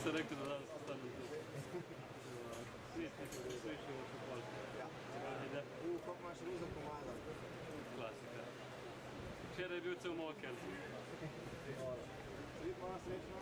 se rekli da danas stanu tu. Svi išli u futbolku. Ajde. Koliko imaš ruza komada? Klasika. Včera je bil cel moker. Svi pa srečno.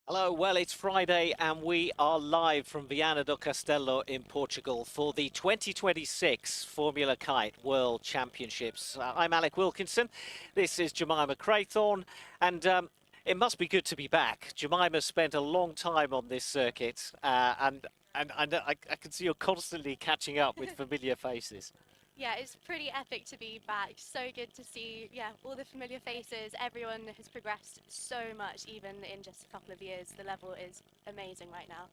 Hello, well, it's Friday and we are live from Viana do Castelo in Portugal for the 2026 Formula Kite World Championships. I'm Alec Wilkinson, this is Jemima Craythorne, and it must be good to be back. Jemima spent a long time on this circuit and I can see you're constantly catching up with familiar faces. Yeah, it's pretty epic to be back. So good to see, all the familiar faces. Everyone has progressed so much, even in just a couple of years. The level is amazing right now.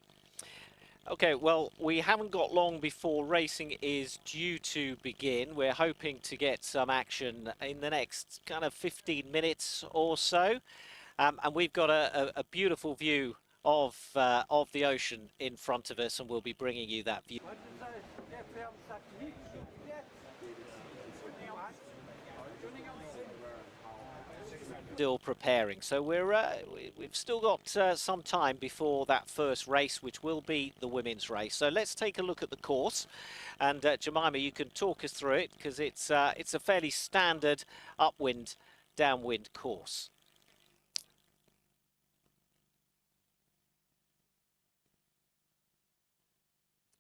Okay, well, we haven't got long before racing is due to begin. We're hoping to get some action in the next kind of 15 minutes or so. And we've got a beautiful view of the ocean in front of us, and we'll be bringing you that view. Still preparing, so we've still got some time before that first race, which will be the women's race. So let's take a look at the course, and Jemima, you can talk us through it because it's a fairly standard upwind downwind course.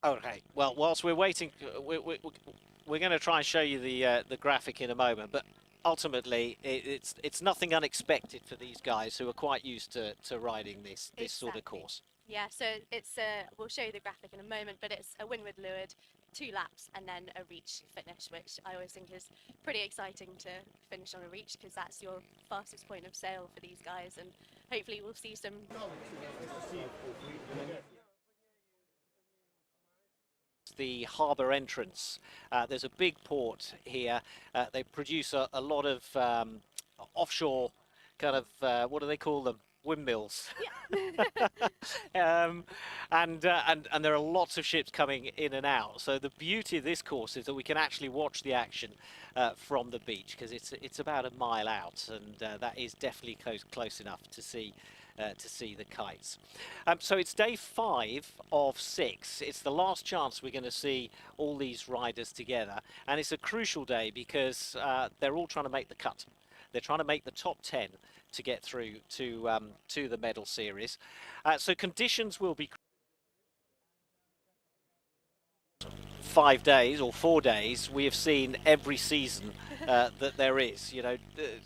Okay, well, whilst we're waiting, we're going to try and show you the graphic in a moment, but ultimately, it's nothing unexpected for these guys who are quite used to riding this sort of Exactly. course. Yeah, so it's we'll show you the graphic in a moment, but it's a win with leeward, 2 laps, and then a reach finish, which I always think is pretty exciting to finish on a reach because that's your fastest point of sail for these guys, and hopefully we'll see some. The harbour entrance. There's a big port here. They produce a lot of offshore kind of what do they call them? Windmills. And there are lots of ships coming in and out. So the beauty of this course is that we can actually watch the action from the beach because it's about a mile out, and that is definitely close enough to see the kites. So it's day 5 of 6. It's the last chance we're going to see all these riders together, and it's a crucial day because they're all trying to make the cut. They're trying to make the top 10 to get through to the medal series. So conditions will be 5 days or 4 days. We have seen every season that there is. You know,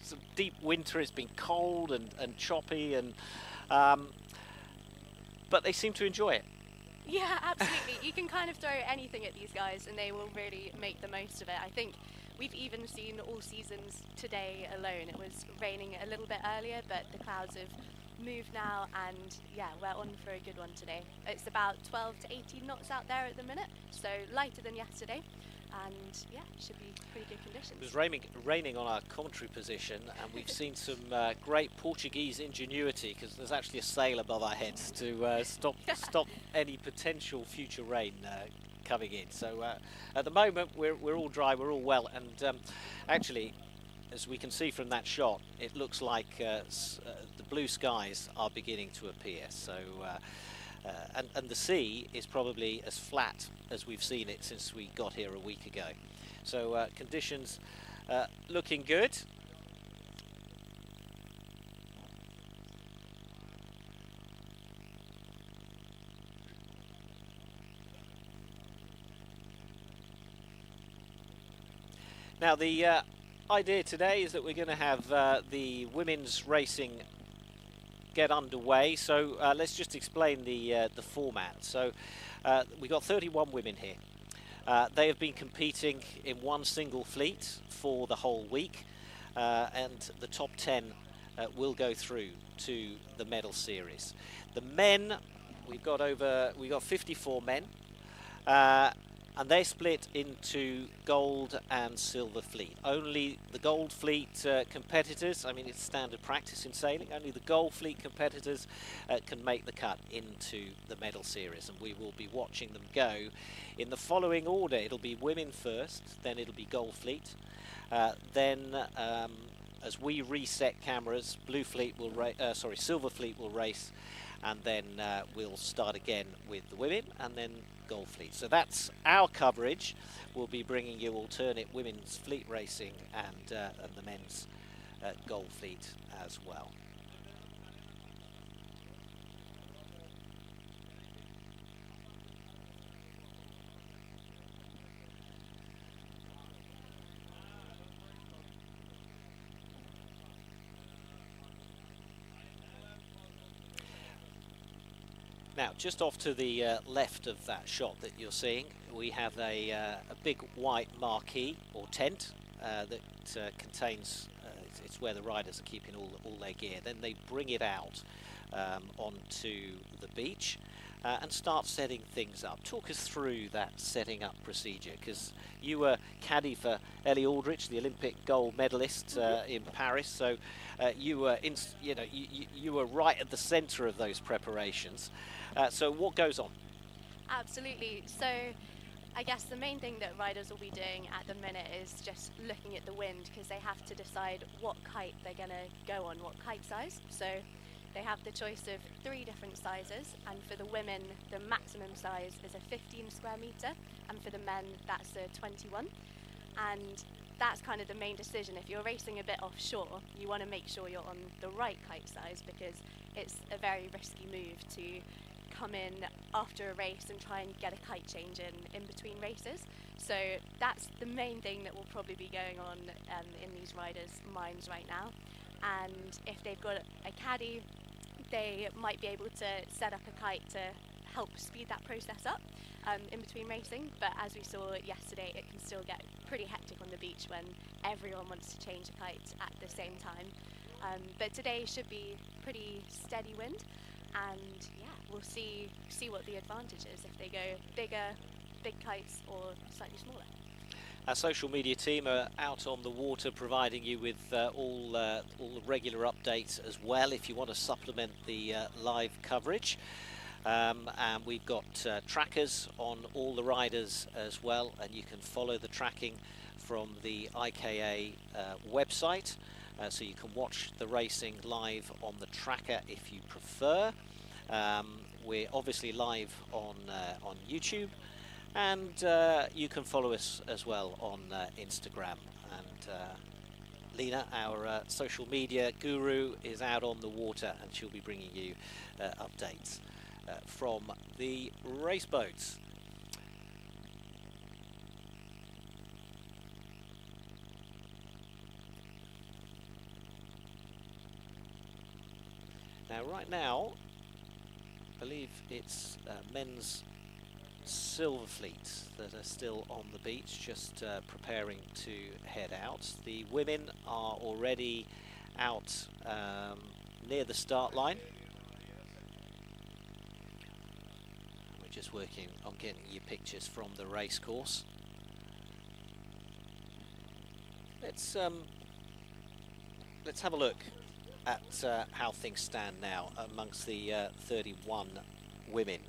some deep winter. It's been cold and choppy, and but they seem to enjoy it. Yeah, absolutely. You can kind of throw anything at these guys and they will really make the most of it. I think we've even seen all seasons today alone. It was raining a little bit earlier, but the clouds have moved now, and yeah, we're on for a good one today. It's about 12 to 18 knots out there at the minute, so lighter than yesterday, and yeah, should be pretty good conditions. It was raining on our commentary position, and we've seen some great Portuguese ingenuity because there's actually a sail above our heads to stop any potential future rain coming in. So at the moment we're all dry, we're all well, and actually, as we can see from that shot, it looks like the blue skies are beginning to appear. So and the sea is probably as flat as we've seen it since we got here a week ago. So conditions looking good. Now the idea today is that we're going to have the women's racing get underway. So let's just explain the format. So we've got 31 women here. They have been competing in one single fleet for the whole week, and the top 10 will go through to the medal series. The men, we've got 54 men. And they're split into gold and silver fleet. Only the gold fleet competitors, I mean it's standard practice in sailing, only the gold fleet competitors can make the cut into the medal series, and we will be watching them go in the following order. It'll be women first, then it'll be gold fleet, then as we reset cameras, silver fleet will race, and then we'll start again with the women and then gold fleet. So that's our coverage. We'll be bringing you alternate women's fleet racing and the men's gold fleet as well. Now, just off to the left of that shot that you're seeing, we have a big white marquee or tent that contains, it's where the riders are keeping all their gear. Then they bring it out onto the beach and start setting things up. Talk us through that setting up procedure, because you were caddy for Ellie Aldrich, the Olympic gold medalist in Paris. So you were, you were right at the centre of those preparations. So what goes on? Absolutely. So I guess the main thing that riders will be doing at the minute is just looking at the wind, because they have to decide what kite they're going to go on, what kite size. So they have the choice of 3 different sizes, and for the women the maximum size is a 15 square metre, and for the men that's a 21. And that's kind of the main decision. If you're racing a bit offshore, you want to make sure you're on the right kite size, because it's a very risky move to come in after a race and try and get a kite change in between races. So that's the main thing that will probably be going on in these riders' minds right now. And if they've got a caddy, they might be able to set up a kite to help speed that process up in between racing. But as we saw yesterday, it can still get pretty hectic on the beach when everyone wants to change a kite at the same time. But today should be pretty steady wind, and yeah, we'll see what the advantage is if they go bigger, big kites or slightly smaller. Our social media team are out on the water providing you with all the regular updates as well if you want to supplement the live coverage. And we've got trackers on all the riders as well, and you can follow the tracking from the IKA website, so you can watch the racing live on the tracker if you prefer. We're obviously live on YouTube, and you can follow us as well on Instagram. And Lena, our social media guru, is out on the water, and she'll be bringing you updates from the race boats. Now, right now, I believe it's men's silver fleet that are still on the beach, just preparing to head out. The women are already out near the start line. We're just working on getting you pictures from the race course. Let's have a look at how things stand now amongst the 31 women,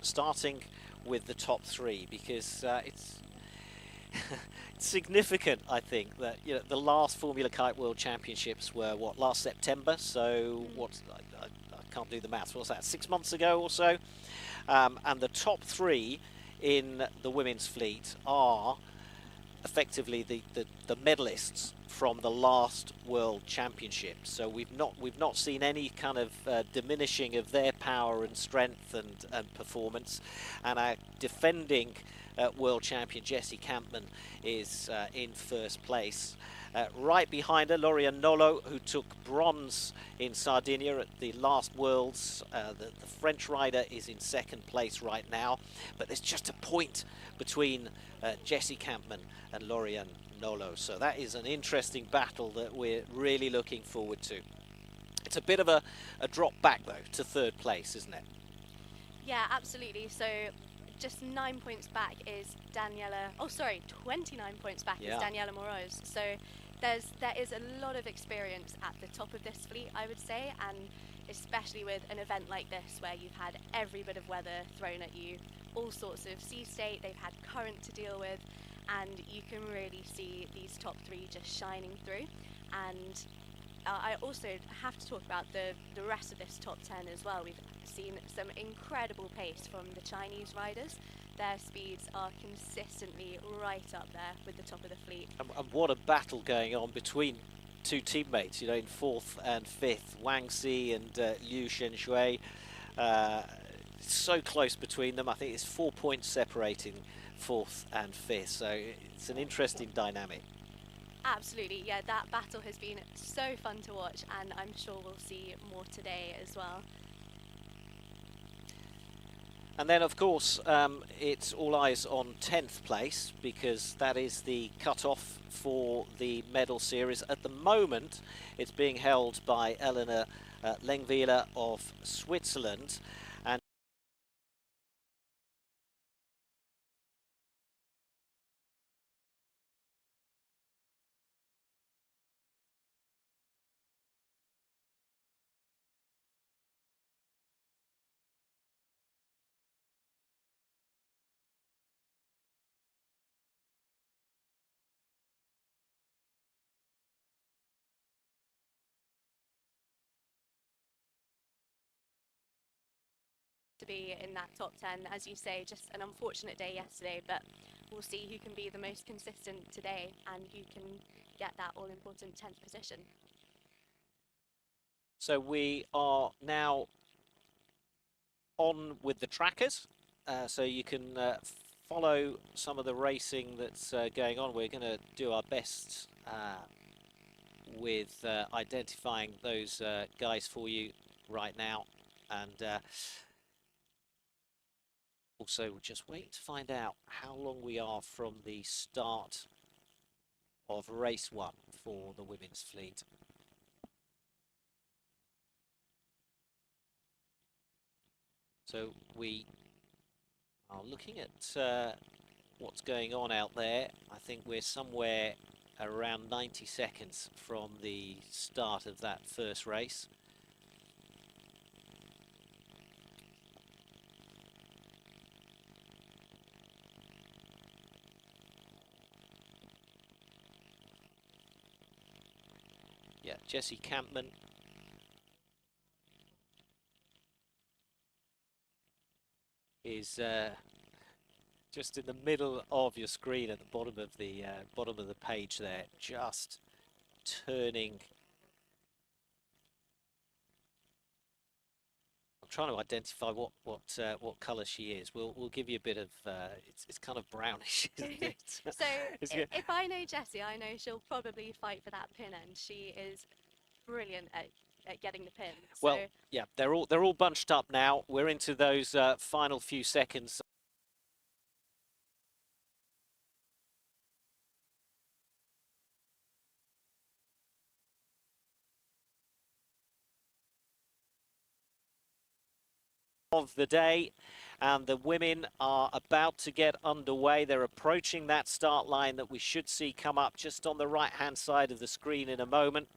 starting with the top three, because it's significant, I think, that the last Formula Kite World Championships were what, last September, so I can't do the maths, what's that, 6 months ago or so, and the top three in the women's fleet are effectively the medalists from the last World Championship. So we've not seen any kind of diminishing of their power and strength and performance. And our defending world champion Jessie Campman is in first place. Right behind her, Lorian Nolo, who took bronze in Sardinia at the last Worlds. The French rider is in second place right now, but there's just a point between Jessie Campman and Lorian Nolo. So that is an interesting battle that we're really looking forward to. It's a bit of a drop back, though, to third place, isn't it? Yeah, absolutely. So just 9 points back is Daniela, 29 points back is Daniela Moroz. So there is a lot of experience at the top of this fleet, I would say, and especially with an event like this where you've had every bit of weather thrown at you, all sorts of sea state, they've had current to deal with, and you can really see these top three just shining through. And I also have to talk about the rest of this top 10 as well. We've seen some incredible pace from the Chinese riders. Their speeds are consistently right up there with the top of the fleet. And what a battle going on between two teammates, in fourth and fifth, Wang Si and Liu Shenshui. So close between them. I think it's 4 points separating fourth and fifth, so it's an interesting dynamic. Absolutely, yeah, that battle has been so fun to watch, and I'm sure we'll see more today as well. And then, of course, it's all eyes on 10th place, because that is the cut-off for the medal series. At the moment, it's being held by Eleanor Lengwieler of Switzerland. And to be in that top 10, as you say, just an unfortunate day yesterday, but we'll see who can be the most consistent today and who can get that all-important 10th position. so we are now on with the trackers, so you can follow some of the racing that's going on. We're going to do our best with identifying those guys for you right now, and also we're just waiting to find out how long we are from the start of race 1 for the women's fleet. So we are looking at what's going on out there. I think we're somewhere around 90 seconds from the start of that first race. Yeah, Jessie Campman is just in the middle of your screen at the bottom of the page there, just turning. I'm trying to identify what colour she is. We'll give you a bit of. It's kind of brownish, isn't it? So if I know Jessie, I know she'll probably fight for that pin end. She is brilliant at getting the pin. So Well, yeah, they're all bunched up now. We're into those final few seconds. Of the day, and the women are about to get underway. They're approaching that start line that we should see come up just on the right hand side of the screen in a moment.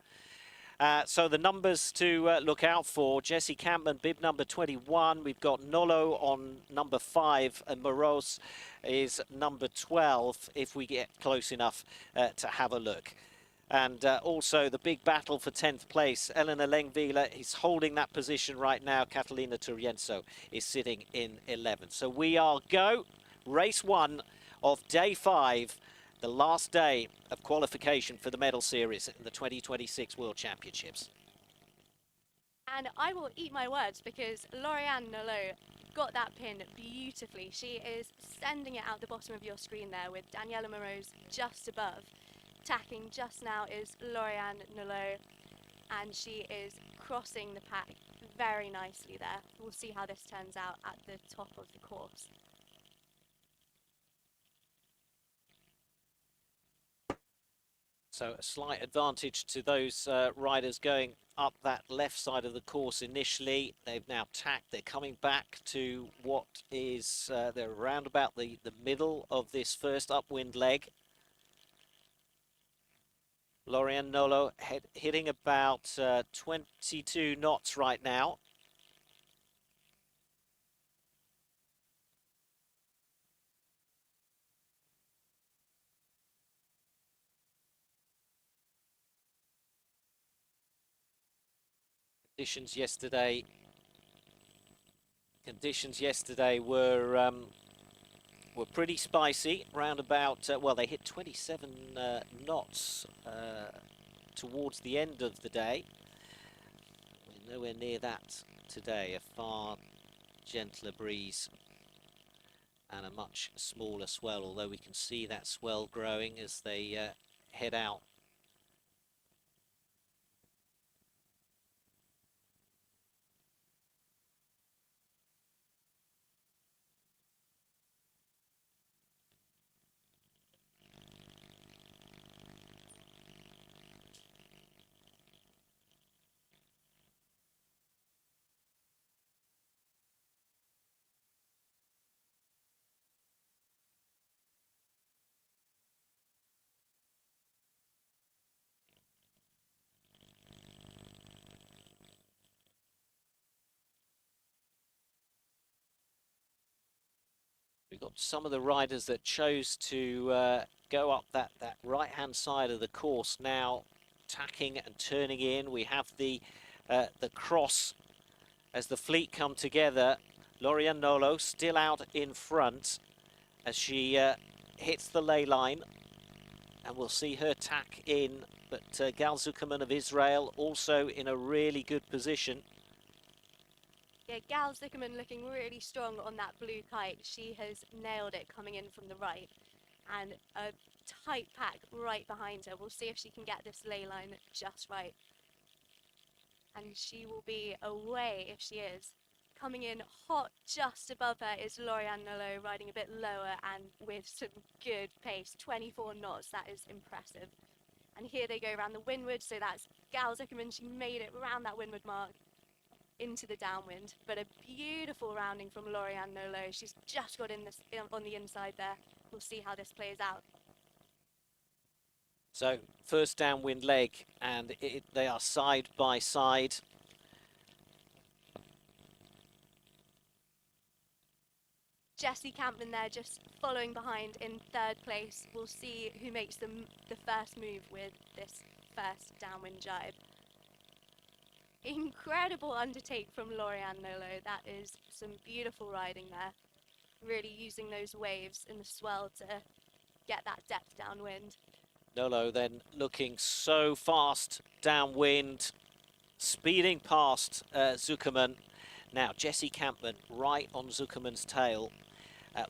So the numbers to look out for: Jessie Campman, bib number 21. We've got Nolo on number 5, and Morose is number 12, if we get close enough to have a look. And also the big battle for 10th place. Elena Lengvila is holding that position right now. Catalina Turienzo is sitting in 11th. So we are go. Race 1 of day 5, the last day of qualification for the medal series in the 2026 World Championships. And I will eat my words, because Lauriane Nolot got that pin beautifully. She is sending it out the bottom of your screen there, with Daniela Morose just above. Tacking just now is Lauriane Nolot, and she is crossing the pack very nicely there. We'll see how this turns out at the top of the course. So a slight advantage to those riders going up that left side of the course initially. They've now tacked. They're coming back to what is, they're around about the middle of this first upwind leg. Lauriane Nolot hitting about 22 knots right now. Conditions yesterday were pretty spicy. Round about well, they hit 27 knots towards the end of the day. We're nowhere near that today. A far gentler breeze and a much smaller swell, although we can see that swell growing as they head out. We've got some of the riders that chose to go up that right-hand side of the course now, tacking and turning in. We have the cross as the fleet come together. Lauriane Nolot still out in front as she hits the ley line, and we'll see her tack in. But Gal Zuckerman of Israel also in a really good position. Yeah, Gal Zuckerman looking really strong on that blue kite. She has nailed it coming in from the right. And a tight pack right behind her. We'll see if she can get this ley line just right. And she will be away if she is. Coming in hot just above her is Lorianne Nolo, riding a bit lower and with some good pace. 24 knots, that is impressive. And here they go around the windward, so that's Gal Zuckerman. She made it around that windward mark into the downwind, but a beautiful rounding from Lorianne Nolo. She's just got in this on the inside there. We'll see how this plays out. So first downwind leg, and they are side by side. Jessie Campman there just following behind in third place. We'll see who makes the first move with this first downwind jibe. Incredible undertake from Lorianne Nolo. That is some beautiful riding there. Really using those waves in the swell to get that depth downwind. Nolo then looking so fast downwind, speeding past Zuckerman. Now Jessie Campman right on Zuckerman's tail.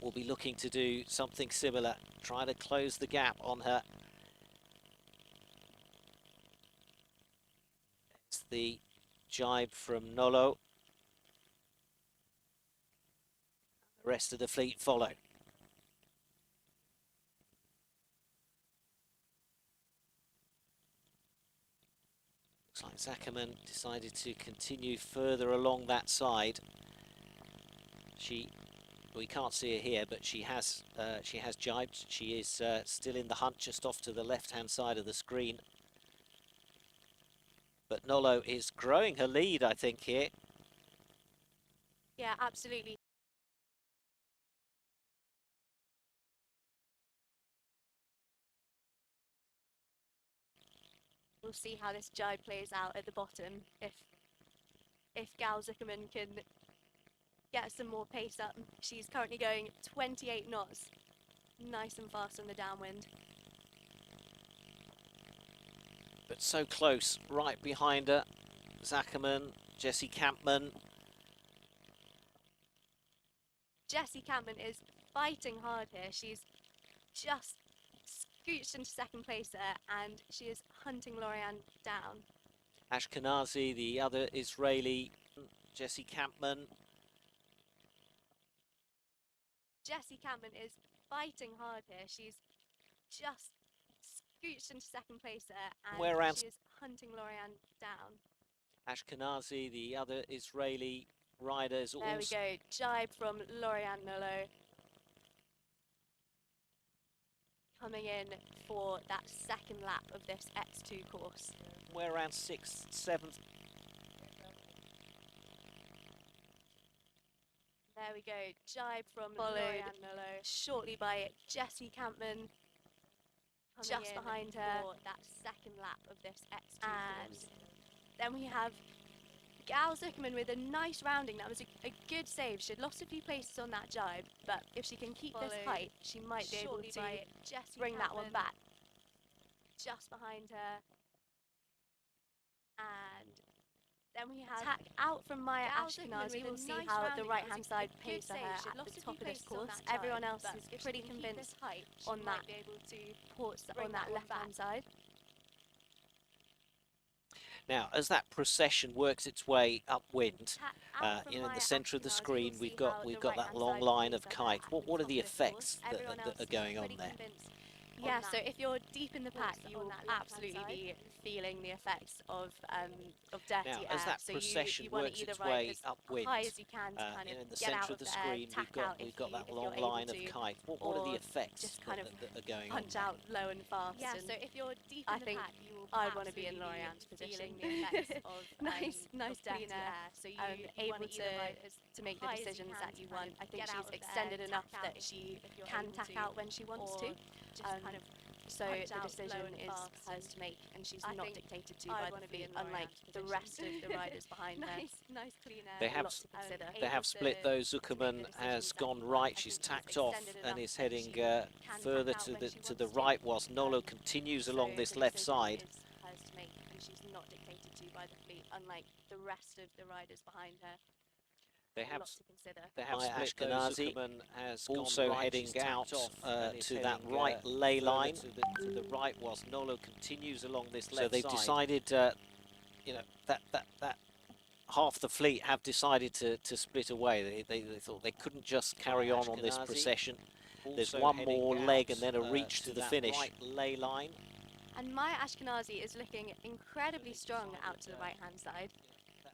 Will be looking to do something similar, try to close the gap on her. It's the jibe from Nolo. The rest of the fleet follow. Looks like Zuckerman decided to continue further along that side. We can't see her here, but she has jibed. She is still in the hunt just off to the left-hand side of the screen. But Nolo is growing her lead, I think, here. Yeah, absolutely. We'll see how this jibe plays out at the bottom. If Gal Zuckerman can get some more pace up. She's currently going 28 knots. Nice and fast on the downwind. But so close, right behind her. Zuckerman, Jessie Campman. Jessie Campman is fighting hard here. She's just scooched into second place there, and she is hunting Lorianne down. Ashkenazi, the other Israeli. Jessie Campman. Jessie Campman is fighting hard here. She's just scooched into second place there, and she is hunting Lorianne down. Ashkenazi, the other Israeli rider, is there also... we go, jibe from Lorianne Nolo. Coming in for that second lap of this X2 course. We're around 6th, 7th. There we go, jibe from Lorianne Nolo, shortly by Jessie Campman. Just behind her for that second lap of this X2 course. Then we have Gal Zuckerman with a nice rounding. That was a good save. She had lost a few places on that jibe, but if she can keep this height, she might be able to bring that one back. Just behind her. And then we have tack out from Maya Ashkenazi. We'll see how the right-hand side pays for her at the top of this course. Everyone else is pretty convinced on that on that left-hand side. Now, as that procession works its way upwind, in the centre of the screen, we've got that long line of Kite. What are the effects that are going on there? Yeah, so if you're deep in the pack, you will absolutely be feeling the effects of dirty air. Now, as that procession works its way upwind, high as you can to kind of in the get out centre of the screen, we've got that long line of Kite. What are the effects that are going on? Punch out low and fast. Yeah, so if you're deep in the pack, you will I'd want to be in Lorianne's position. The effects of nice clean air. So you able to make the decisions that you want. I think she's extended enough that she can tack out when she wants to. So the decision is hers to make, and she's not dictated to by the fleet, unlike the rest of the riders behind her. Nice clean air. They have split though. Zuckerman has gone right. She's tacked off and is heading further to the right, whilst Nolo continues along this left side. Hers to make, and she's not dictated to by the fleet, unlike the rest of the riders behind her. They a have lot to consider. They have Maya split those. Ashkenazi Zuckerman has also gone right. heading She's tapped out off and is to that heading, right lay further line. to the right, whilst Nolo continues along this left So they've side. decided, you know, that half the fleet have decided to split away. They thought they couldn't just carry on this Ashkenazi procession. There's also one heading more out, leg and then a reach to the that finish. right lay line. And Maya Ashkenazi is looking incredibly strong out to the right-hand side. That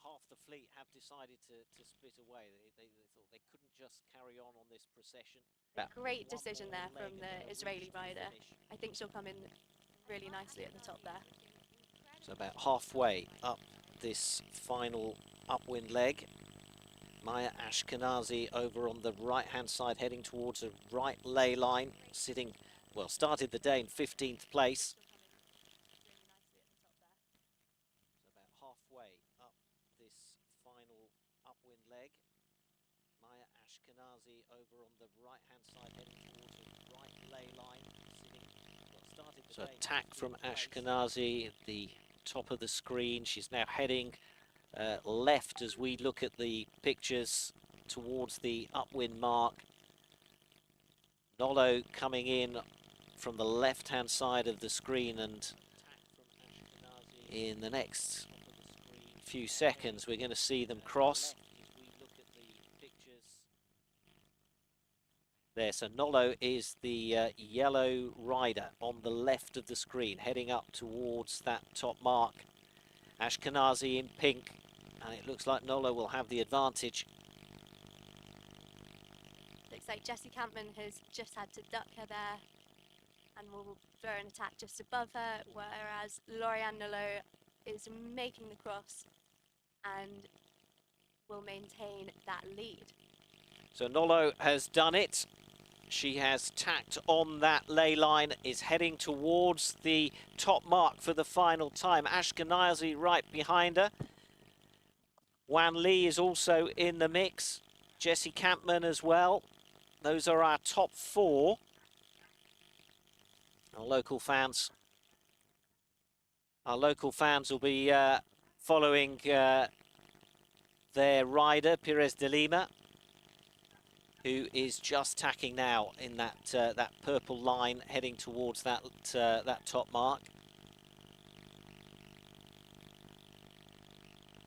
half the fleet have decided to split away. They thought they couldn't just carry on this procession. Great decision there from the Israeli rider. I think she'll come in really nicely at the top there. So about halfway up this final upwind leg. Maya Ashkenazi over on the right-hand side, heading towards a right lay line, sitting, well, started the day in 15th place. So about halfway up this final upwind leg. Maya Ashkenazi over on the right-hand side, heading towards a right lay line, sitting, well, started the day. So attack from Ashkenazi at the top of the screen. She's now heading left as we look at the pictures towards the upwind mark. Nolo coming in from the left-hand side of the screen, and in the next few seconds we're going to see them cross. There, so Nolo is the yellow rider on the left of the screen, heading up towards that top mark. Ashkenazi in pink, and it looks like Nolo will have the advantage. Looks like Jessie Campman has just had to duck her there and will throw an attack just above her, whereas Lauriane Nolo is making the cross and will maintain that lead. So Nolo has done it. She has tacked on that lay line, is heading towards the top mark for the final time. Ashkenazi right behind her. Wan Li is also in the mix. Jessie Campman as well. Those are our top four. Our local fans will be following their rider, Pires de Lima, who is just tacking now in that purple line, heading towards that top mark.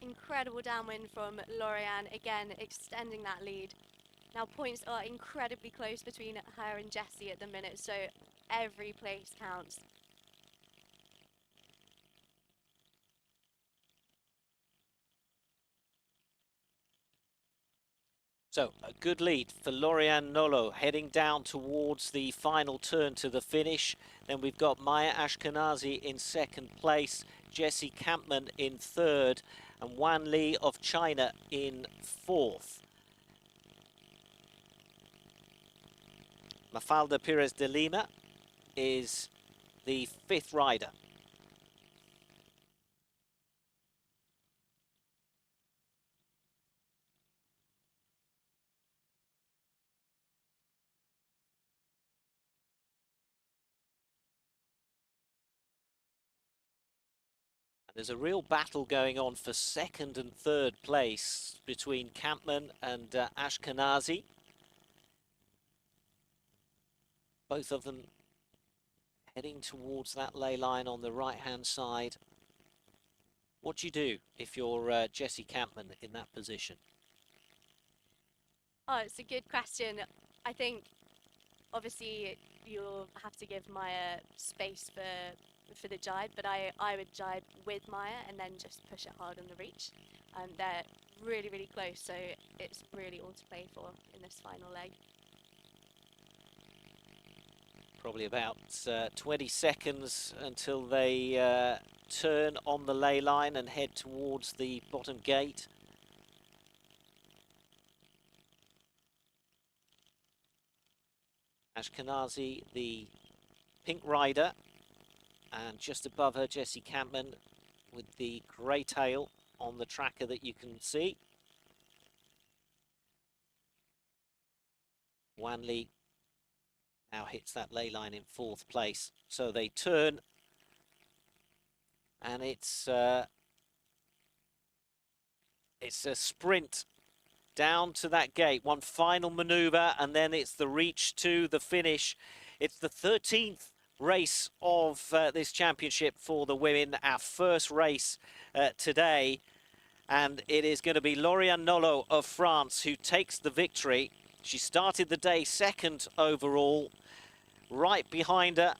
Incredible downwind from Lauriane, again extending that lead. Now points are incredibly close between her and Jessie at the minute, so every place counts. So a good lead for Lauriane Nolo, heading down towards the final turn to the finish. Then we've got Maya Ashkenazi in second place, Jessie Campman in third, and Wan Li of China in fourth. Mafalda Pires de Lima is the fifth rider. There's a real battle going on for second and third place between Campman and Ashkenazi. Both of them heading towards that lay line on the right-hand side. What do you do if you're Jessie Campman in that position? Oh, it's a good question. I think obviously you'll have to give Maya space for the jibe, but I would jibe with Maya and then just push it hard on the reach. They're really, really close, so it's really all to play for in this final leg. Probably about 20 seconds until they turn on the lay line and head towards the bottom gate. Ashkenazi, the pink rider, and just above her, Jessie Campman with the grey tail on the tracker that you can see. Wan Li now hits that lay line in fourth place. So they turn, and it's It's a sprint down to that gate, one final maneuver, and then it's the reach to the finish. It's the 13th race of this championship for the women, our first race today, and it is going to be Lauriane Nolot of France who takes the victory. She started the day second overall. Right behind her,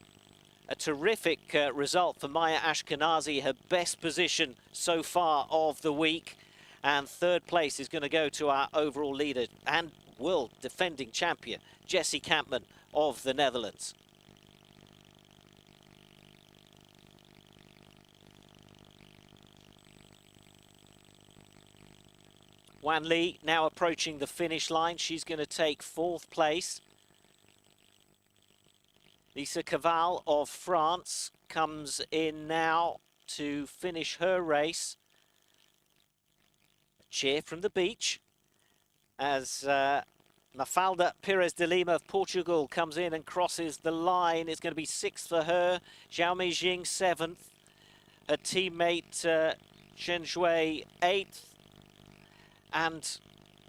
a terrific result for Maya Ashkenazi, her best position so far of the week. And third place is going to go to our overall leader and world defending champion, Jessie Kampman of the Netherlands. Wan Li now approaching the finish line. She's going to take fourth place. Lisa Caval of France comes in now to finish her race. Cheer from the beach as Mafalda Pires de Lima of Portugal comes in and crosses the line. It's going to be sixth for her. Zhao Meijing seventh. Her teammate Chen Shui eighth. And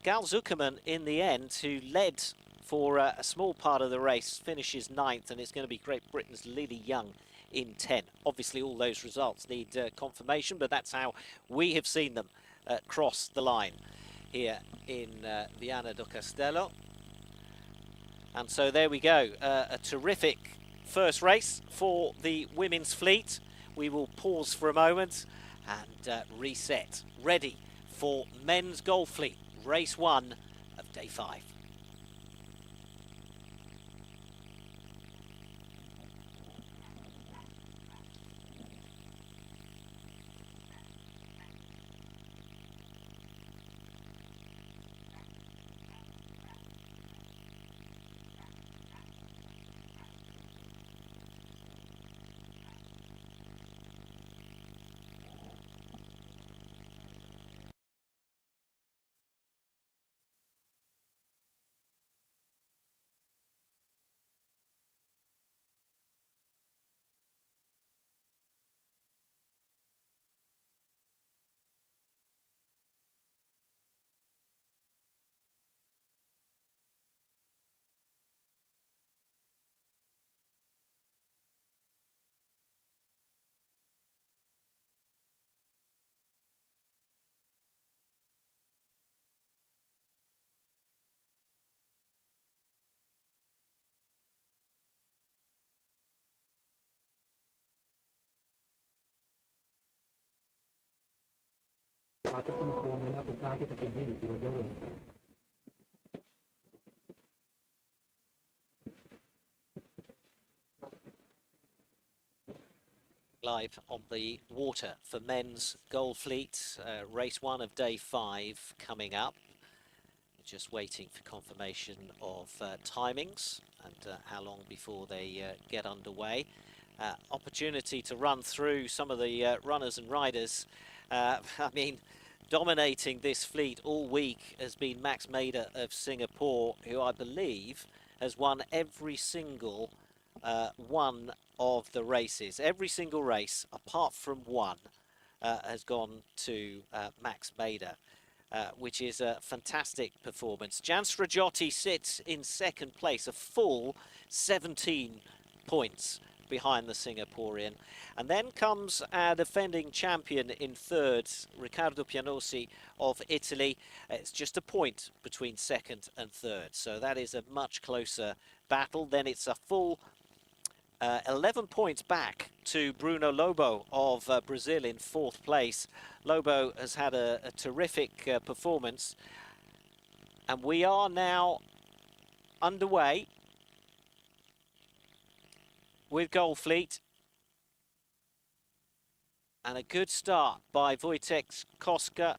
Gal Zuckerman in the end, who led for a small part of the race, finishes ninth, and it's going to be Great Britain's Lily Young in 10. Obviously all those results need confirmation, but that's how we have seen them cross the line here in Viana do Castelo. And so there we go, a terrific first race for the women's fleet. We will pause for a moment and reset, ready for men's golf fleet, race 1 of day 5. Live on the water for men's golf fleet, race 1 of day 5 coming up. Just waiting for confirmation of timings and how long before they get underway. Opportunity to run through some of the runners and riders. I mean, dominating this fleet all week has been Max Mader of Singapore, who I believe has won every single one of the races. Every single race, apart from one, has gone to Max Mader, which is a fantastic performance. Jan Strajoti sits in second place, a full 17 points behind the Singaporean. And then comes our defending champion in third, Riccardo Pianosi of Italy. It's just a point between second and third, so that is a much closer battle. Then it's a full 11 points back to Bruno Lobo of Brazil in fourth place. Lobo has had a terrific performance, and we are now underway with Golf Fleet. And a good start by Wojtek Koska.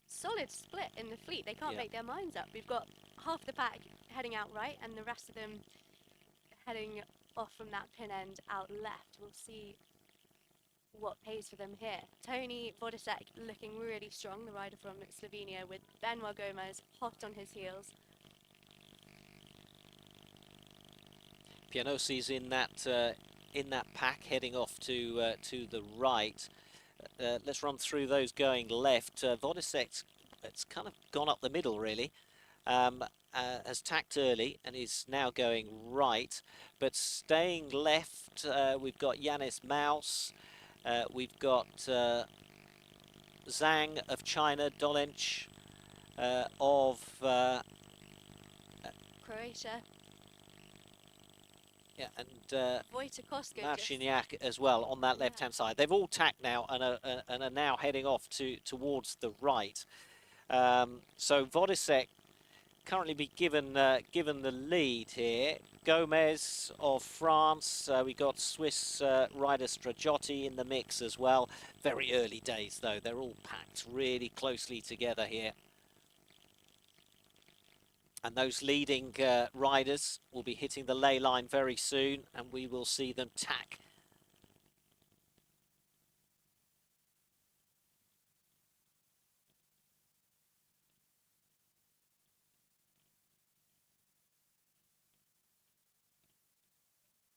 Solid split in the fleet. They can't make their minds up. We've got half the pack heading out right and the rest of them heading off from that pin end out left. We'll see what pays for them here. Tony Vodisek looking really strong, the rider from Slovenia, with Benoit Gomez hot on his heels. Pianosi's in that in that pack heading off to the right. Let's run through those going left. Vodisek, it's kind of gone up the middle really. Has tacked early and is now going right, but staying left, we've got Yanis Maus, we've got Zhang of China, Dolench of Croatia. yeah, and Wojciechowski Marciniak as well on that left-hand side. They've all tacked now and are now heading off towards the right. So Vodisek currently be given the lead here. Gomez of France. We got Swiss rider Stragiotti in the mix as well. Very early days though. They're all packed really closely together here. And those leading riders will be hitting the ley line very soon, and we will see them tack.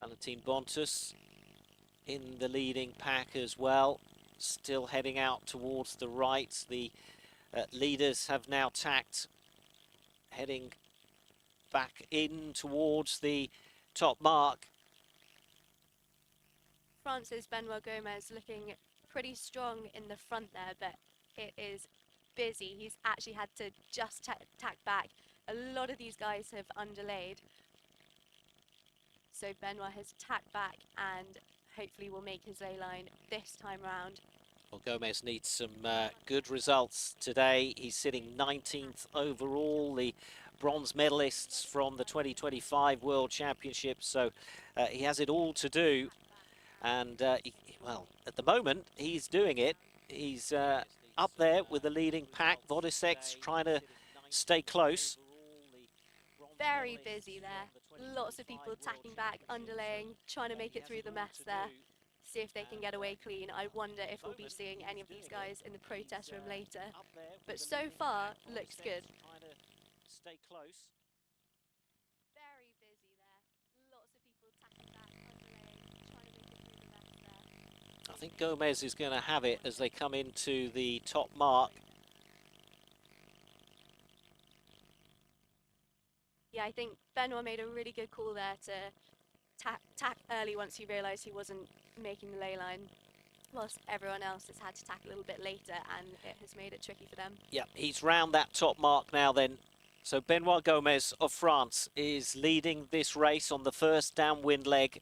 Valentin Bontus in the leading pack as well, still heading out towards the right. The leaders have now tacked, heading back in towards the top mark. France's Benoit Gomez looking pretty strong in the front there, but it is busy. He's actually had to just tack back. A lot of these guys have underlaid. So Benoit has tacked back and hopefully will make his ley line this time round. Well, Gomez needs some good results today. He's sitting 19th overall, the bronze medalists from the 2025 World Championships. So he has it all to do. And, well, at the moment, he's doing it. He's up there with the leading pack. Vodisek's trying to stay close. Very busy there. Lots of people tacking back, underlaying, trying to make it through the mess there. See if they can get away clean. I wonder if we'll be seeing any of these guys in the protest room later. But so far, looks good. Stay close. Very busy there. Lots of people tacking back, underlaying, trying to make it through the mess there. I think Gomez is going to have it as they come into the top mark. Yeah, I think Benoit made a really good call there to tack early once he realised he wasn't making the ley line, whilst everyone else has had to tack a little bit later, and it has made it tricky for them. Yeah, he's round that top mark now then. So Benoit Gomez of France is leading this race on the first downwind leg.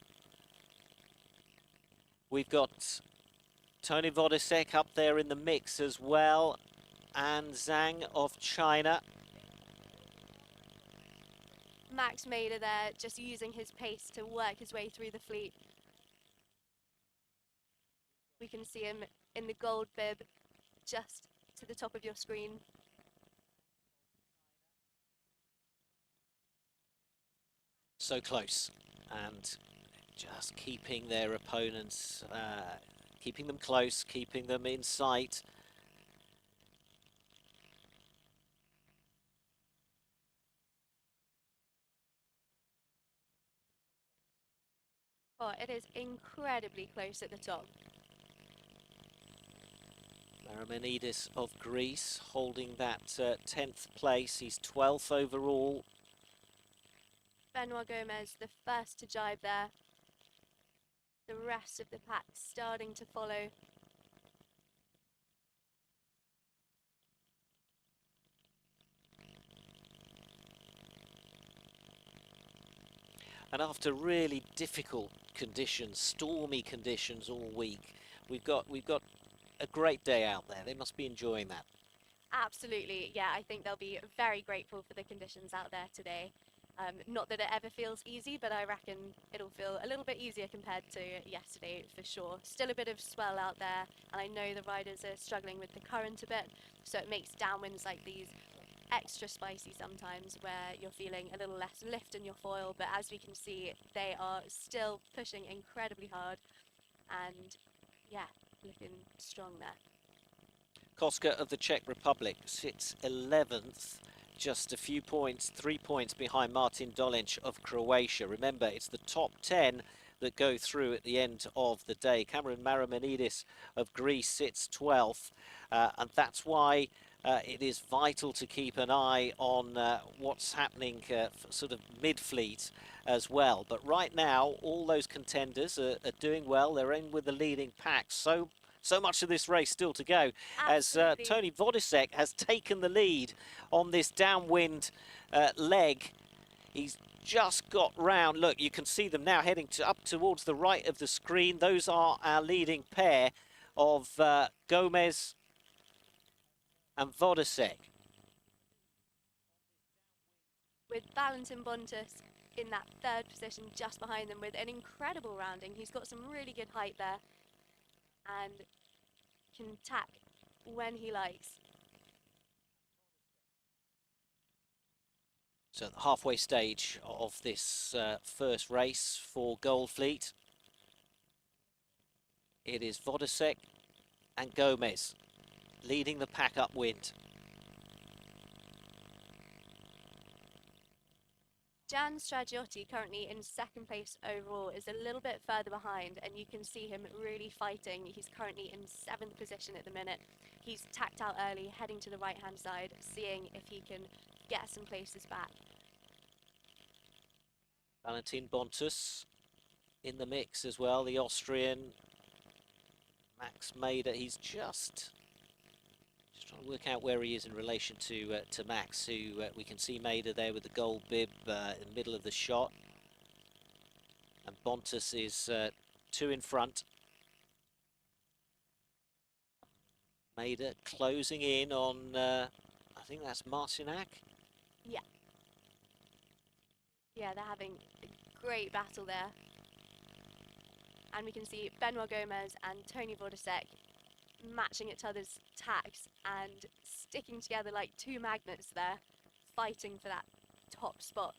We've got Tony Vodisek up there in the mix as well, and Zhang of China. Max Mader there, just using his pace to work his way through the fleet. We can see him in the gold bib just to the top of your screen. So close, and just keeping their opponents, keeping them close, keeping them in sight. Oh, it is incredibly close at the top. Maromenidis of Greece holding that 10th place. He's 12th overall. Benoit Gomez, the first to jibe there. The rest of the pack starting to follow. And after really difficult conditions, stormy conditions all week, we've got a great day out there. They must be enjoying that. Absolutely, yeah, I think they'll be very grateful for the conditions out there today. Not that it ever feels easy, but I reckon it'll feel a little bit easier compared to yesterday for sure. Still a bit of swell out there, and I know the riders are struggling with the current a bit, so it makes downwinds like these extra spicy sometimes, where you're feeling a little less lift in your foil, but as we can see, they are still pushing incredibly hard, and yeah, looking strong there. Koska of the Czech Republic sits 11th, just a few points, 3 points behind Martin Dolench of Croatia. Remember, it's the top 10 that go through at the end of the day. Cameron Maramanidis of Greece sits 12th, and that's why it is vital to keep an eye on what's happening sort of mid-fleet as well. But right now, all those contenders are doing well. They're in with the leading pack. So much of this race still to go. Absolutely. As Tony Vodisek has taken the lead on this downwind leg. He's just got round. Look, you can see them now heading up towards the right of the screen. Those are our leading pair of Gomez and Vodisek. With Valentin Bontus in that third position just behind them with an incredible rounding. He's got some really good height there and can tack when he likes. So at the halfway stage of this first race for Goldfleet, it is Vodisek and Gomez leading the pack upwind. Jan Stragiotti, currently in second place overall, is a little bit further behind, and you can see him really fighting. He's currently in 7th position at the minute. He's tacked out early, heading to the right-hand side, seeing if he can get some places back. Valentin Bontus in the mix as well, the Austrian. Max Mader, he's just trying to work out where he is in relation to Max, who we can see Mader there with the gold bib in the middle of the shot. And Bontus is 2 in front. Mader closing in on, I think that's Marcinac. Yeah. Yeah, they're having a great battle there. And we can see Benoit Gomez and Tony Vodisek matching each other's tacks and sticking together like two magnets there, fighting for that top spot.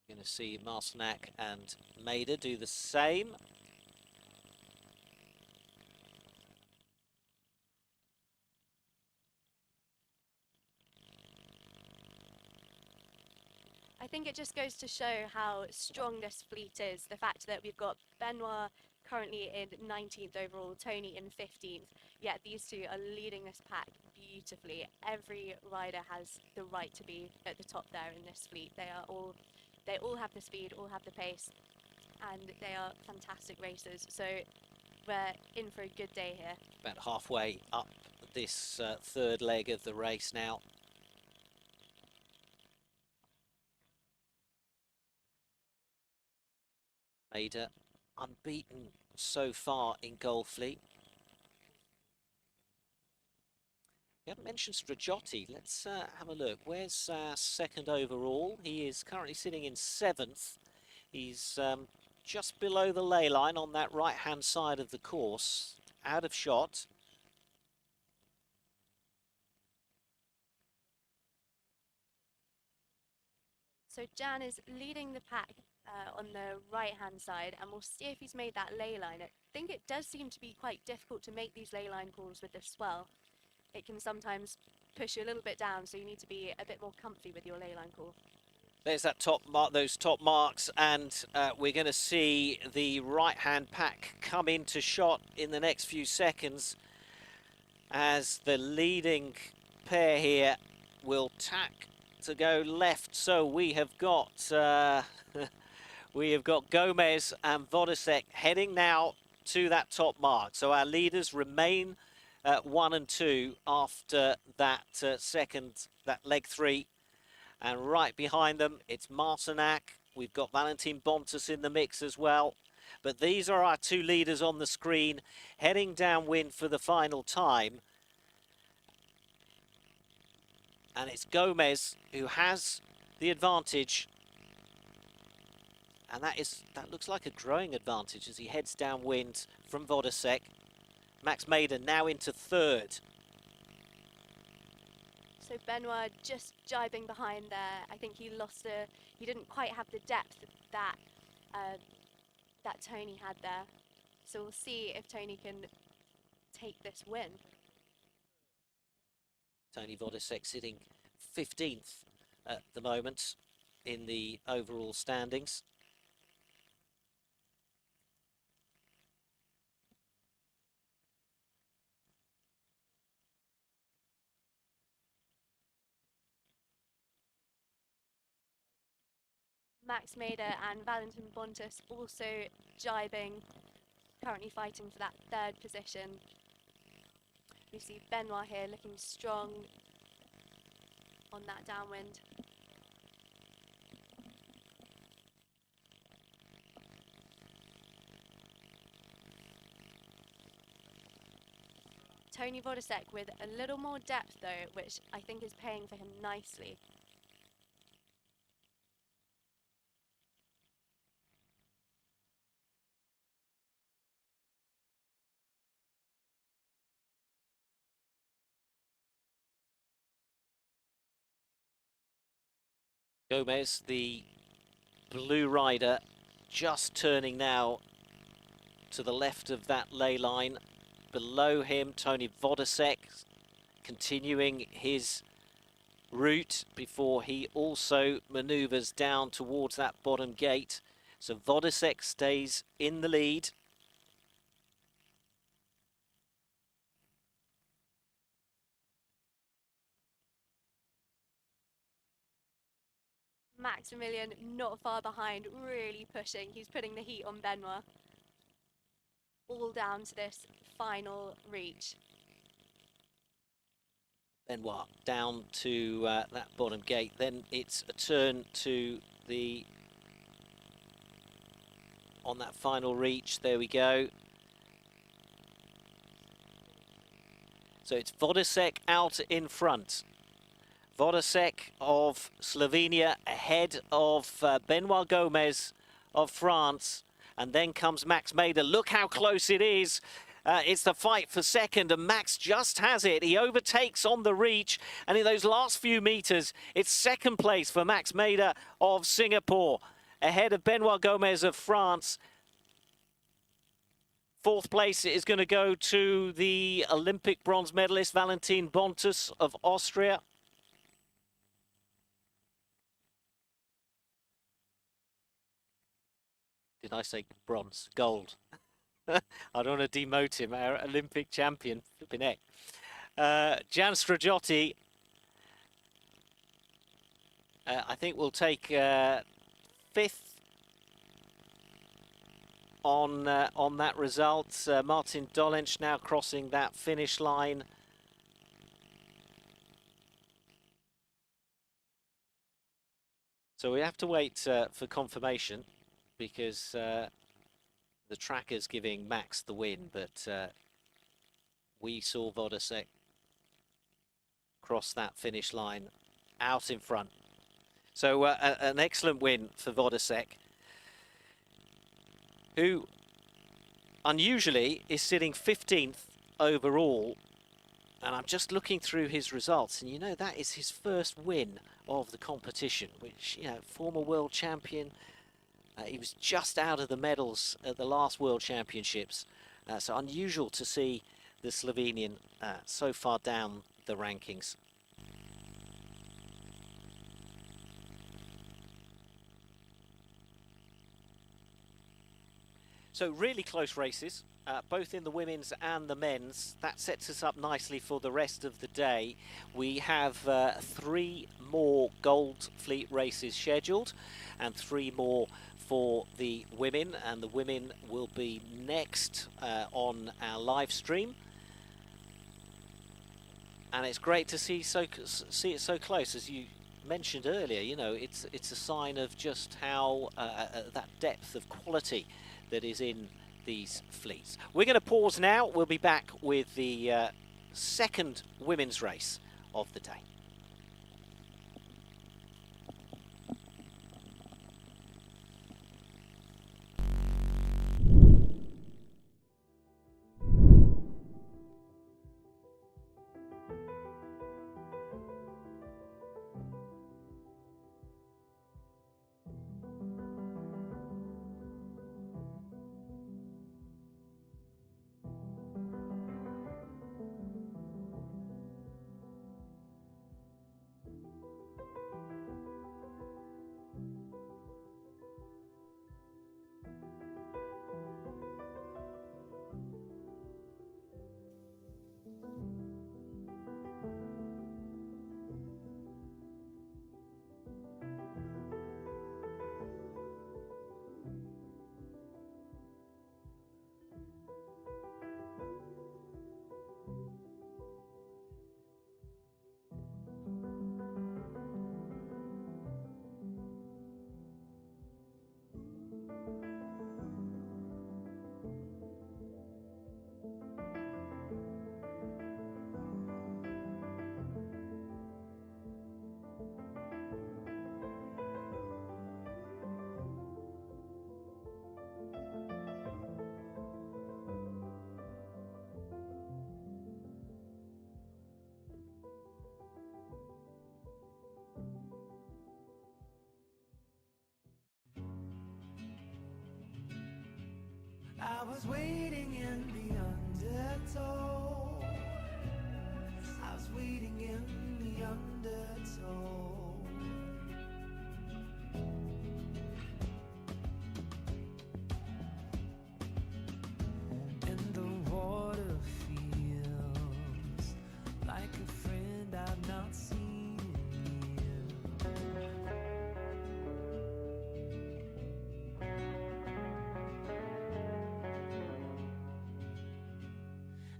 We're going to see Marcinac and Mader do the same. I think it just goes to show how strong this fleet is. The fact that we've got Benoit currently in 19th overall, Tony in 15th, yet these two are leading this pack beautifully. Every rider has the right to be at the top there in this fleet. They all have the speed, all have the pace, and they are fantastic racers. So we're in for a good day here. About halfway up this third leg of the race now. Mader unbeaten so far in Goldfleet. We haven't mentioned Stragiotti. Let's have a look. Where's second overall? He is currently sitting in 7th. He's just below the ley line on that right-hand side of the course, out of shot. So Jan is leading the pack on the right-hand side, and we'll see if he's made that ley line. I think it does seem to be quite difficult to make these ley line calls with the swell. It can sometimes push you a little bit down, so you need to be a bit more comfy with your ley line call. There's that top mark, those top marks, and we're going to see the right-hand pack come into shot in the next few seconds as the leading pair here will tack to go left. So we have got Gomez and Vodisek heading now to that top mark. So our leaders remain 1 and 2 after that that leg 3. And right behind them, it's Marcinac. We've got Valentin Bontus in the mix as well. But these are our two leaders on the screen, heading downwind for the final time. And it's Gomez who has the advantage. And that looks like a growing advantage as he heads downwind from Vodisek. Max Mader now into 3rd. So Benoit just jibing behind there. I think he didn't quite have the depth that that Tony had there. So we'll see if Tony can take this win. Tony Vodisek sitting 15th at the moment in the overall standings. Max Mader and Valentin Bontus also jibing, currently fighting for that third position. We see Benoit here looking strong on that downwind. Tony Vodisek with a little more depth though, which I think is paying for him nicely. Gomez, the blue rider, just turning now to the left of that ley line. Below him, Tony Vodisek continuing his route before he also manoeuvres down towards that bottom gate. So Vodisek stays in the lead. Maximilian not far behind, really pushing. He's putting the heat on Benoit. All down to this final reach. Benoit down to that bottom gate. Then it's a turn to the... on that final reach. There we go. So it's Vodisek out in front. Vodisek of Slovenia ahead of Benoit Gomez of France. And then comes Max Mader. Look how close it is. It's the fight for second, and Max just has it. He overtakes on the reach, and in those last few meters, it's second place for Max Mader of Singapore, ahead of Benoit Gomez of France. Fourth place is going to go to the Olympic bronze medalist Valentin Bontus of Austria. Did I say bronze? Gold. I don't want to demote him, our Olympic champion. Flipping heck. Jan Strajoti, I think will take fifth on that result. Martin Dolenc now crossing that finish line. So we have to wait for confirmation, because the tracker's giving Max the win, but we saw Vodisek cross that finish line out in front. So an excellent win for Vodisek, who unusually is sitting 15th overall. And I'm just looking through his results, and you know, that is his first win of the competition, which, you know, former world champion. He was just out of the medals at the last World Championships. So unusual to see the Slovenian so far down the rankings. So really close races, both in the women's and the men's. That sets us up nicely for the rest of the day. We have 3 more Gold Fleet races scheduled, and 3 more for the women, and the women will be next on our live stream. And it's great to see it so close, as you mentioned earlier. You know, it's a sign of just how that depth of quality that is in these fleets. We're going to pause now. We'll be back with the second women's race of the day. I was waiting in the undertow. I was waiting in the undertow. And the water feels like a friend I've not seen in years.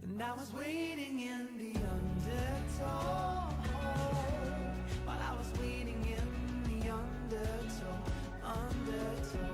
And I was waiting in the undertow, while I was waiting in the undertow, undertow.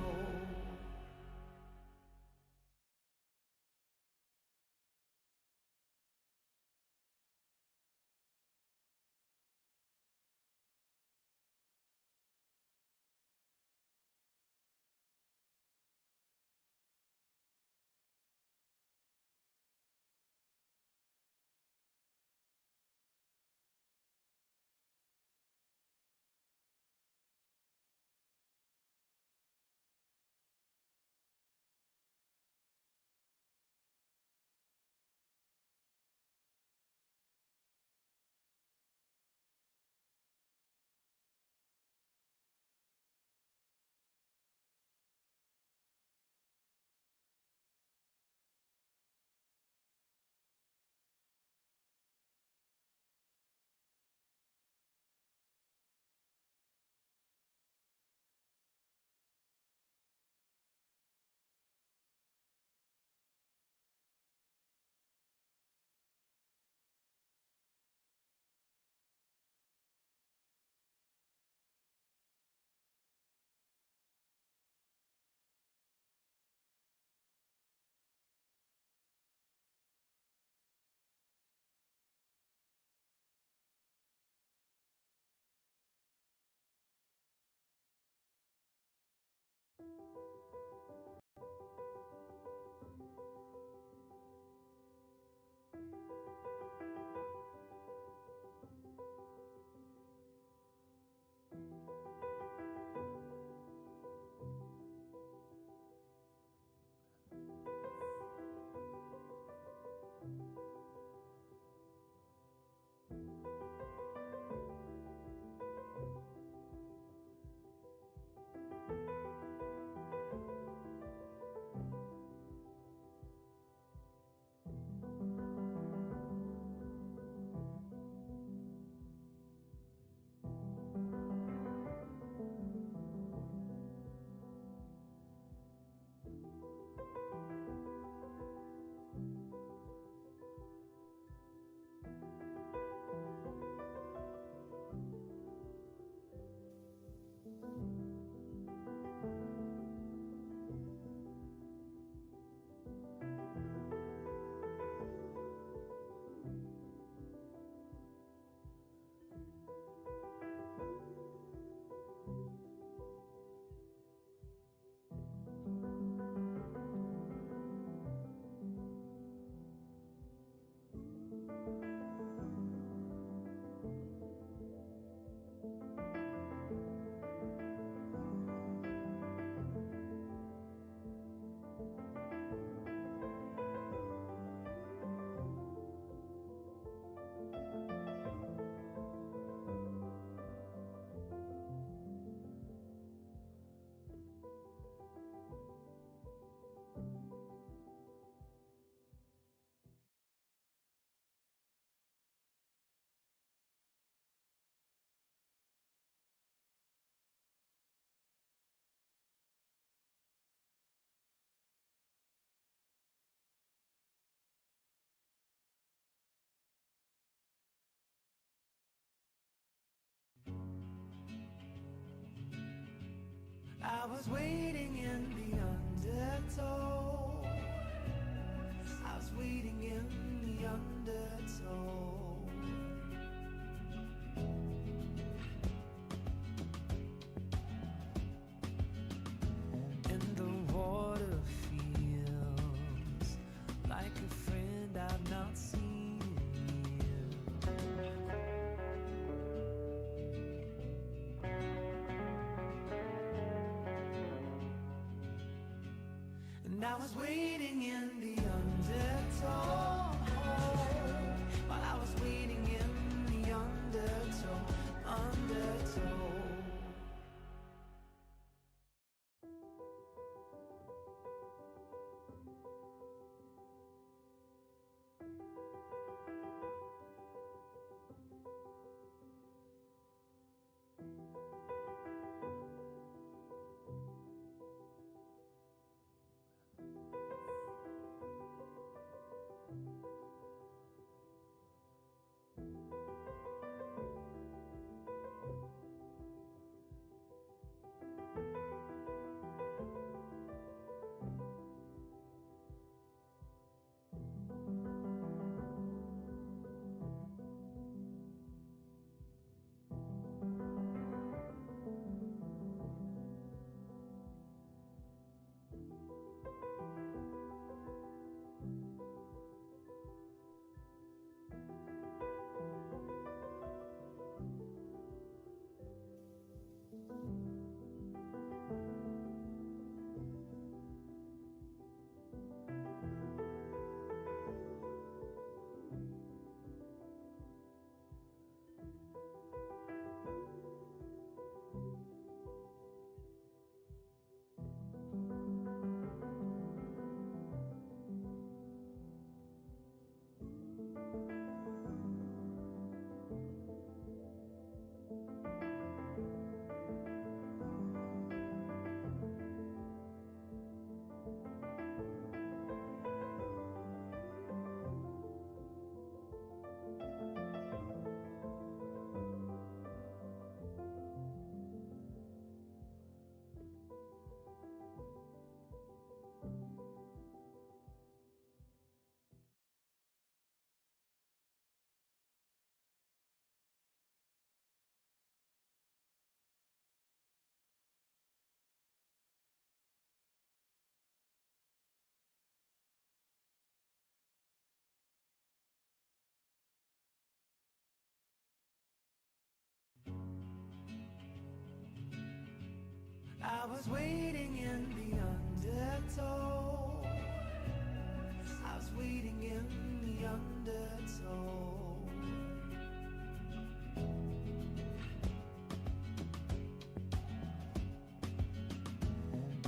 I was waiting in the undertow. I was waiting in the undertow. And the water feels like a friend I've not seen in years. And And I was waiting in the undertow, while I was waiting in the undertow. I was waiting in the undertow. I was waiting in the undertow.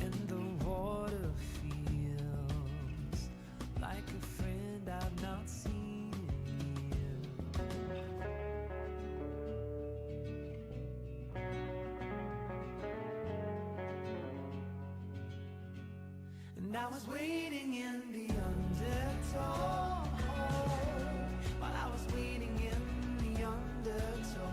And the water feels like a friend I've not seen in years. And I was waiting in the undertow, while I was waiting in the undertow.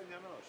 Indianos.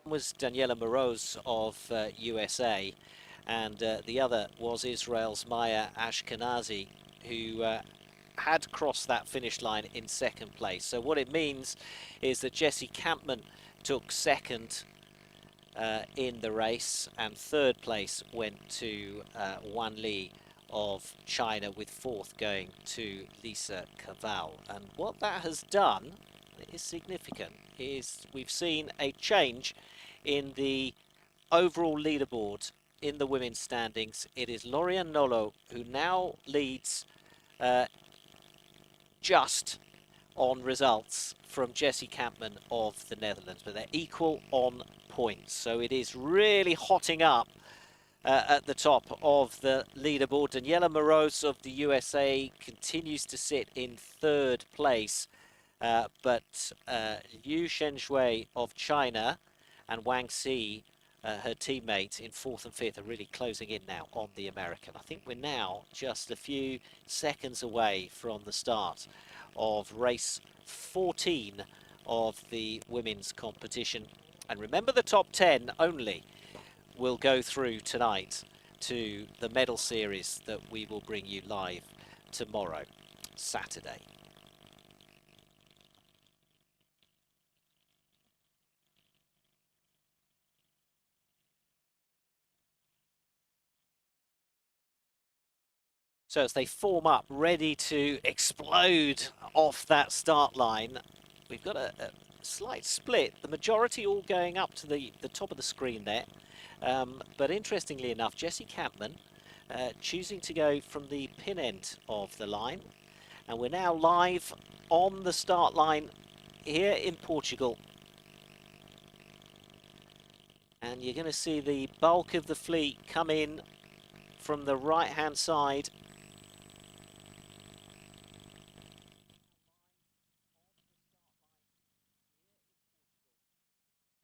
Was Daniela Moroz of USA, and the other was Israel's Maya Ashkenazi, who had crossed that finish line in second place. So what it means is that Jessie Campman took second in the race, and third place went to Wan Li of China, with fourth going to Lisa Caval. And what that has done is significant, is we've seen a change in the overall leaderboard in the women's standings. It is Lorian Nolo who now leads just on results from Jessie Campman of the Netherlands, but they're equal on points. So it is really hotting up at the top of the leaderboard. Daniela Moroz of the USA continues to sit in third place, but Liu Shenzhui of China and Wang Xi, her teammate, in fourth and fifth, are really closing in now on the American. I think we're now just a few seconds away from the start of race 14 of the women's competition. And remember, the top 10 only will go through tonight to the medal series that we will bring you live tomorrow, Saturday. So as they form up, ready to explode off that start line, we've got a slight split. The majority all going up to the top of the screen there. But interestingly enough, Jessie Campman choosing to go from the pin end of the line. And we're now live on the start line here in Portugal. And you're going to see the bulk of the fleet come in from the right-hand side.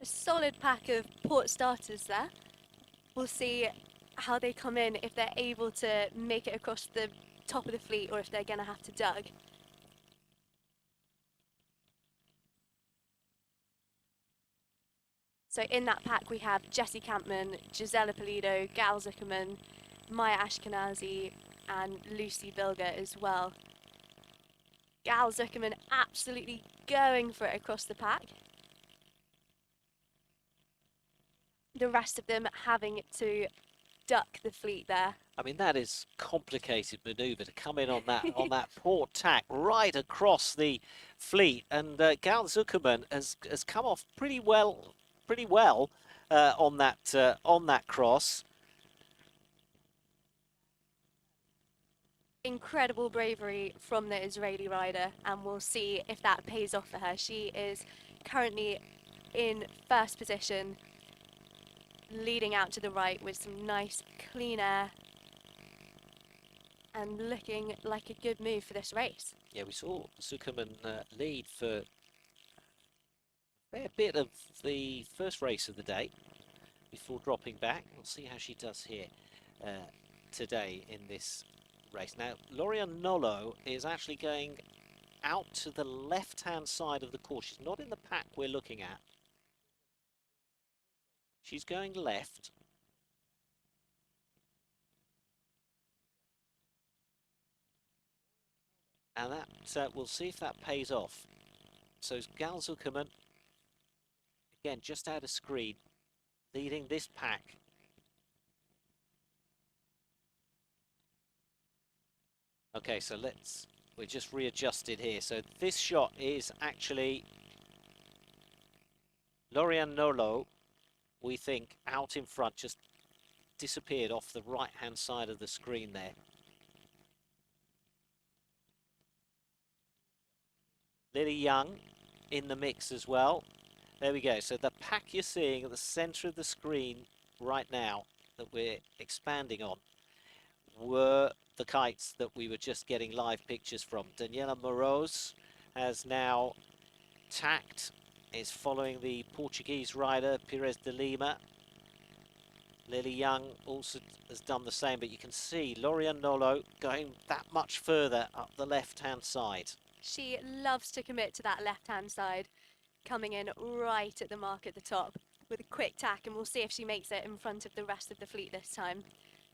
A solid pack of port starters there. We'll see how they come in, if they're able to make it across the top of the fleet or if they're going to have to dug. So in that pack we have Jessie Campman, Gisela Pulido, Gal Zuckerman, Maya Ashkenazi and Lucy Bilger as well. Gal Zuckerman absolutely going for it across the pack. The rest of them having to duck the fleet there. I mean, that is complicated manoeuvre to come in on that on that port tack right across the fleet, and Gal Zuckerman has come off pretty well on that cross. Incredible bravery from the Israeli rider, and we'll see if that pays off for her. She is currently in first position, leading out to the right with some nice clean air and looking like a good move for this race. Yeah, we saw Zuckerman lead for a fair bit of the first race of the day before dropping back. We'll see how she does here today in this race. Now, Lorian Nolo is actually going out to the left-hand side of the course. She's not in the pack we're looking at. She's going left. And that we'll see if that pays off. So it's Gal Zuckerman, again, just out of screen, leading this pack. Okay, so we're just readjusted here. So this shot is actually Lorian Nolo, we think, out in front, just disappeared off the right-hand side of the screen there. Lily Young in the mix as well. There we go. So the pack you're seeing at the centre of the screen right now that we're expanding on were the kites that we were just getting live pictures from. Daniela Moroz has now tacked, is following the Portuguese rider Pires de Lima. Lily Young also has done the same, but you can see Lorian Nolo going that much further up the left-hand side. She loves to commit to that left-hand side, coming in right at the mark at the top with a quick tack, and we'll see if she makes it in front of the rest of the fleet this time.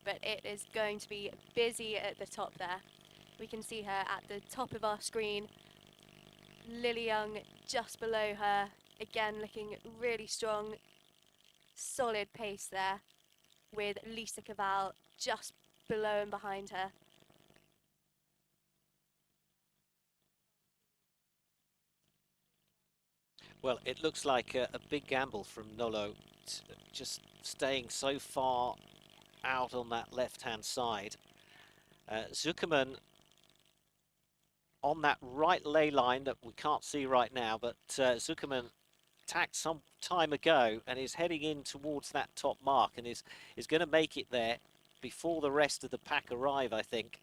But it is going to be busy at the top there. We can see her at the top of our screen. Lily Young just below her, again looking really strong, solid pace there, with Lisa Cavall just below and behind her. Well, it looks like a big gamble from Nolo, just staying so far out on that left-hand side. Zuckerman on that right lay line that we can't see right now, but Zuckerman tacked some time ago and is heading in towards that top mark and is going to make it there before the rest of the pack arrive, I think.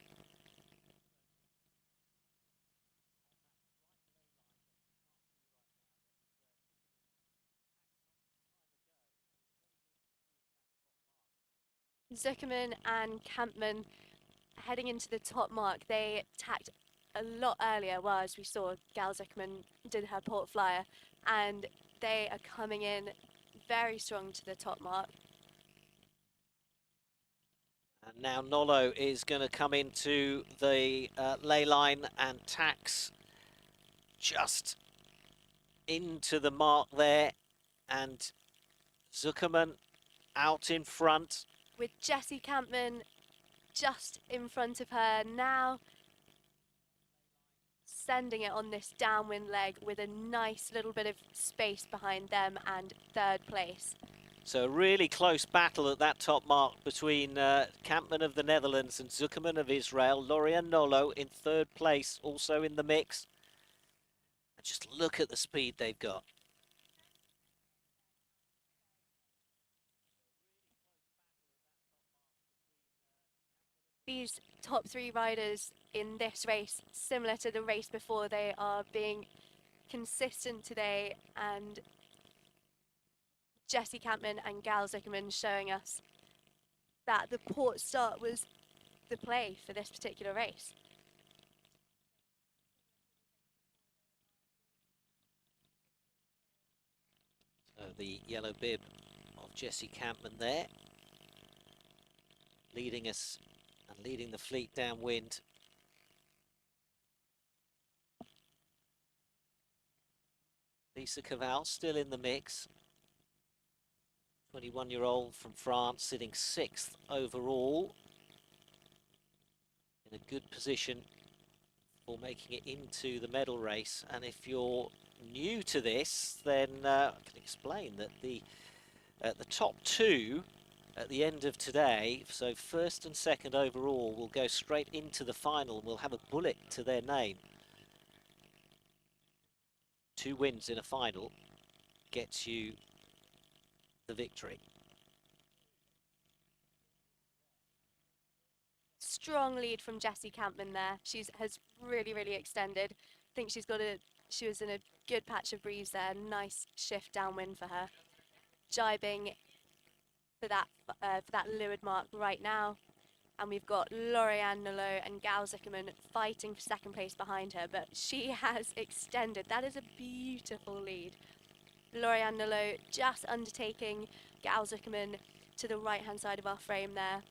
Zuckerman and Campman heading into the top mark. They tacked a lot earlier, well, as we saw, Gal Zuckerman did her port flyer, and they are coming in very strong to the top mark. And now Nolo is going to come into the lay line and tacks just into the mark there, and Zuckerman out in front. With Jessie Campman just in front of her now, sending it on this downwind leg with a nice little bit of space behind them and third place. So a really close battle at that top mark between Campman of the Netherlands and Zuckerman of Israel. Lorian Nolo in third place, also in the mix. And just look at the speed they've got. These top three riders in this race, similar to the race before, they are being consistent today, and Jessie Campman and Gal Zuckerman showing us that the port start was the play for this particular race. So the yellow bib of Jessie Campman there, leading us and leading the fleet downwind. Lisa Cavall still in the mix. 21-year-old from France, sitting 6th overall. In a good position for making it into the medal race. And if you're new to this, then I can explain that the top two at the end of today, so first and second overall, will go straight into the final and will have a bullet to their name. 2 wins in a final gets you the victory. Strong lead from Jessie Campman there. Has really extended. I think she was in a good patch of breeze there. Nice shift downwind for her. Jibing for that leeward mark right now. And we've got Lorianne Nolot and Gal Zuckerman fighting for second place behind her, but she has extended. That is a beautiful lead. Lorianne Nolot just undertaking Gal Zuckerman to the right-hand side of our frame there.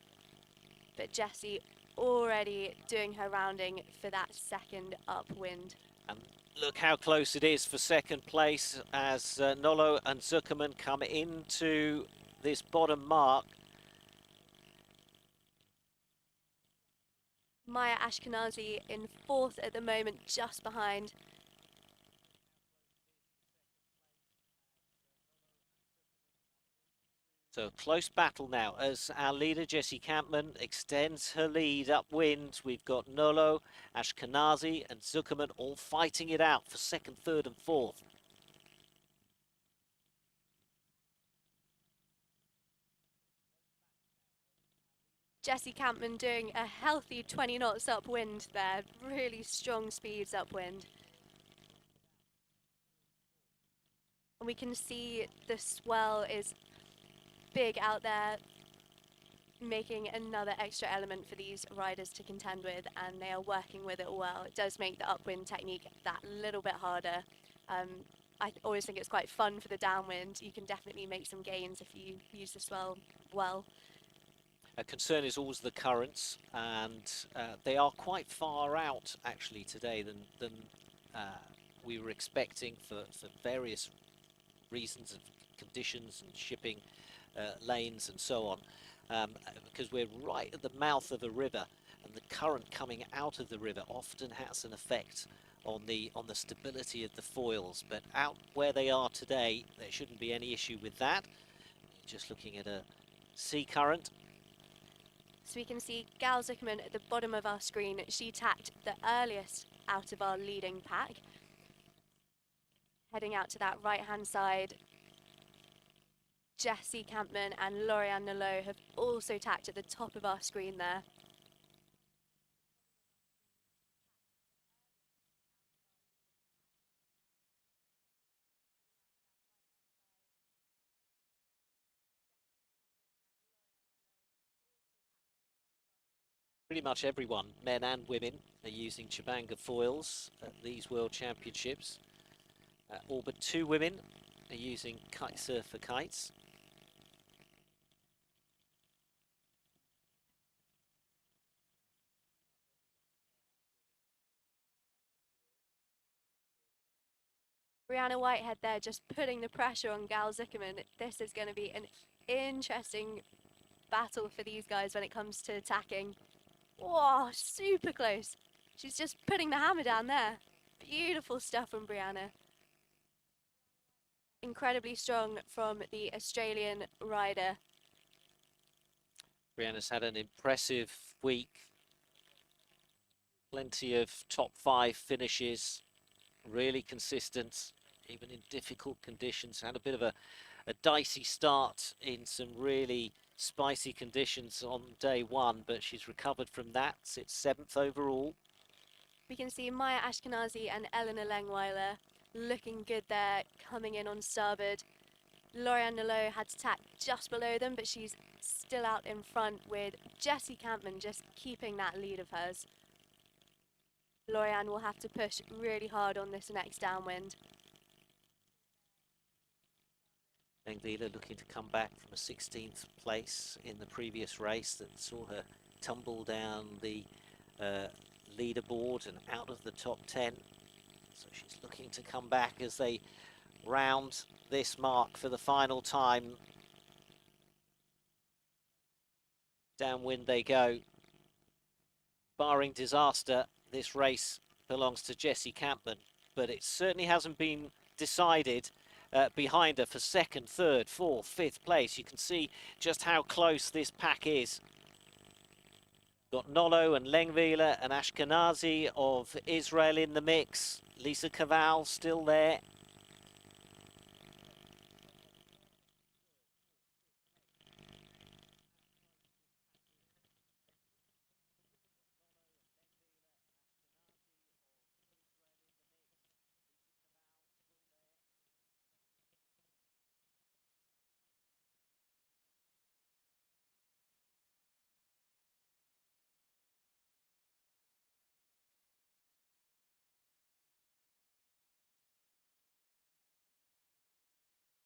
But Jessie already doing her rounding for that second upwind. And look how close it is for second place as Nolot and Zuckerman come into this bottom mark. Maya Ashkenazi in fourth at the moment, just behind. So close battle now as our leader Jessie Campman extends her lead upwind. We've got Nolot, Ashkenazi and Zuckerman all fighting it out for second, third and fourth. Jessie Campman doing a healthy 20 knots upwind there, really strong speeds upwind. And we can see the swell is big out there, making another extra element for these riders to contend with, and they are working with it well. It does make the upwind technique that little bit harder. I always think it's quite fun for the downwind. You can definitely make some gains if you use the swell well. A concern is always the currents, and they are quite far out actually today than we were expecting for various reasons of conditions and shipping lanes and so on, because we're right at the mouth of a river, and the current coming out of the river often has an effect on the stability of the foils. But out where they are today, there shouldn't be any issue with that. Just looking at a sea current. So we can see Gal Zuckerman at the bottom of our screen. She tacked the earliest out of our leading pack. Heading out to that right-hand side, Jessie Campman and Lorianne Nolot have also tacked at the top of our screen there. Pretty much everyone, men and women, are using Chibanga foils at these World Championships. All but 2 women are using Kite Surfer kites. Brianna Whitehead there just putting the pressure on Gal Zuckerman. This is going to be an interesting battle for these guys when it comes to attacking. Whoa, super close. She's just putting the hammer down there. Beautiful stuff from Brianna. Incredibly strong from the Australian rider. Brianna's had an impressive week. Plenty of top 5 finishes. Really consistent, even in difficult conditions. Had a bit of a dicey start in some really spicy conditions on day 1, but she's recovered from that. Sits 7th overall. We can see Maya Ashkenazi and Eleanor Lengweiler looking good there, coming in on starboard. Lorianne Nolot had to tack just below them, but she's still out in front with Jessie Campman just keeping that lead of hers. Lorianne will have to push really hard on this next downwind. Lengweiler looking to come back from a 16th place in the previous race that saw her tumble down the leaderboard and out of the top 10. So she's looking to come back as they round this mark for the final time. Downwind they go. Barring disaster, this race belongs to Jessie Campman, but it certainly hasn't been decided behind her for second, third, fourth, fifth place. You can see just how close this pack is. Got Nolot and Lengweiler and Ashkenazi of Israel in the mix. Lisa Caval still there.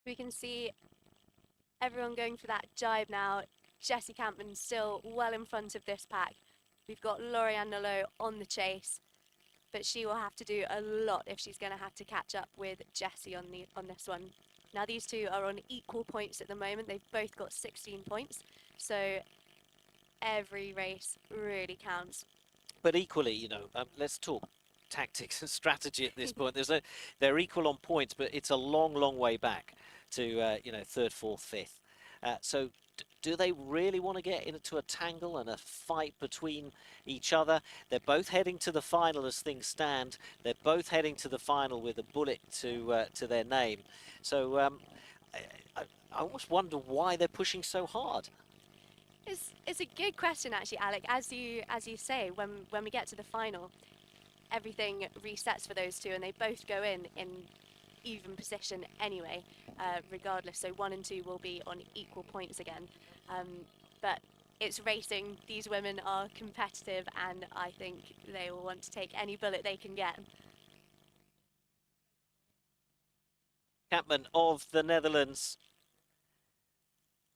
We can see everyone going for that jibe now. Jessie Campman still well in front of this pack. We've got Lauriane Nolot on the chase, but she will have to do a lot if she's going to have to catch up with Jessie on this one. Now these two are on equal points at the moment. They've both got 16 points, so every race really counts. But equally, you know, let's talk tactics and strategy at this point. They're equal on points, but it's a long, long way back to you know, third, fourth, fifth. So do they really want to get into a tangle and a fight between each other? They're both heading to the final as things stand. They're both heading to the final with a bullet to their name. So I almost wonder why they're pushing so hard. It's a good question actually, Alec. As you say, when we get to the final, everything resets for those two, and they both go in even position anyway, regardless. So 1 and 2 will be on equal points again. But it's racing. These women are competitive, and I think they will want to take any bullet they can get. Campman of the Netherlands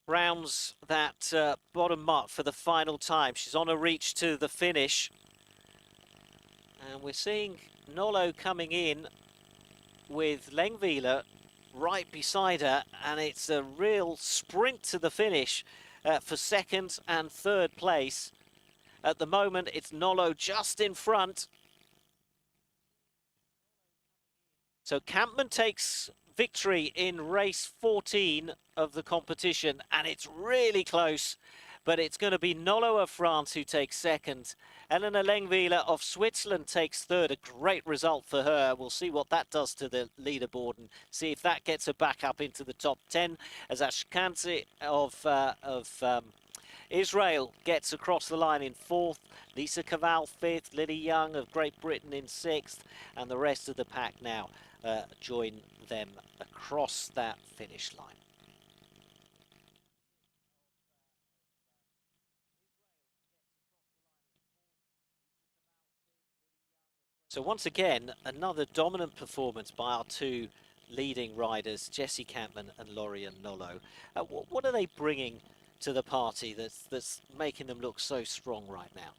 rounds that bottom mark for the final time. She's on a reach to the finish. And we're seeing Nolot coming in with Lengvila right beside her, and it's a real sprint to the finish for second and third place. At the moment, it's Nolot just in front. So Campman takes victory in race 14 of the competition, and it's really close, but it's going to be Nolot of France who takes second. Elena Lengvila of Switzerland takes third, a great result for her. We'll see what that does to the leaderboard and see if that gets her back up into the top 10, as Ashkanzi of Israel gets across the line in fourth, Lisa Caval fifth, Lily Young of Great Britain in sixth, and the rest of the pack now join them across that finish line. So once again, another dominant performance by our two leading riders, Jessie Campman and Lauriane Nolot. What are they bringing to the party that's making them look so strong right now?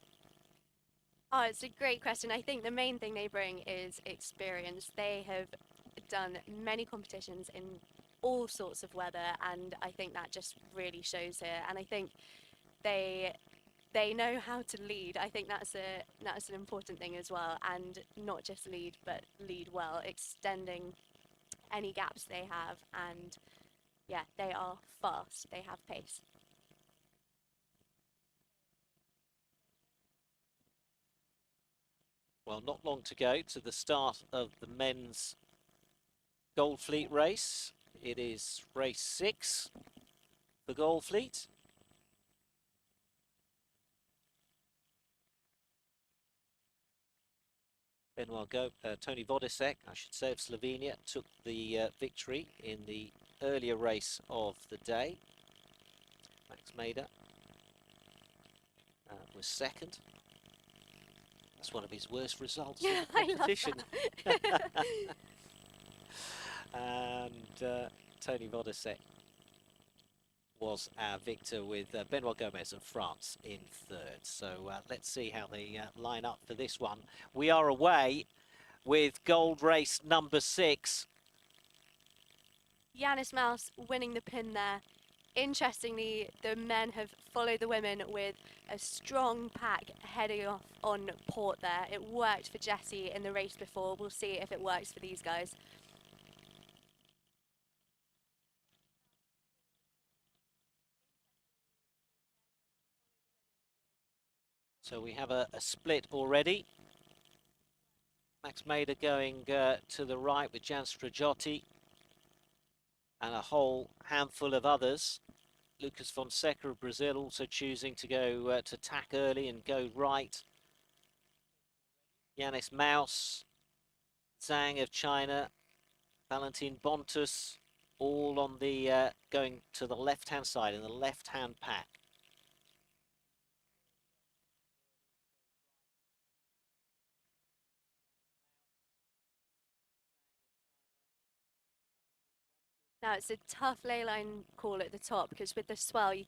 Oh, it's a great question. I think the main thing they bring is experience. They have done many competitions in all sorts of weather, and I think that just really shows here. And I think they know how to lead. I think that's an important thing as well, and not just lead, but lead well, extending any gaps they have. And yeah, they are fast. They have pace. Well, not long to go to the start of the men's Gold Fleet race. It is race 6 for Gold Fleet. Tony Vodisek, I should say, of Slovenia, took the victory in the earlier race of the day. Max Mader was second. That's one of his worst results in the competition. And Tony Vodisek was our victor, with Benoit Gomez of France in third. So let's see how they line up for this one. We are away with gold race number 6. Yannis Mouse winning the pin there. Interestingly, the men have followed the women with a strong pack heading off on port there. It worked for Jessie in the race before. We'll see if it works for these guys. So we have a split already. Max Mader going to the right with Jan Strajoti and a whole handful of others. Lucas Fonseca of Brazil also choosing to go to tack early and go right. Yannis Mouse, Zhang of China, Valentin Bontus, all on the going to the left-hand side in the left-hand pack. Now it's a tough ley line call at the top because with the swell you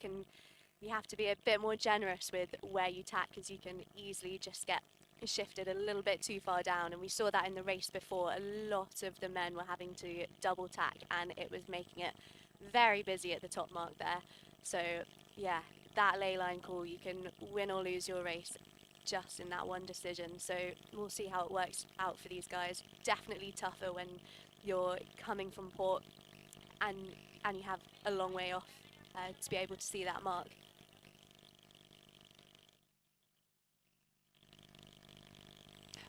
have to be a bit more generous with where you tack because you can easily just get shifted a little bit too far down, and we saw that in the race before. A lot of the men were having to double tack and it was making it very busy at the top mark there. So yeah, that ley line call, you can win or lose your race just in that one decision. So we'll see how it works out for these guys. Definitely tougher when you're coming from port and you have a long way off to be able to see that mark.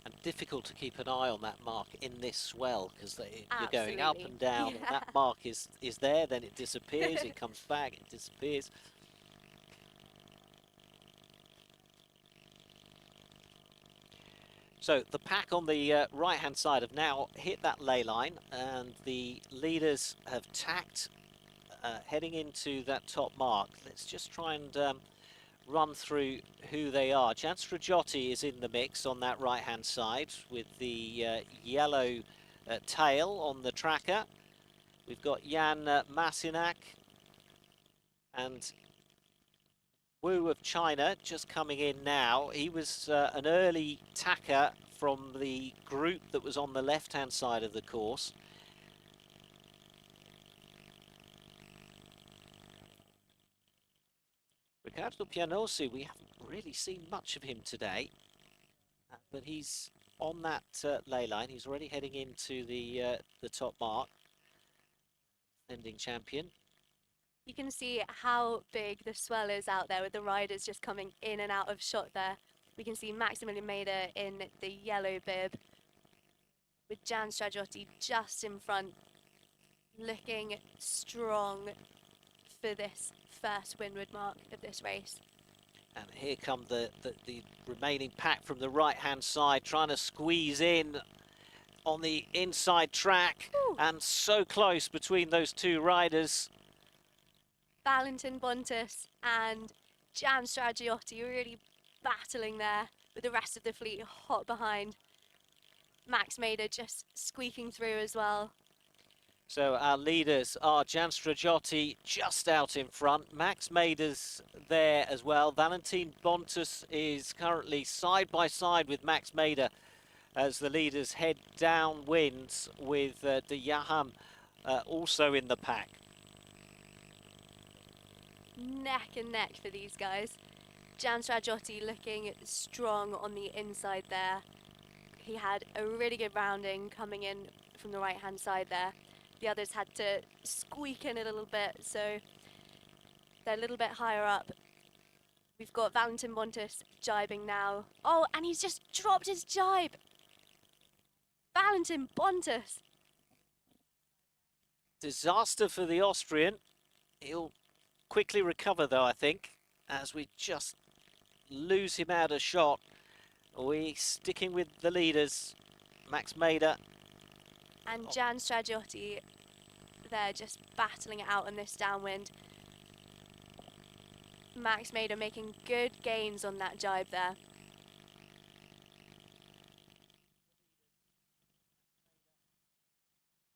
And difficult to keep an eye on that mark in this swell because you're going up and down, and that mark is there, then it disappears, it comes back, it disappears. So the pack on the right-hand side have now hit that ley line, and the leaders have tacked heading into that top mark. Let's just try and run through who they are. Jan Stragiotti is in the mix on that right-hand side with the yellow tail on the tracker. We've got Jan Masinak and Wu of China just coming in now. He was an early tacker from the group that was on the left-hand side of the course. Riccardo Pianosi, we haven't really seen much of him today, but he's on that ley line. He's already heading into the top mark. Ending champion. You can see how big the swell is out there with the riders just coming in and out of shot there. We can see Maximilian Mader in the yellow bib with Jan Stragiotti just in front, looking strong for this first windward mark of this race. And here come the remaining pack from the right-hand side, trying to squeeze in on the inside track. Ooh. And so close between those two riders. Valentin Bontus and Jan Stragiotti really battling there with the rest of the fleet hot behind. Max Mader just squeaking through as well. So our leaders are Jan Stragiotti just out in front. Max Mader's there as well. Valentin Bontus is currently side by side with Max Mader as the leaders head downwind with De Yaham also in the pack. Neck and neck for these guys. Jan Stragiotti looking strong on the inside there. He had a really good rounding coming in from the right hand side there. The others had to squeak in a little bit, so they're a little bit higher up. We've got Valentin Bontus jibing now. Oh, and he's just dropped his jibe. Valentin Bontus. Disaster for the Austrian. He'll quickly recover though, I think, as we just lose him out of shot. We're sticking with the leaders, Max Mader. And Jan Stragiotti, they're just battling it out in this downwind. Max Mader making good gains on that jibe there.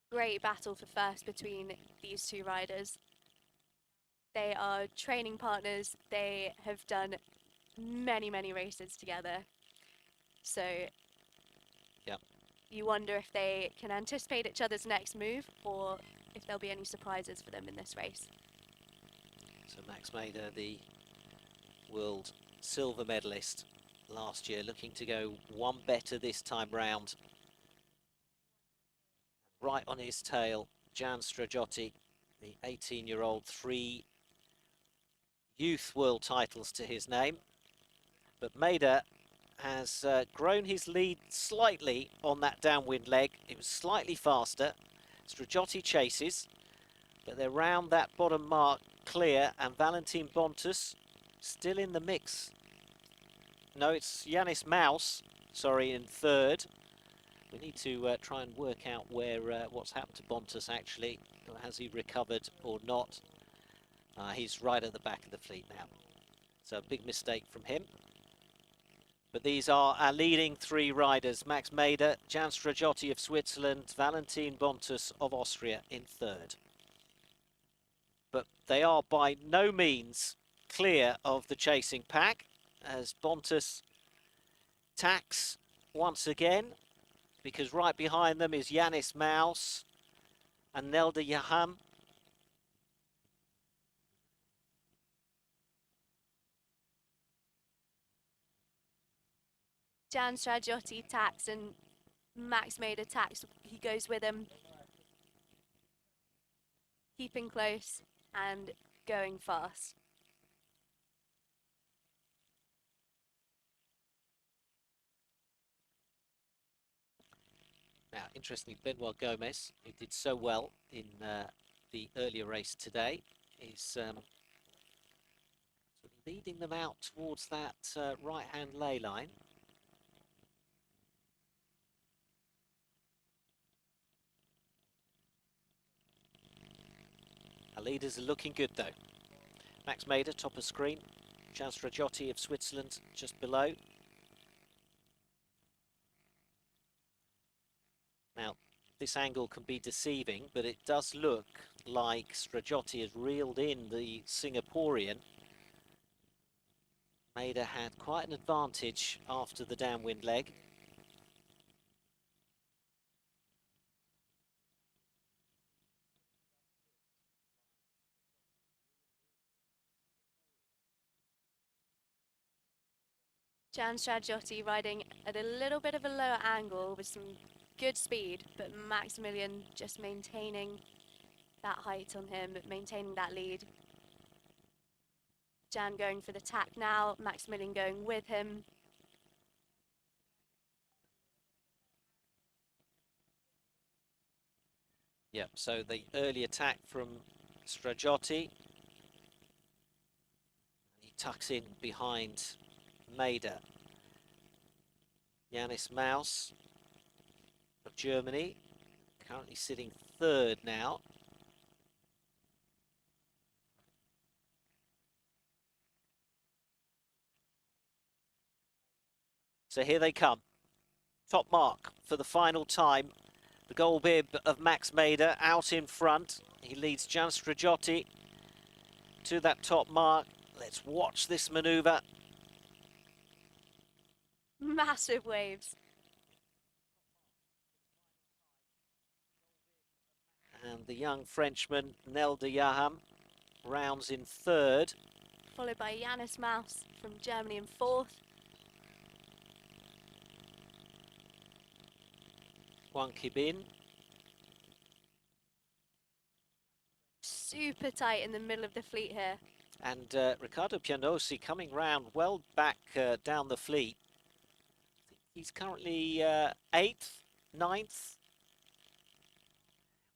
Great battle for first between these two riders. They are training partners. They have done many, many races together. So yep. You wonder if they can anticipate each other's next move or if there'll be any surprises for them in this race. So Max Mader, the world silver medalist last year, looking to go one better this time round. Right on his tail, Jan Stragiotti, the 18-year-old, 3 youth world titles to his name. But Mader has grown his lead slightly on that downwind leg. It was slightly faster. Stragiotti chases, but they're round that bottom mark clear, and Valentin Bontus still in the mix. No, it's Yannis Maus, sorry, in third. We need to try and work out where what's happened to Bontus actually. Has he recovered or not? He's right at the back of the fleet now. So a big mistake from him. But these are our leading 3 riders. Max Mader, Jan Stragiotti of Switzerland, Valentin Bontus of Austria in third. but they are by no means clear of the chasing pack as Bontus tacks once again, because right behind them is Yanis Mouse and Nelda Yaham. Jan Stragiotti tacks and Max made attacks. He goes with him, keeping close and going fast. Now, interestingly, Benoit Gomez, who did so well in the earlier race today, is sort of leading them out towards that right-hand lay line. Our leaders are looking good, though. Max Mader, top of screen. Jan Stragiotti of Switzerland just below. Now, this angle can be deceiving, but it does look like Stragiotti has reeled in the Singaporean. Mader had quite an advantage after the downwind leg. Jan Stragiotti riding at a little bit of a lower angle with some good speed, but Maximilian just maintaining that height on him, maintaining that lead. Jan going for the tack now, Maximilian going with him. Yep, so the early attack from Stragiotti. He tucks in behind Mader. Yanis Mouse of Germany, currently sitting third now. So here they come. Top mark for the final time. The gold bib of Max Mader out in front. He leads Jan Stragiotti to that top mark. Let's watch this manoeuvre. Massive waves. And the young Frenchman, Nelda Yaham, rounds in third. Followed by Yanis Mouse from Germany in fourth. Juan Kibin. Super tight in the middle of the fleet here. And Riccardo Pianosi coming round well back down the fleet. He's currently 8th, 9th.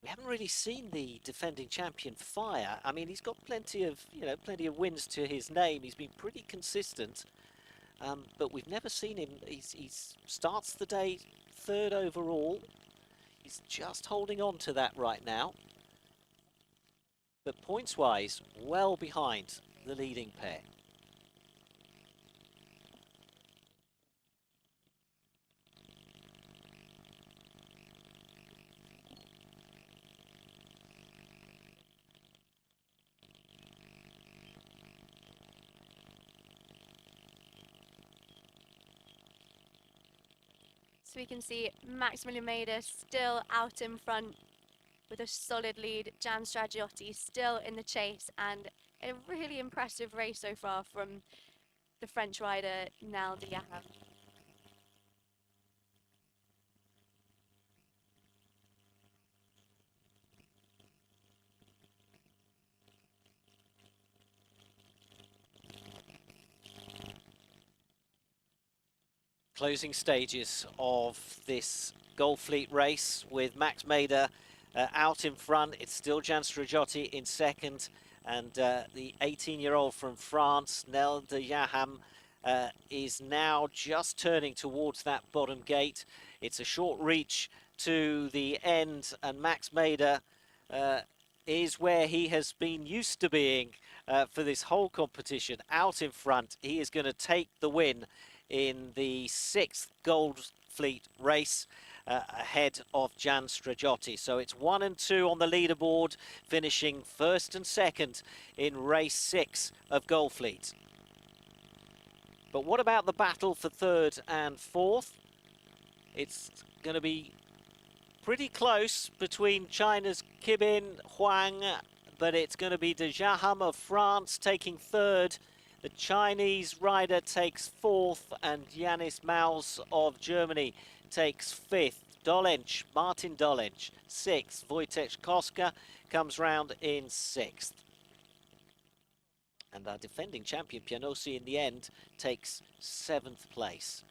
We haven't really seen the defending champion fire. I mean, he's got plenty of wins to his name. He's been pretty consistent, but we've never seen him. He starts the day third overall. He's just holding on to that right now. But points-wise, well behind the leading pair. So we can see Maximilian Mader still out in front with a solid lead. Jan Stragiotti still in the chase, and a really impressive race so far from the French rider Nelda Yaham. Closing stages of this Gold Fleet race with Max Mader out in front. It's still Jan Stragiotti in second, and the 18-year-old from France, Nelda Yaham, is now just turning towards that bottom gate. It's a short reach to the end, and Max Mader is where he has been used to being for this whole competition, out in front. He is going to take the win in the 6th Gold Fleet race. ahead of Jan Strajoti. So it's 1 and 2 on the leaderboard, finishing first and second in race 6 of Goldfleet. But what about the battle for third and fourth? It's going to be pretty close between China's Kibin Huang, but it's going to be De Jaham of France taking third. The Chinese rider takes fourth, and Yanis Maus of Germany takes fifth. Martin Dolenc, sixth. Wojciech Koska comes round in sixth. And our defending champion, Pianossi, in the end, takes seventh place.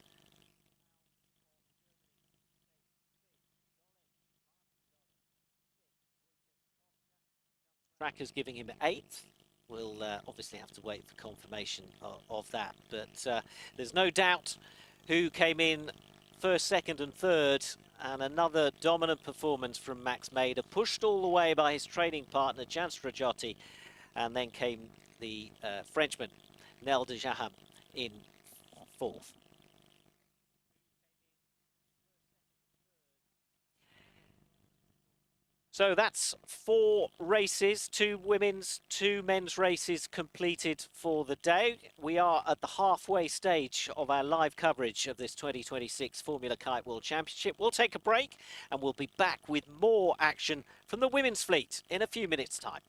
Tracker's giving him eighth. We'll obviously have to wait for confirmation of that. But there's no doubt who came in first, second and third. And another dominant performance from Max Mader, pushed all the way by his training partner, Jan Strajoti. And then came the Frenchman, Nel de Jaham, in fourth. So that's 4 races, 2 women's, 2 men's races completed for the day. We are at the halfway stage of our live coverage of this 2026 Formula Kite World Championship. We'll take a break and we'll be back with more action from the women's fleet in a few minutes' time.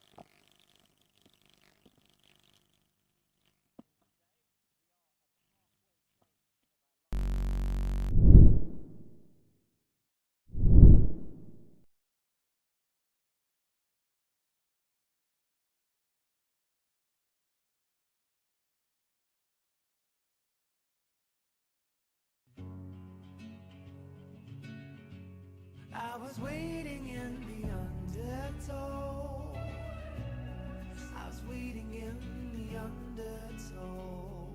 I was waiting in the undertow. I was waiting in the undertow.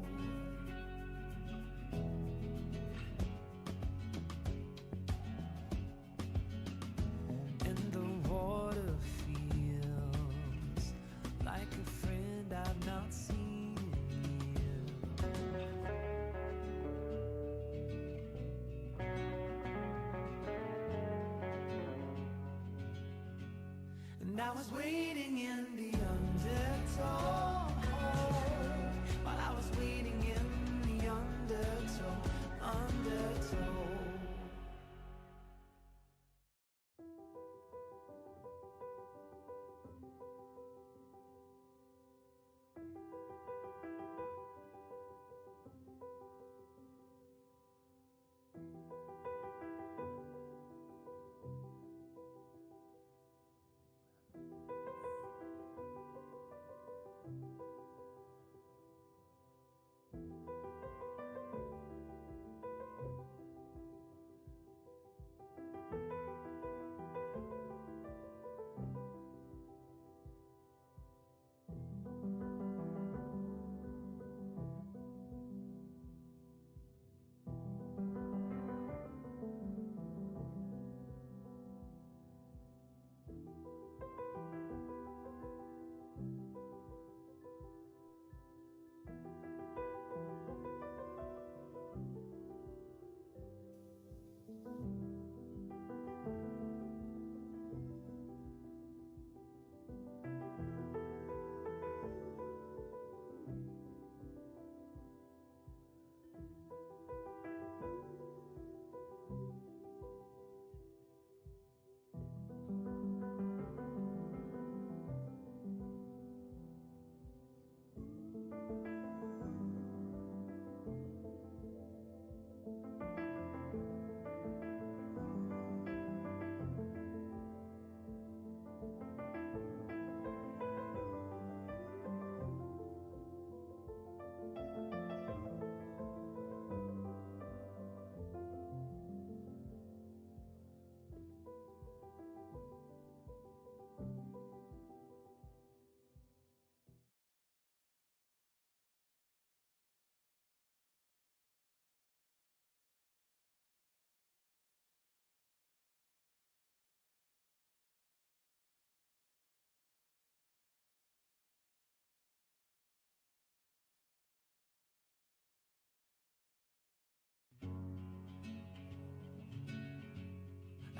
And the water feels like a friend I've not seen in years. And I was waiting in the undertow, while I was waiting in the undertow.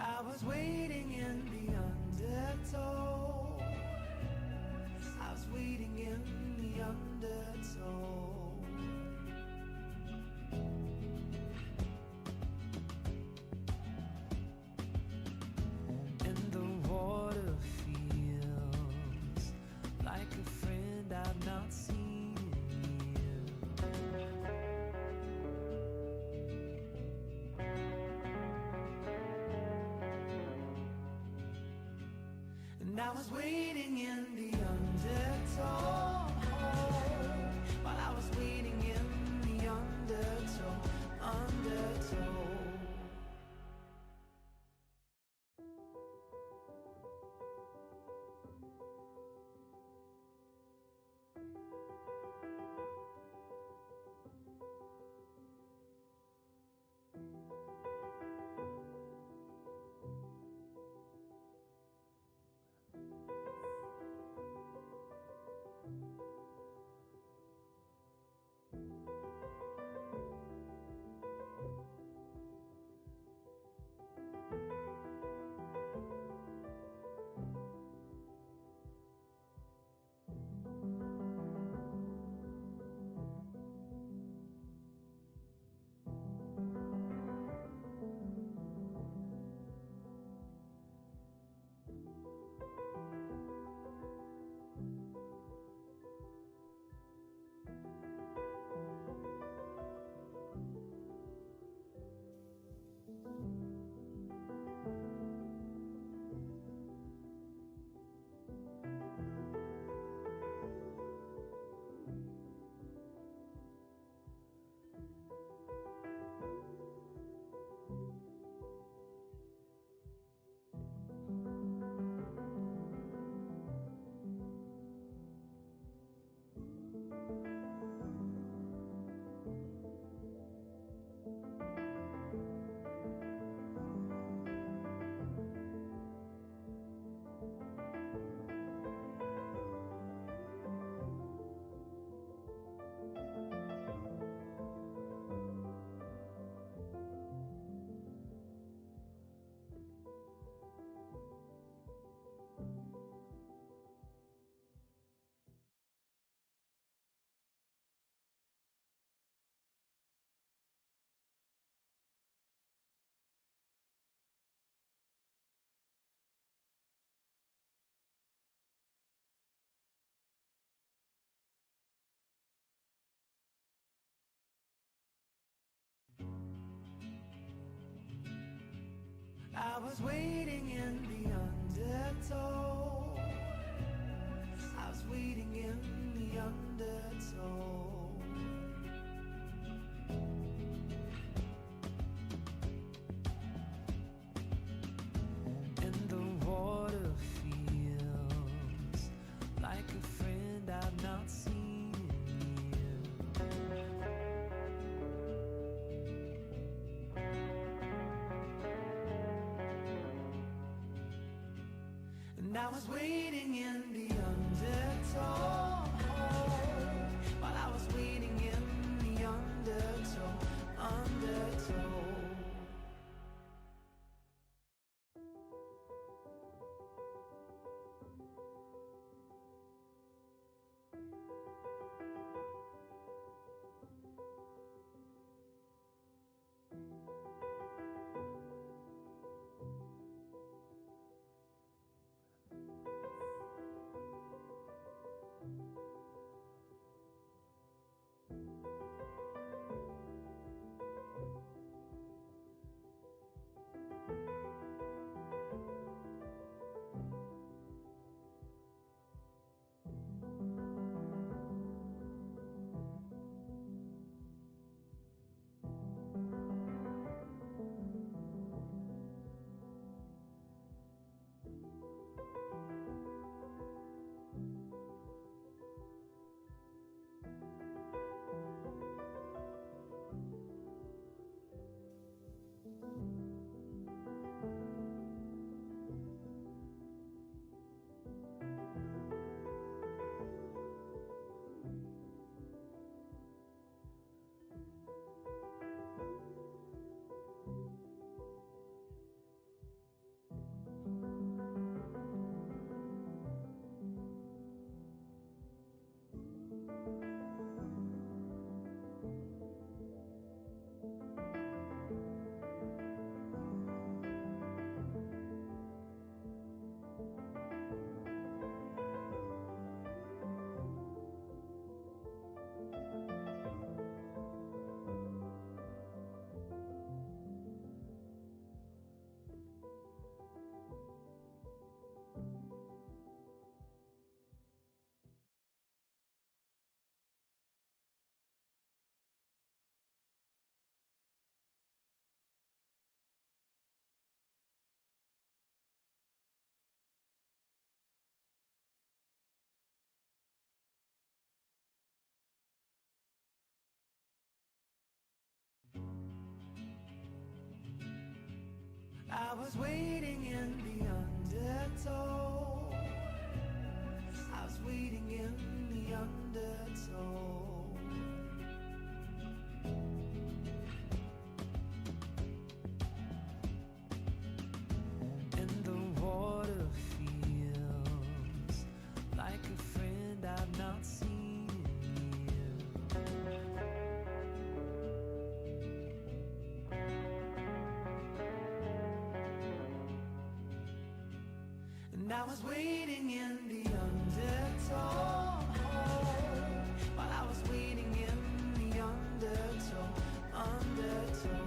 I was waiting in the undertow. I was waiting in the undertow. And the water feels like a friend I've not seen in years. And I was waiting in the undertow, while I was waiting in the undertow. I was waiting in the undertow. I was waiting in the undertow. And the water feels like a friend I've not seen in years. And I was waiting in the undertow, while I was waiting in the undertow. I was waiting in the undertow. I was waiting in the undertow. And the water feels like a friend I've not seen in years. And I was waiting in the undertow, while I was waiting in the undertow, undertow.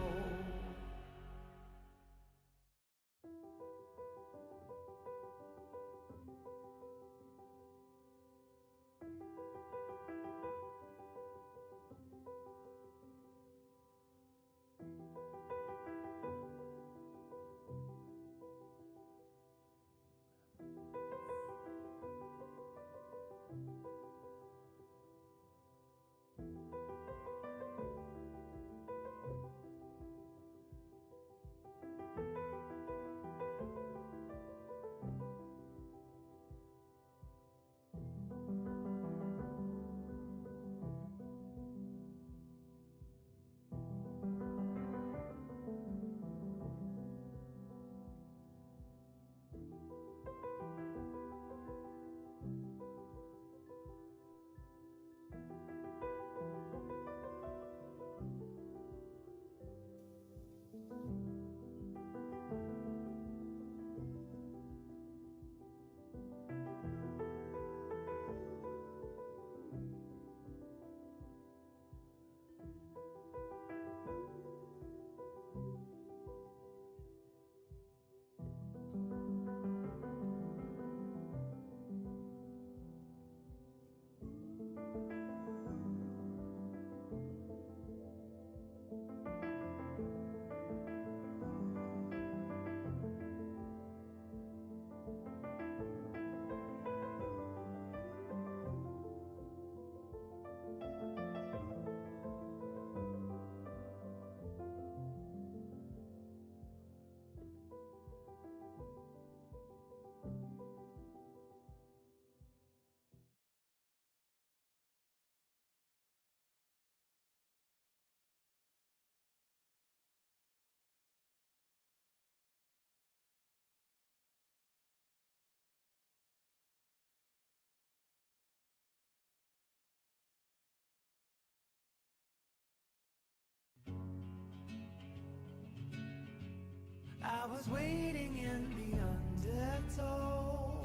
I was waiting in the undertow.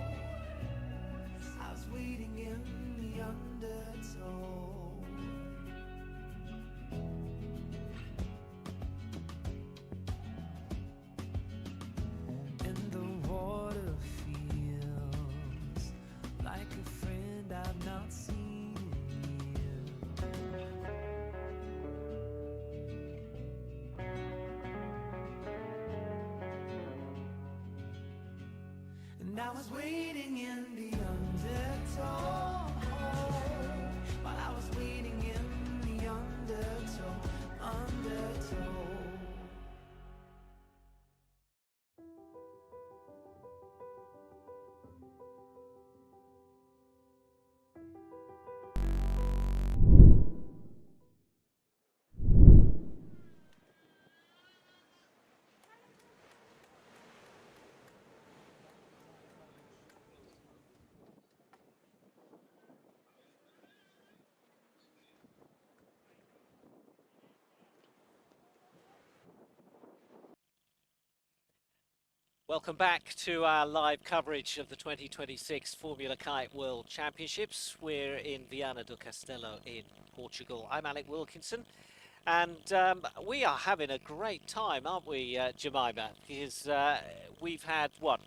I was waiting in the undertow. And the water feels like a friend I've not seen in years. And I was waiting in the undertow, while I was waiting in the undertow, undertow. Welcome back to our live coverage of the 2026 Formula Kite World Championships. We're in Viana do Castelo in Portugal. I'm Alec Wilkinson, and we are having a great time, aren't we, Jemima? Because we've had, what,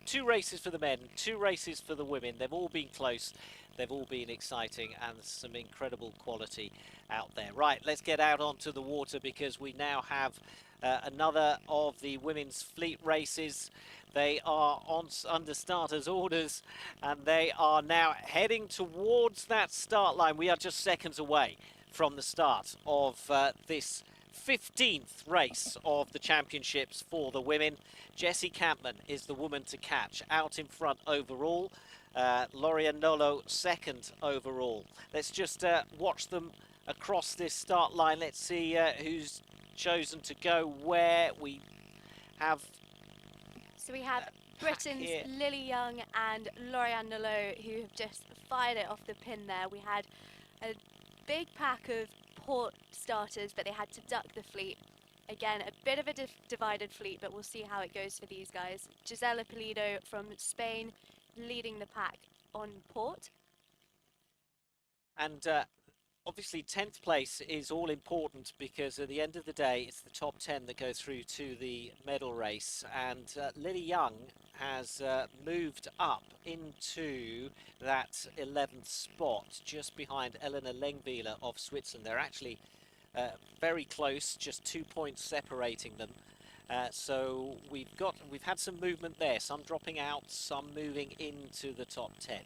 2 races for the men, 2 races for the women. They've all been close. They've all been exciting, and some incredible quality out there. Right, let's get out onto the water, because we now have another of the women's fleet races. They are under starters' orders, and they are now heading towards that start line. We are just seconds away from the start of this 15th race of the championships for the women. Jessie Campman is the woman to catch, out in front overall. Lorian Nolo second overall. Let's just watch them across this start line. Let's see who's chosen to go where. We have... So we have Britain's here. Lily Young and Lorian Nolo, who have just fired it off the pin there. We had a big pack of port starters, but they had to duck the fleet. Again, a bit of a divided fleet, but we'll see how it goes for these guys. Gisela Pulido from Spain leading the pack on port. And obviously 10th place is all important because at the end of the day it's the top 10 that go through to the medal race, and Lily Young has moved up into that 11th spot just behind Elena Lengwieler of Switzerland. They're actually very close, just 2 points separating them. So we've had some movement there, some dropping out, some moving into the top 10.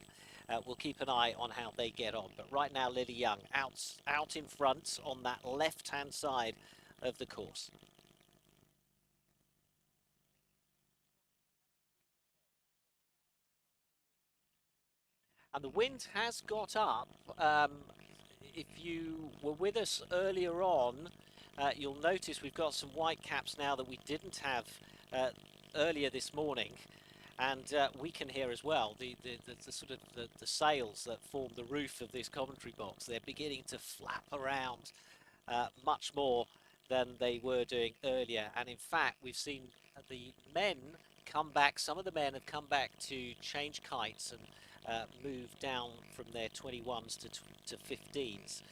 We'll keep an eye on how they get on. But right now, Lily Young out in front on that left-hand side of the course. And the wind has got up. If you were with us earlier on, you'll notice we've got some white caps now that we didn't have earlier this morning. And we can hear as well the sort of the sails that form the roof of this commentary box. They're beginning to flap around much more than they were doing earlier. And in fact, we've seen the men come back. Some of the men have come back to change kites and move down from their 21s to 15s.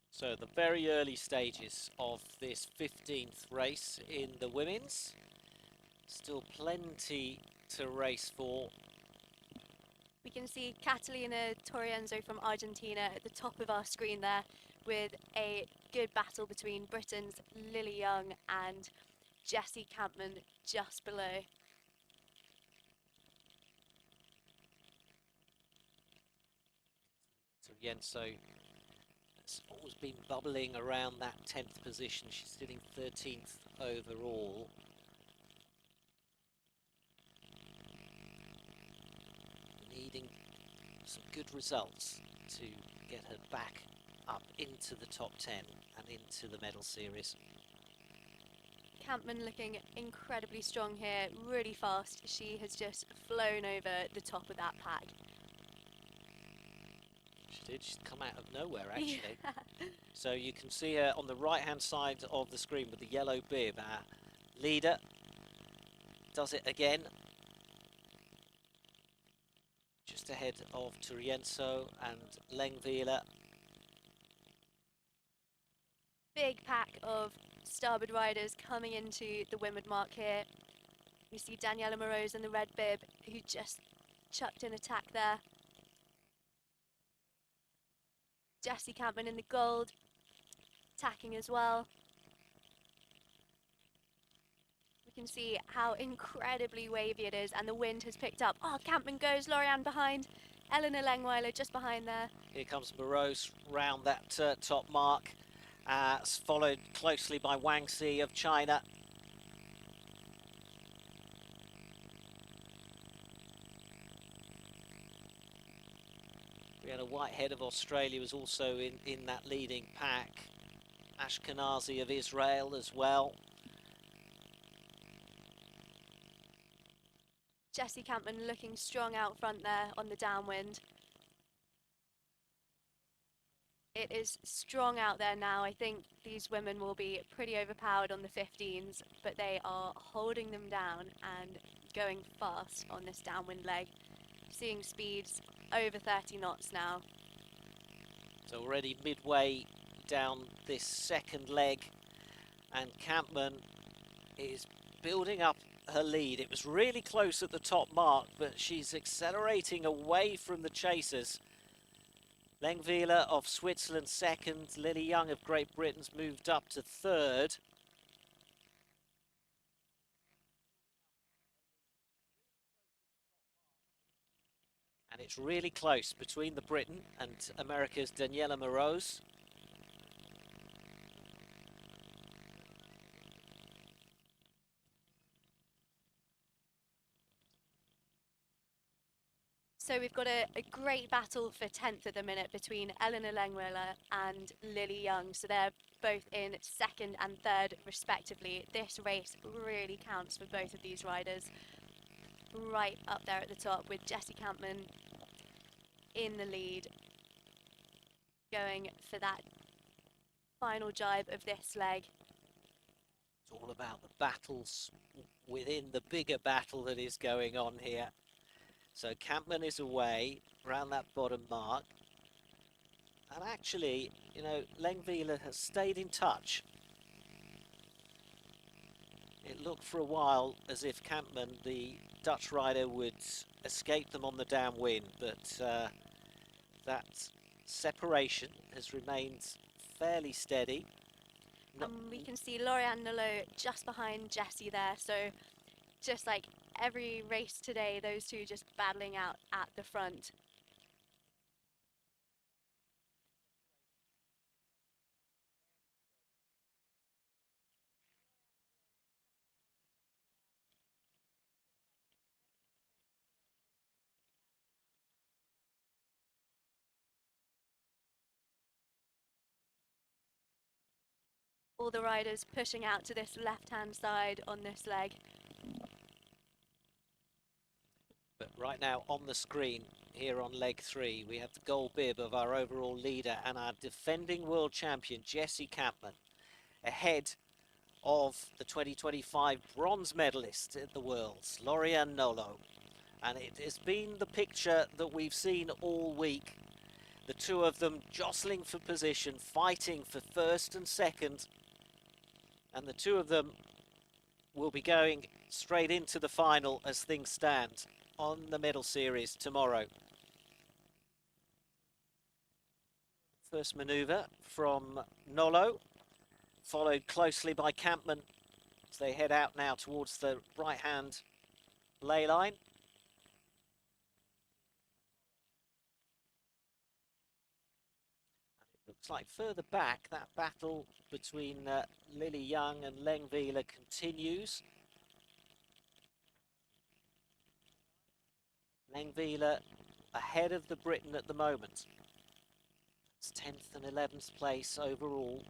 So the very early stages of this 15th race in the women's. Still plenty to race for. We can see Catalina Torienzo from Argentina at the top of our screen there, with a good battle between Britain's Lily Young and Jessie Campman just below. Torienzo has always been bubbling around that 10th position. She's sitting 13th overall. Needing some good results to get her back up into the top 10 and into the medal series. Campman looking incredibly strong here, really fast. She has just flown over the top of that pack. She did, she's come out of nowhere actually. So you can see her on the right hand side of the screen with the yellow bib. Our leader does it again. Just ahead of Torienzo and Lengwieler. Big pack of starboard riders coming into the windward mark here. We see Daniela Moroz in the red bib, who just chucked an attack there. Jessie Campman in the gold, attacking as well. We can see how incredibly wavy it is, and the wind has picked up. Oh, Campman goes, Lorian behind, Eleanor Lengweiler just behind there. Here comes Moroz round that top mark, followed closely by Wang Si of China. Brianna Whitehead of Australia was also in that leading pack. Ashkenazi of Israel as well. Jessie Campman looking strong out front there on the downwind. It is strong out there now. I think these women will be pretty overpowered on the 15s, but they are holding them down and going fast on this downwind leg. Seeing speeds over 30 knots now. So already midway down this second leg, and Campman is building up her lead. It was really close at the top mark, but she's accelerating away from the chasers. Lengwieler of Switzerland second, Lily Young of Great Britain's moved up to third. And it's really close between the Briton and America's Daniela Moroz. So we've got a great battle for 10th at the minute between Eleanor Lengwiller and Lily Young. So they're both in 2nd and 3rd respectively. This race really counts for both of these riders. Right up there at the top with Jessie Campman in the lead, going for that final jibe of this leg. It's all about the battles within the bigger battle that is going on here. So Campman is away around that bottom mark. And actually, you know, Lengwiller has stayed in touch. It looked for a while as if Campman, the Dutch rider, would escape them on the downwind, but that separation has remained fairly steady. We can see Lauriane Nolot just behind Jessie there, so just like every race today, those two just battling out at the front. All the riders pushing out to this left-hand side on this leg. But right now on the screen here on leg 3, we have the gold bib of our overall leader and our defending world champion, Jessie Campman, ahead of the 2025 bronze medalist at the Worlds, Lauriane Nolot. And it has been the picture that we've seen all week. The two of them jostling for position, fighting for 1st and 2nd. And the two of them will be going straight into the final as things stand on the medal series tomorrow. First manoeuvre from Nolot, followed closely by Campman as they head out now towards the right-hand lay line. Looks like further back, that battle between Lily Young and Lengwiller continues. Lengwiller ahead of the Briton at the moment. It's 10th and 11th place overall.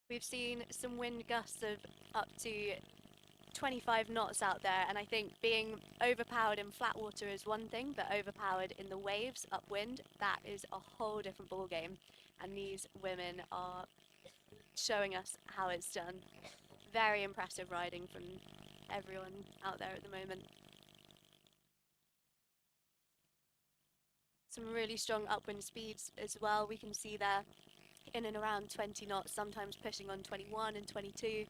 We've seen some wind gusts of up to 25 knots out there, and I think being overpowered in flat water is one thing, but overpowered in the waves upwind, that is a whole different ball game. And these women are showing us how it's done. Very impressive riding from everyone out there at the moment. Some really strong upwind speeds as well. We can see there in and around 20 knots, sometimes pushing on 21 and 22.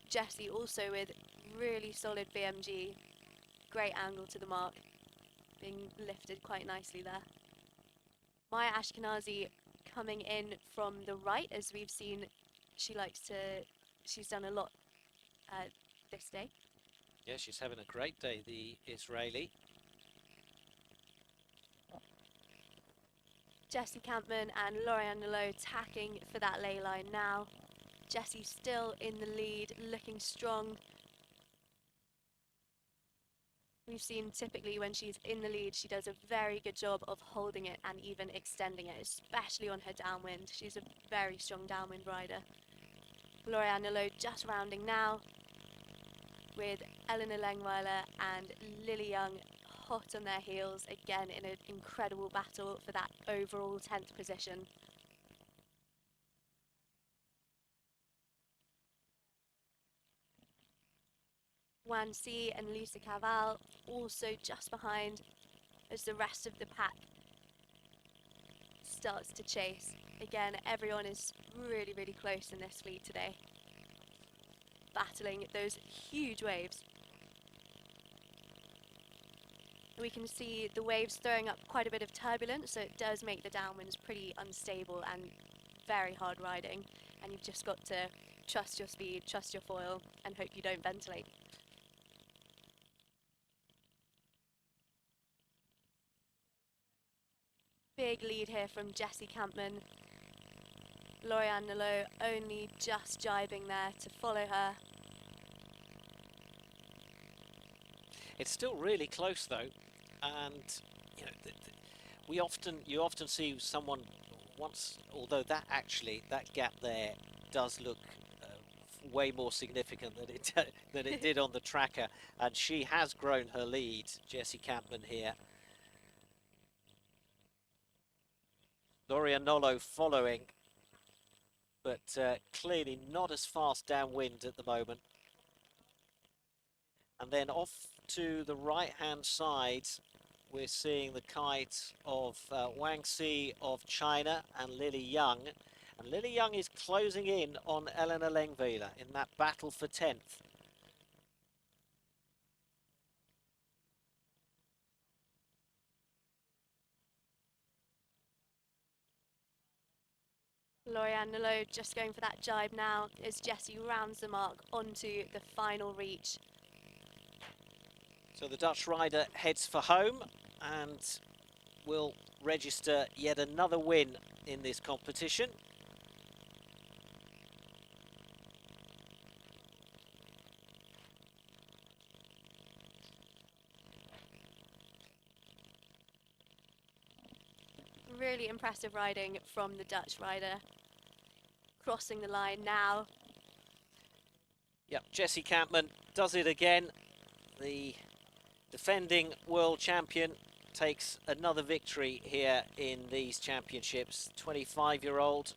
Jessie also with really solid BMG, great angle to the mark, being lifted quite nicely there. Maya Ashkenazi coming in from the right, as we've seen, she's done a lot this day. Yeah, she's having a great day, the Israeli. Jessie Campman and Lauriane Nolot tacking for that lay line now. Jessie still in the lead, looking strong. We've seen typically when she's in the lead, she does a very good job of holding it and even extending it, especially on her downwind. She's a very strong downwind rider. Lauriane Nolot just rounding now, with Eleanor Lengwiller and Lily Young hot on their heels, again in an incredible battle for that overall 10th position. Wan Si and Lisa Caval also just behind as the rest of the pack starts to chase. Again, everyone is really, really close in this fleet today, battling those huge waves. we can see the waves throwing up quite a bit of turbulence, so it does make the downwinds pretty unstable and very hard riding. And you've just got to trust your speed, trust your foil, and hope you don't ventilate. Big lead here from Jessie Campman. Lauriane Nalot only just jibing there to follow her. It's still really close though, and you know, you often see someone once, although that gap there does look way more significant than it did on the tracker, and she has grown her lead, Jessie Campman here. Lauriane Nalot following, but clearly not as fast downwind at the moment. And then off to the right-hand side, we're seeing the Kite of Wang Xi of China and Lily Young. And Lily Young is closing in on Elena Lengvila in that battle for 10th. Lauriane Nalot just going for that jibe now as Jessie rounds the mark onto the final reach. So the Dutch rider heads for home and will register yet another win in this competition. Really impressive riding from the Dutch rider. Crossing the line now. Yep, Jessie Campman does it again. The defending world champion takes another victory here in these championships. 25-year-old,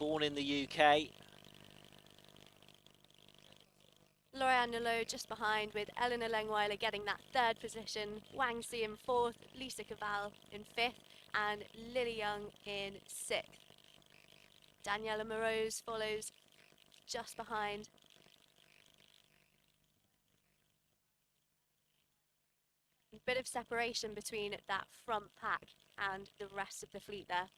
born in the UK. Lauriane Nalot just behind, with Eleanor Lengweiler getting that 3rd position, Wang Xi in 4th, Lisa Caval in 5th, and Lily Young in 6th. Daniela Morose follows just behind. A bit of separation between that front pack and the rest of the fleet there.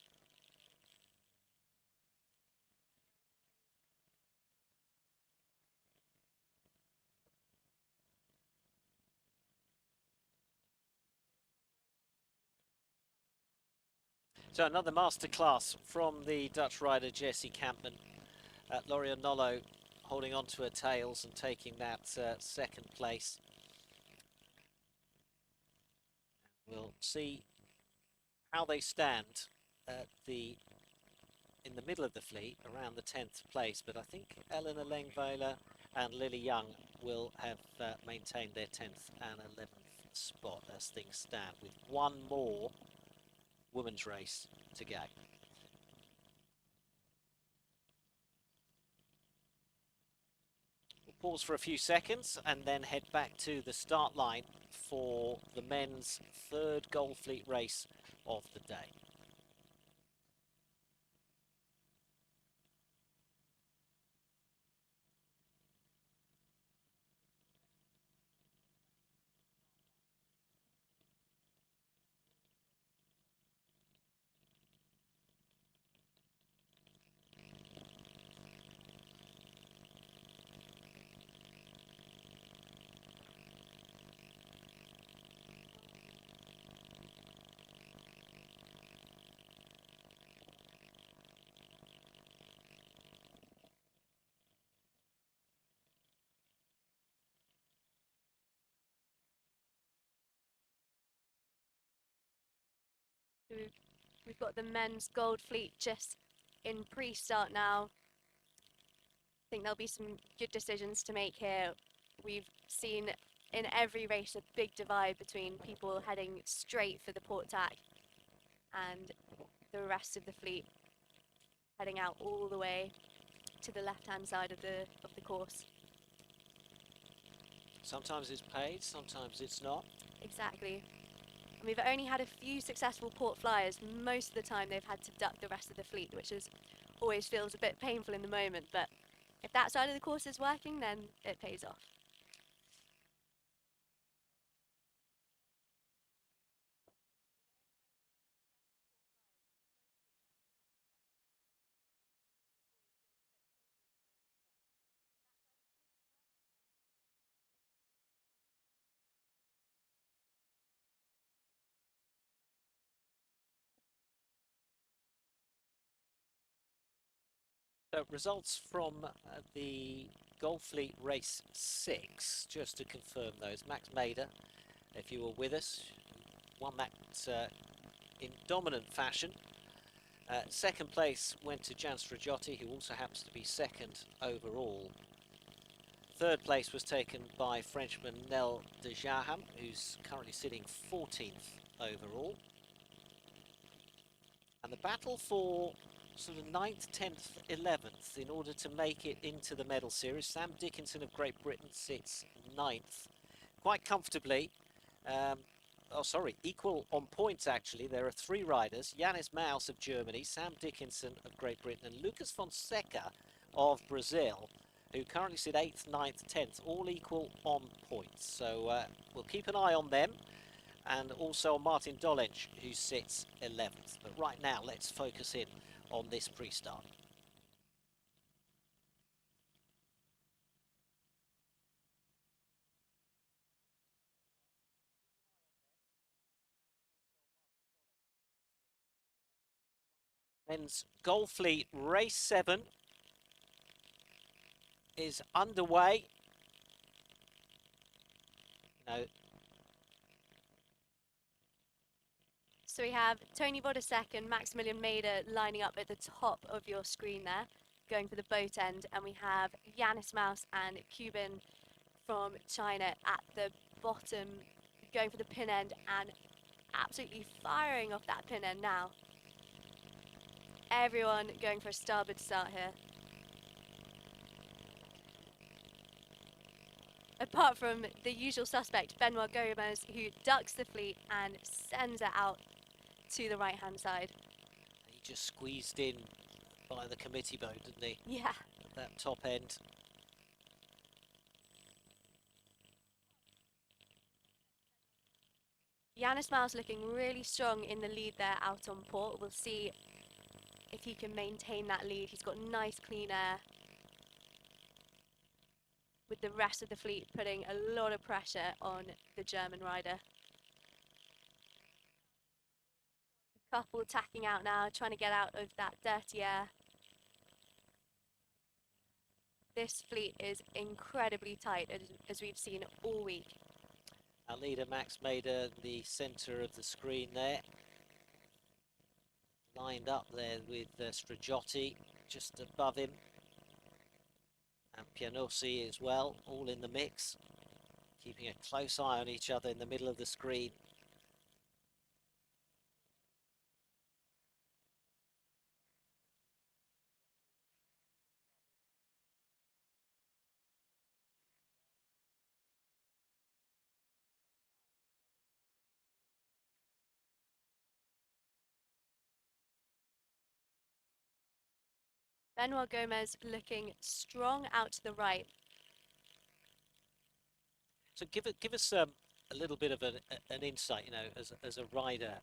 So another masterclass from the Dutch rider Jessie Campman. Lauriane Nalot holding on to her tails and taking that 2nd place. We'll see how they stand in the middle of the fleet, around the 10th place, but I think Eleanor Lengveiler and Lily Young will have maintained their 10th and 11th spot as things stand, with one more women's race to go. We'll pause for a few seconds and then head back to the start line for the men's 3rd Gold Fleet race of the day. We've got the men's Gold Fleet just in pre-start now. I think there'll be some good decisions to make here. We've seen in every race a big divide between people heading straight for the port tack and the rest of the fleet heading out all the way to the left-hand side of the course. Sometimes it's paid, sometimes it's not. Exactly. And we've only had a few successful port flyers. Most of the time they've had to duck the rest of the fleet, which always feels a bit painful in the moment, but if that side of the course is working, then it pays off. So results from the Golf Fleet Race 6, just to confirm those. Max Mader, if you were with us, won that in dominant fashion. Second place went to Jan Strajoti, who also happens to be second overall. Third place was taken by Frenchman Nel de Jaham, who's currently sitting 14th overall. And the battle for sort of 9th, 10th, 11th in order to make it into the medal series. Sam Dickinson of Great Britain sits 9th quite comfortably. Equal on points actually. There are 3 riders: Yannis Maus of Germany, Sam Dickinson of Great Britain, and Lucas Fonseca of Brazil, who currently sit 8th, 9th, 10th, all equal on points. So we'll keep an eye on them, and also on Martin Dolenc, who sits 11th. But right now, let's focus in on this pre-start. Men's Golf Fleet Race 7 is underway. So we have Tony Bodasek and Maximilian Mader lining up at the top of your screen there, going for the boat end, and we have Yannis Maus and Cuban from China at the bottom, going for the pin end and absolutely firing off that pin end now. Everyone going for a starboard start here. Apart from the usual suspect, Benoit Gomez, who ducks the fleet and sends it out to the right-hand side. He just squeezed in by the committee boat, didn't he? Yeah. At that top end. Yannis Maus looking really strong in the lead there out on port. We'll see if he can maintain that lead. He's got nice clean air, with the rest of the fleet putting a lot of pressure on the German rider. A couple tacking out now, trying to get out of that dirty air. This fleet is incredibly tight, as we've seen all week. Our leader, Max Mader, the centre of the screen there. Lined up there with Strajoti just above him. And Pianossi as well, all in the mix. Keeping a close eye on each other in the middle of the screen. Benoit Gomez looking strong out to the right. So give us a little bit of an insight, as a rider.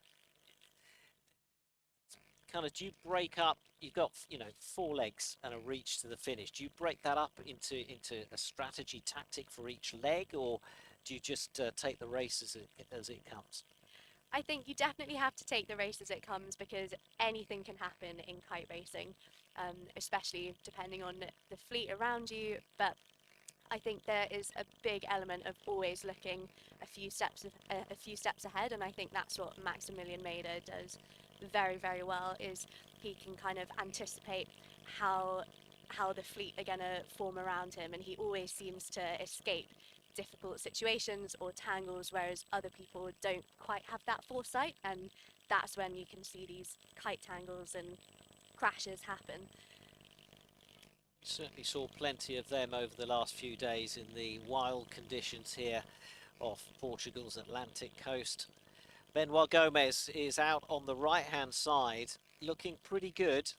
Kind of, do you break up? You've got 4 legs and a reach to the finish. Do you break that up into a strategy tactic for each leg, or do you just take the race as it comes? I think you definitely have to take the race as it comes, because anything can happen in kite racing, especially depending on the fleet around you. But I think there is a big element of always looking a few steps ahead, and I think that's what Maximilian Mader does very, very well. Is he can kind of anticipate how the fleet are going to form around him, and he always seems to escape difficult situations or tangles, whereas other people don't quite have that foresight, and that's when you can see these kite tangles and crashes happen. Certainly saw plenty of them over the last few days in the wild conditions here off Portugal's Atlantic coast. Benoit Gomez is out on the right-hand side, looking pretty good.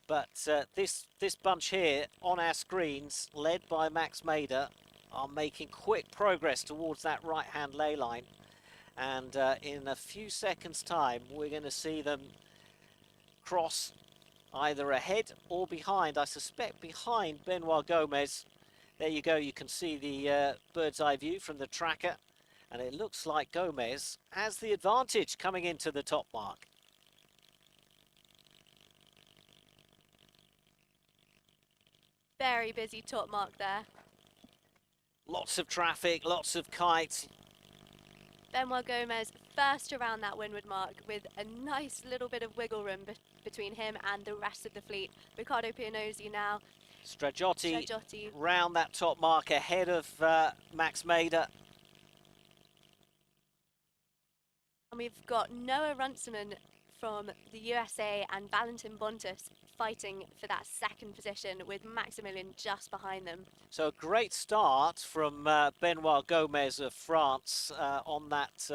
But this bunch here on our screens, led by Max Mader, are making quick progress towards that right-hand ley line. And in a few seconds' time, we're going to see them cross either ahead or behind. I suspect behind Benoit Gomez. There you go, you can see the bird's eye view from the tracker. And it looks like Gomez has the advantage coming into the top mark. very busy top mark there. Lots of traffic, lots of kites. Benoit Gomez first around that windward mark with a nice little bit of wiggle room between him and the rest of the fleet. Riccardo Pianozzi now. Stragiotti round that top mark ahead of Max Mader. And we've got Noah Runciman from the USA and Valentin Bontus fighting for that second position with Maximilian just behind them. So a great start from Benoit Gomez of France on that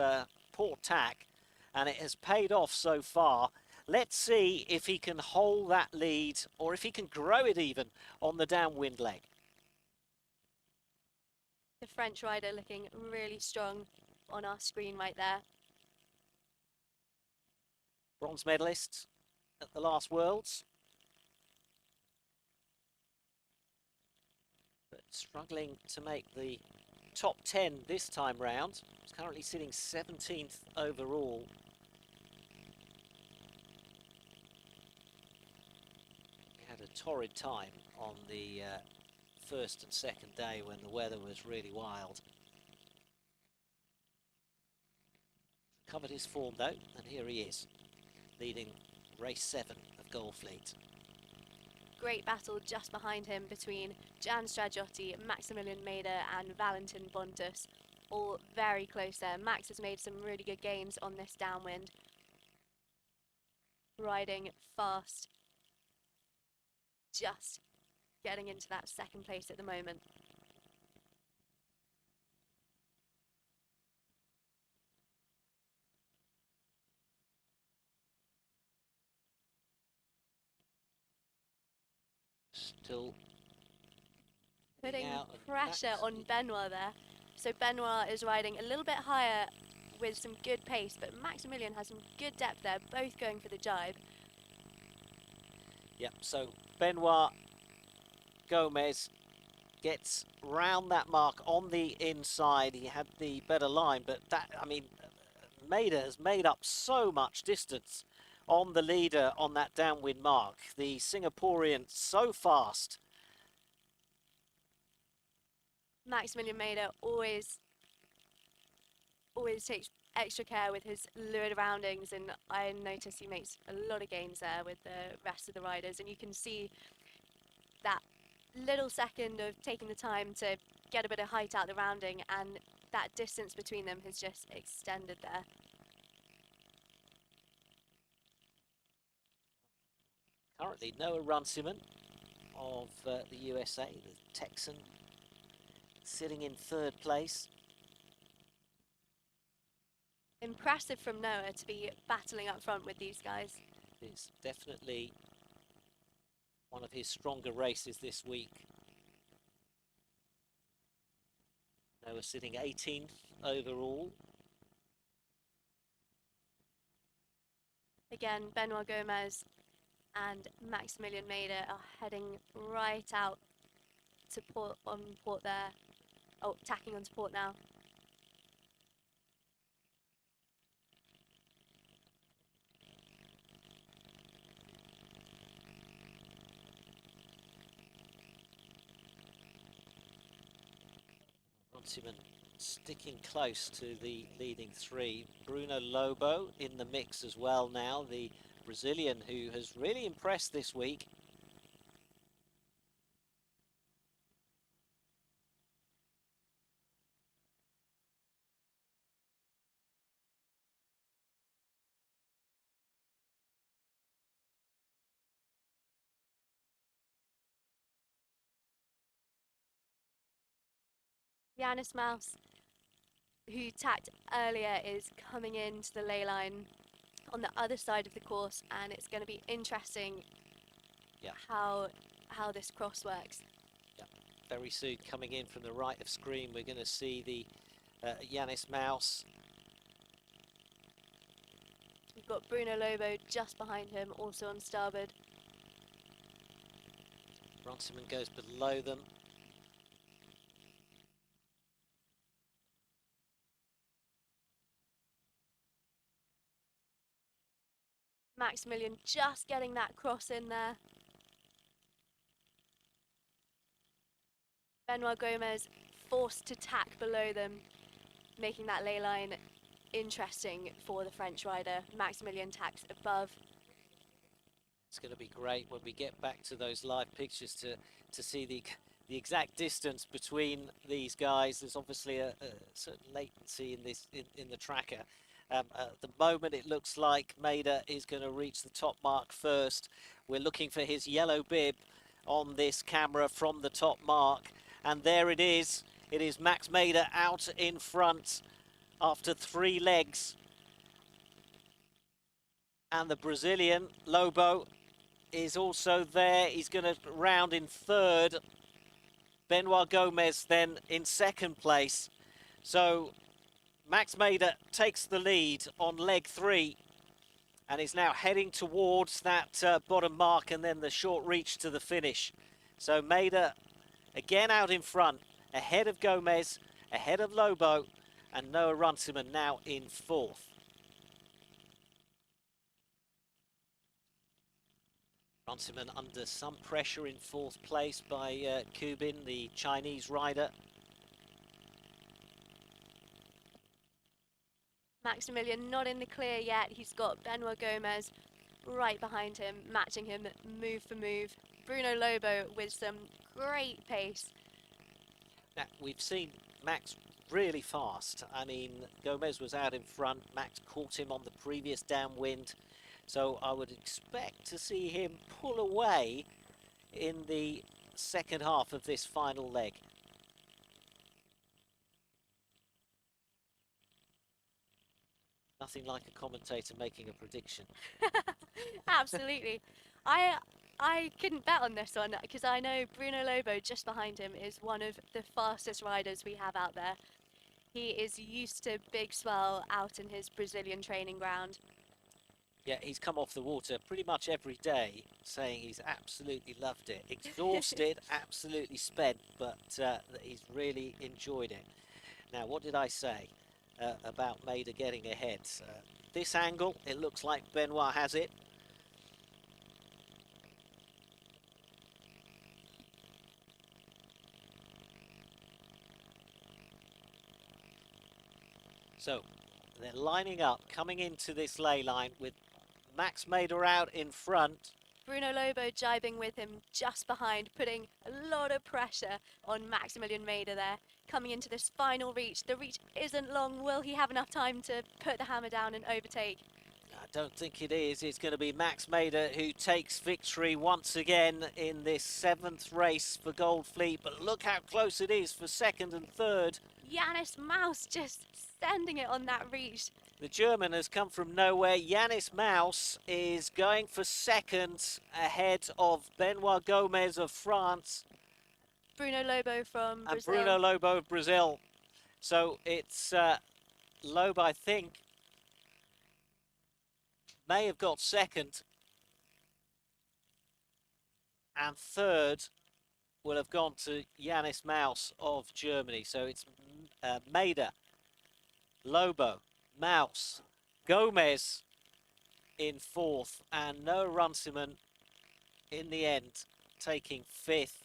port tack, and it has paid off so far. Let's see if he can hold that lead or if he can grow it even on the downwind leg. The French rider looking really strong on our screen right there. Bronze medalist at the last Worlds. But struggling to make the top 10 this time round. He's currently sitting 17th overall. He had a torrid time on the first and second day when the weather was really wild. Covered his form though, and here he is, leading race 7 of Goldfleet. Great battle just behind him between Jan Stragiotti, Maximilian Mader and Valentin Bontus. All very close there. Max has made some really good gains on this downwind. Riding fast. Just getting into that second place at the moment. Still Putting out pressure on Benoit there. So Benoit is riding a little bit higher with some good pace, but Maximilian has some good depth there, both going for the jibe. Yep, so Benoit Gomez gets round that mark on the inside. He had the better line, but that, I mean, Mader has made up so much distance on the leader on that downwind mark. The Singaporean so fast. Maximilian Mader always takes extra care with his lurid roundings, and I notice he makes a lot of gains there with the rest of the riders, and you can see that little second of taking the time to get a bit of height out the rounding, and that distance between them has just extended there. Currently Noah Runciman of the USA, the Texan, sitting in third place. Impressive from Noah to be battling up front with these guys. It's definitely one of his stronger races this week. Noah sitting 18th overall. Again, Benoit Gomez and Maximilian Mader are heading right out to port there. Oh, tacking onto port now. Runciman sticking close to the leading three. Bruno Lobo in the mix as well now, the Brazilian who has really impressed this week. Yanis Mouse, who tacked earlier, is coming into the ley line on the other side of the course, and it's going to be interesting how this cross works. Yeah. Very soon coming in from the right of screen, we're going to see the Yanis Mouse. We've got Bruno Lobo just behind him, also on starboard. Runciman goes below them. Maximilian just getting that cross in there. Benoit Gomez forced to tack below them, making that ley line interesting for the French rider. Maximilian tacks above. It's going to be great when we get back to those live pictures to see the exact distance between these guys. There's obviously a certain latency in this in the tracker. At the moment, it looks like Maida is going to reach the top mark first. We're looking for his yellow bib on this camera from the top mark, and there it is. It is Max Maida out in front after 3 legs. And the Brazilian, Lobo, is also there. He's going to round in 3rd. Benoit Gomez then in 2nd place. So Max Maida takes the lead on leg 3 and is now heading towards that bottom mark and then the short reach to the finish. So Maida again out in front, ahead of Gomez, ahead of Lobo, and Noah Runciman now in 4th. Runciman under some pressure in 4th place by Kubin, the Chinese rider. Maximilian not in the clear yet. He's got Benoit Gomez right behind him, matching him move for move. Bruno Lobo with some great pace. Now, we've seen Max really fast. I mean, Gomez was out in front. Max caught him on the previous downwind. So I would expect to see him pull away in the second half of this final leg. Nothing like a commentator making a prediction. Absolutely. I couldn't bet on this one because I know Bruno Lobo just behind him is one of the fastest riders we have out there. He is used to big swell out in his Brazilian training ground. Yeah, he's come off the water pretty much every day saying he's absolutely loved it. Exhausted, absolutely spent, but he's really enjoyed it. Now, what did I say about Maida getting ahead? This angle, it looks like Benoit has it. So, they're lining up, coming into this ley line with Max Maida out in front. Bruno Lobo jibing with him just behind, putting a lot of pressure on Maximilian Maida there. Coming into this final reach. The reach isn't long. Will he have enough time to put the hammer down and overtake? I don't think it is. It's going to be Max Maida who takes victory once again in this 7th race for Goldfleet. But look how close it is for 2nd and 3rd. Yannis Maus just sending it on that reach. The German has come from nowhere. Yannis Maus is going for 2nd ahead of Benoit Gomez of France. Bruno Lobo from Brazil. And Bruno Lobo of Brazil. So it's Lobo, I think, may have got 2nd. And 3rd will have gone to Yannis Maus of Germany. So it's Maida, Lobo, Maus, Gomez in 4th, and Noah Runciman in the end taking 5th.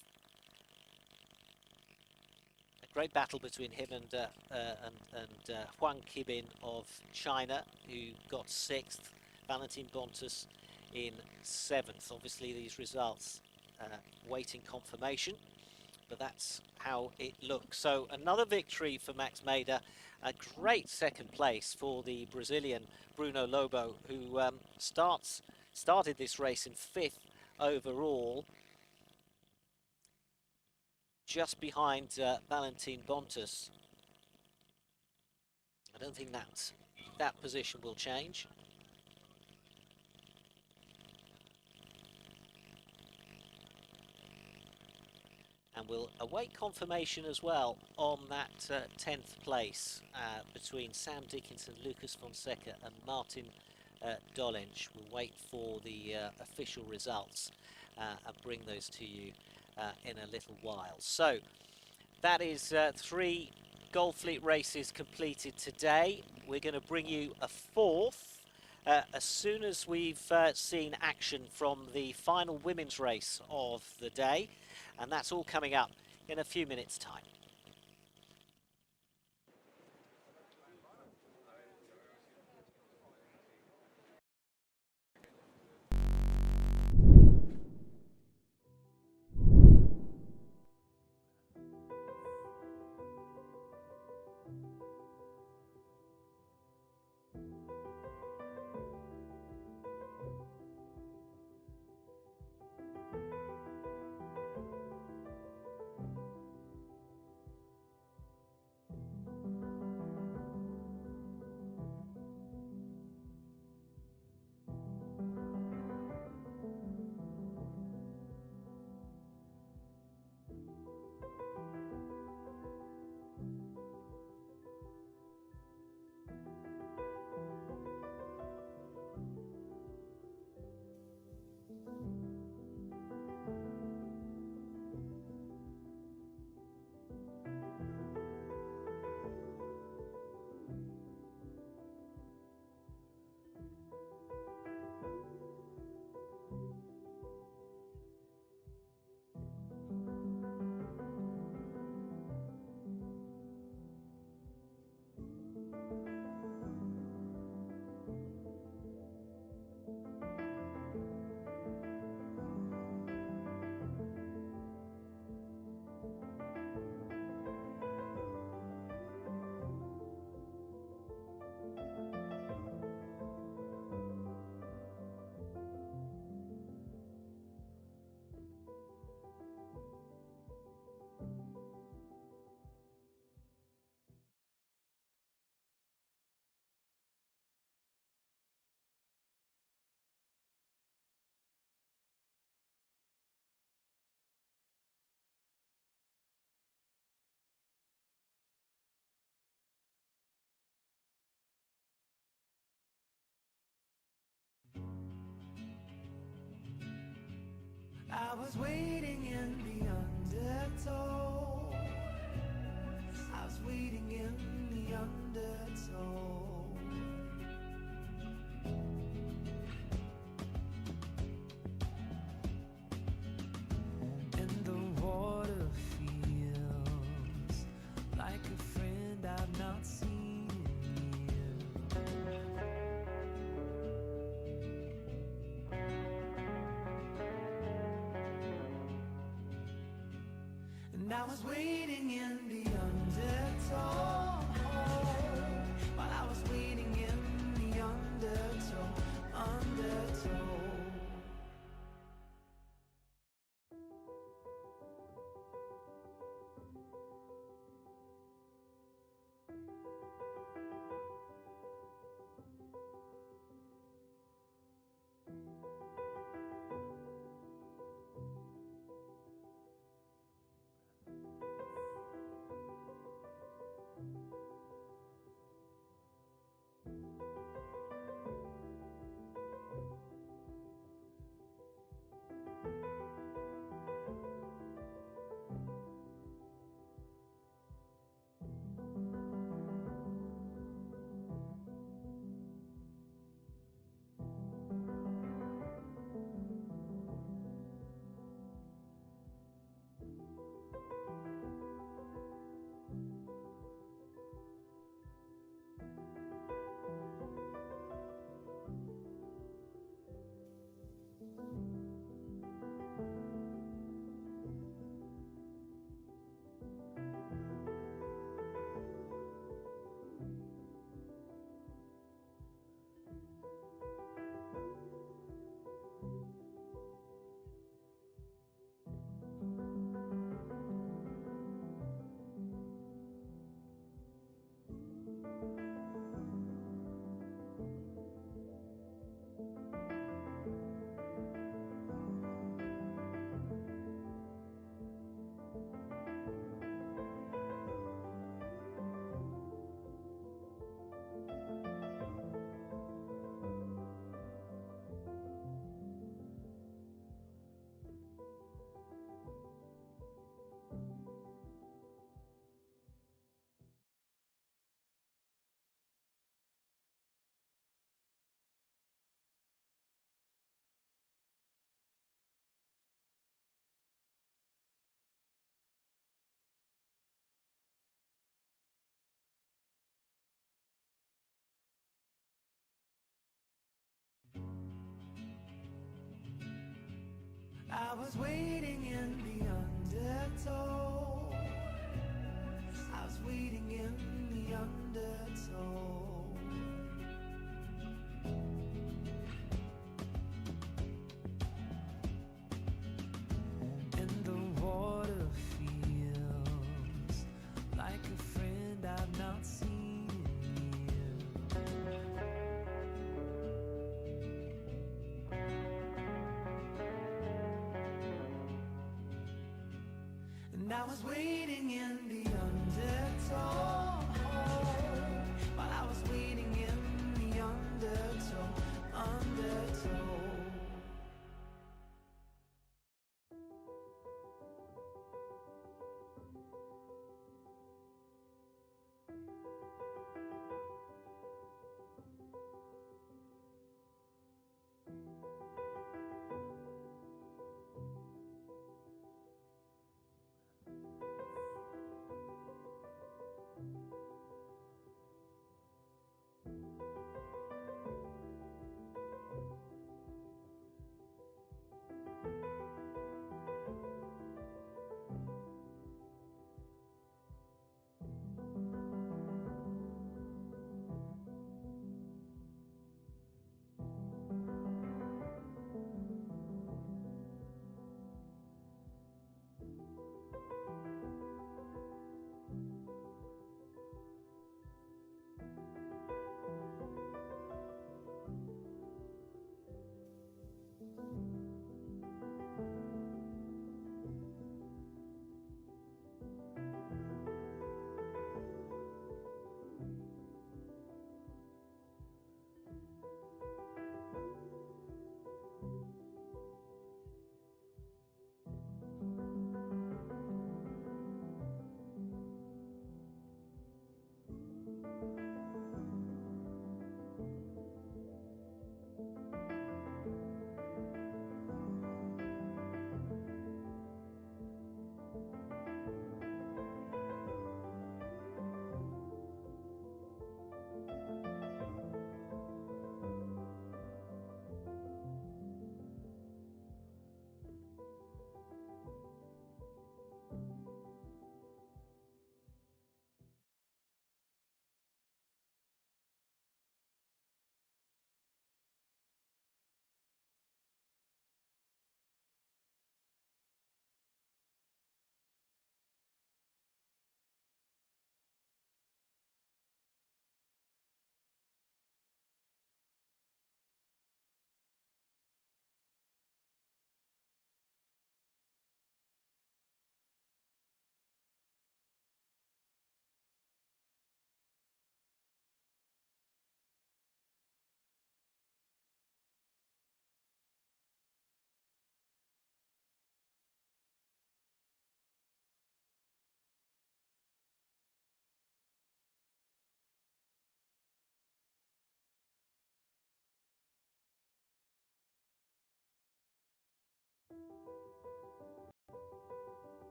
A great battle between him and Huang Qibin of China, who got 6th. Valentin Bontus in 7th. Obviously, these results waiting confirmation, but that's how it looks. So another victory for Max Maida. A great 2nd place for the Brazilian Bruno Lobo, who started this race in 5th overall, just behind Valentin Bontus. I don't think that position will change. And we'll await confirmation as well on that 10th place between Sam Dickinson, Lucas Fonseca and Martin Dolenj. We'll wait for the official results and bring those to you in a little while. So that is 3 Goldfleet races completed today. We're going to bring you a 4th as soon as we've seen action from the final women's race of the day. And that's all coming up in a few minutes' time. I was waiting in the undertow. I was waiting in the undertow. And the water feels like a friend I've not seen in years. And I was waiting in the undertow, while I was waiting in the undertow. I was waiting in the undertow. I was waiting in the undertow. And the water feels like a friend I've not seen in years. And I was waiting in the undertow, while I was waiting in the undertow, undertow.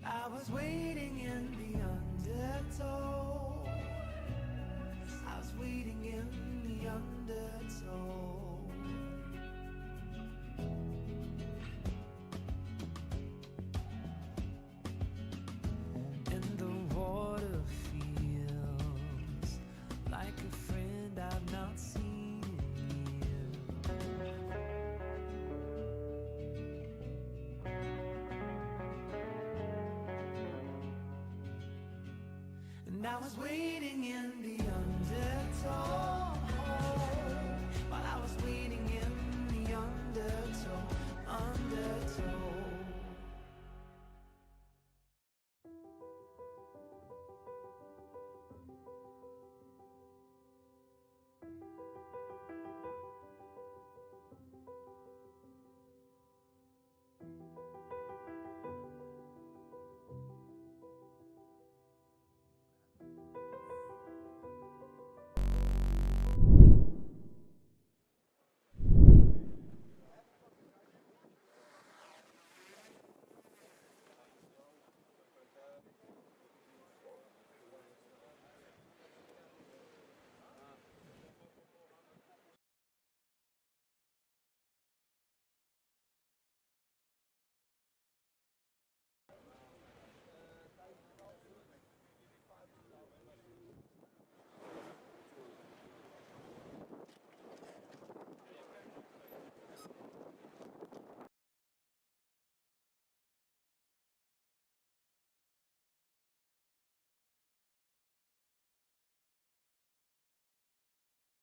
I was waiting in the undertow. I was waiting in the undertow. And the water feels like a friend I've not seen in years. And I was waiting in the undertow, while I was waiting in the undertow.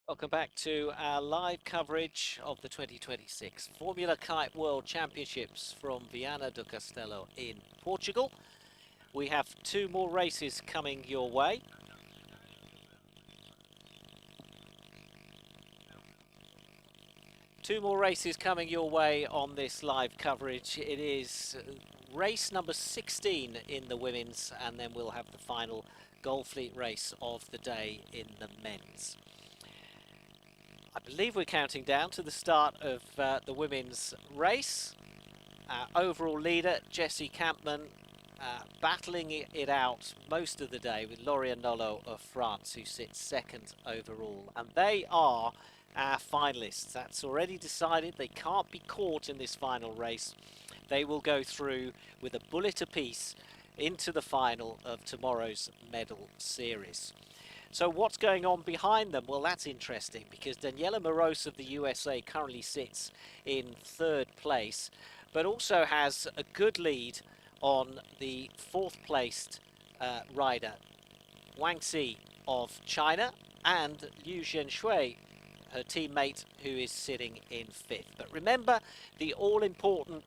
Welcome back to our live coverage of the 2026 Formula Kite World Championships from Viana do Castelo in Portugal. We have 2 more races coming your way. Two more races coming your way on this live coverage. It is race number 16 in the women's, and then we'll have the final Gold Fleet race of the day in the men's. I believe we're counting down to the start of the women's race. Our overall leader, Jessie Campman, battling it out most of the day with Lauriane Nolo of France, who sits second overall. And they are our finalists. That's already decided. They can't be caught in this final race. They will go through with a bullet apiece into the final of tomorrow's medal series. So what's going on behind them? Well, that's interesting, because Daniela Moroz of the USA currently sits in 3rd place, but also has a good lead on the 4th placed rider, Wang Xi of China, and Liu Zhenshui, her teammate, who is sitting in 5th. But remember, the all-important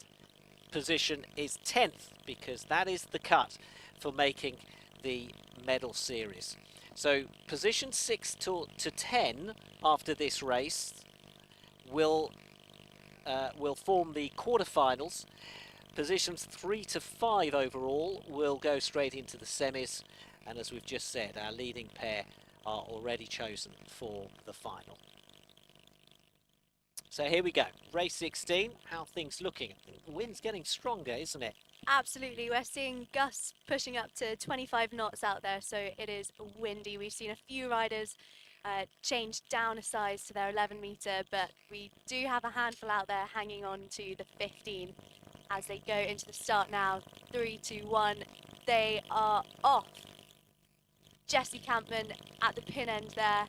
position is 10th, because that is the cut for making the medal series. So position 6 to 10 after this race will form the quarterfinals. Positions 3 to 5 overall will go straight into the semis, and as we've just said, our leading pair are already chosen for the final. So here we go, race 16. How are things looking? The wind's getting stronger, isn't it? Absolutely, we're seeing gusts pushing up to 25 knots out there, so it is windy. We've seen a few riders change down a size to their 11 metre, but we do have a handful out there hanging on to the 15 as they go into the start now. 3, 2, 1, they are off. Jessie Campman at the pin end there,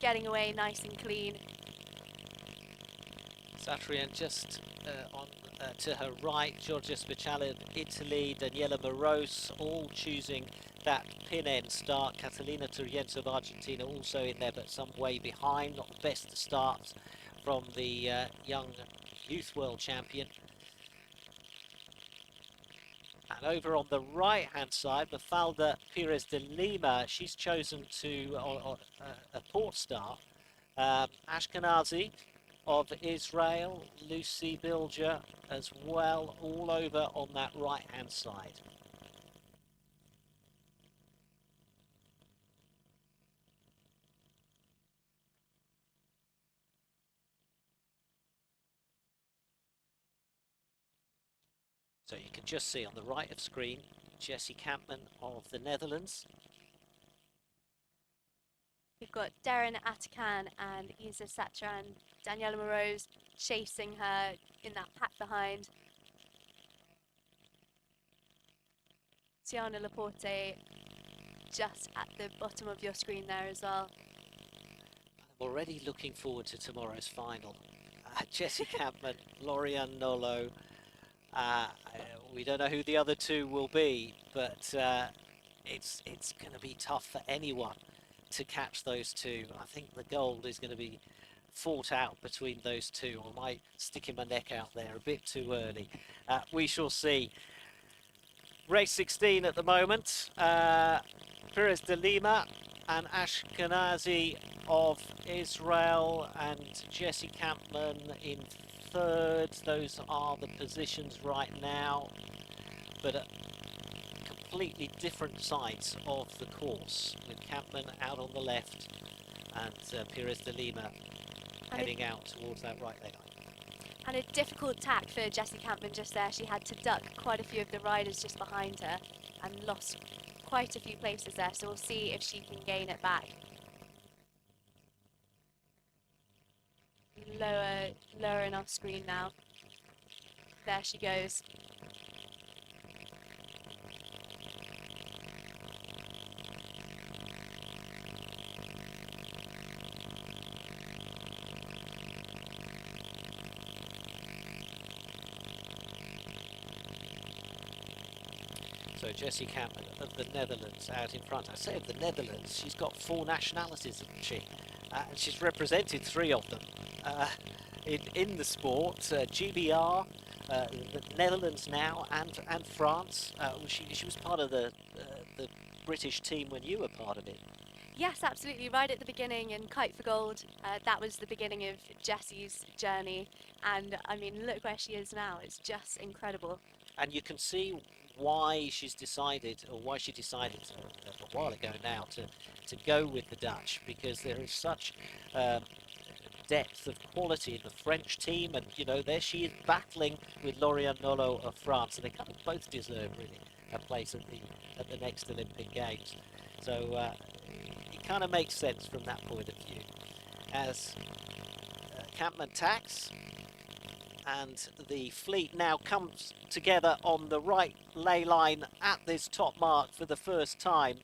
getting away nice and clean. Satrian just on to her right, Giorgia Speciale of Italy, Daniela Moroz, all choosing that pin end start. Catalina Turrienzo of Argentina also in there, but some way behind. Not the best start from the young youth world champion. And over on the right hand side, Mafalda Pires de Lima, she's chosen to a port start. Ashkenazi of Israel, Lucy Bilger as well, all over on that right hand side. So you can just see on the right of screen, Jessie Campman of the Netherlands. We've got Darren Atakan and Isa Satran, Daniela Moreau's chasing her in that pack behind. Tiana Laporte just at the bottom of your screen there as well. I'm already looking forward to tomorrow's final. Jessie Campman, Lorianne Nolo. We don't know who the other two will be, but it's going to be tough for anyone to catch those two. I think the gold is going to be fought out between those two. I might sticking my neck out there a bit too early. We shall see. Race 16 at the moment. Perez de Lima and Ashkenazi of Israel and Jessie Campman in third. Those are the positions right now, but at completely different sides of the course, with Campman out on the left and Perez de Lima heading out towards that right leg line. And a difficult tack for Jessie Campman just there. She had to duck quite a few of the riders just behind her and lost quite a few places there, so we'll see if she can gain it back. Lower in our screen now. There she goes. So Jessie Campman of the Netherlands out in front. I say of the Netherlands, she's got 4 nationalities, hasn't she? And she's represented 3 of them in the sport. GBR, the Netherlands now, and France. She was part of the British team when you were part of it. Yes, absolutely. Right at the beginning in Kite for Gold, that was the beginning of Jessie's journey. And I mean, look where she is now. It's just incredible. And you can see why she decided a while ago now to go with the Dutch, because there is such depth of quality in the French team, and you know, there she is battling with Lorianne Nolo of France, and they kind of both deserve really a place at the next Olympic Games. So it kind of makes sense from that point of view. As Campman tacks, and the fleet now comes together on the right lay line at this top mark for the first time.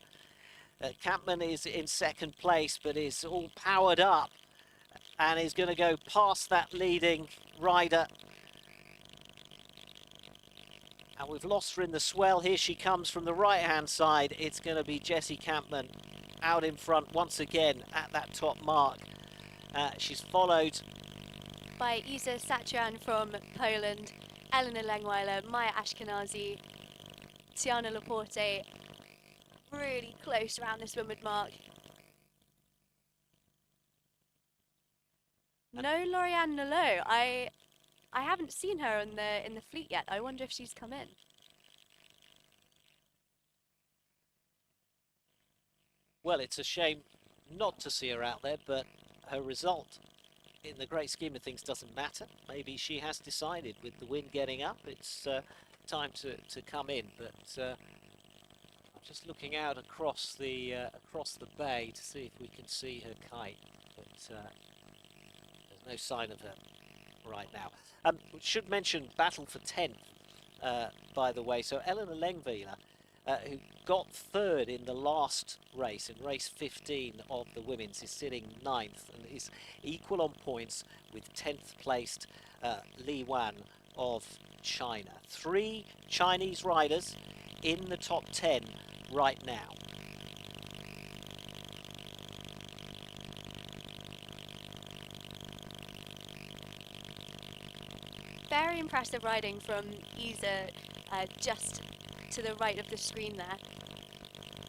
Campman is in second place, but is all powered up and is going to go past that leading rider. And we've lost her in the swell. Here she comes from the right-hand side. It's going to be Jessie Campman out in front once again at that top mark. She's followed by Isa Satran from Poland, Elena Lengweiler, Maya Ashkenazi, Tiana Laporte, really close around this windward mark. No Lorianne Nolo. I haven't seen her in the fleet yet. I wonder if she's come in. Well, it's a shame not to see her out there, but her result in the great scheme of things doesn't matter. Maybe she has decided with the wind getting up, it's time to come in. But I'm just looking out across the bay to see if we can see her kite. But there's no sign of her right now. Should mention battle for 10th, by the way. So Elena Lengweiler, who got third in the last race, in race 15 of the women's, is sitting 9th and is equal on points with 10th placed Li Wan of China. 3 Chinese riders in the top 10 right now. Very impressive riding from Isa, just to the right of the screen there.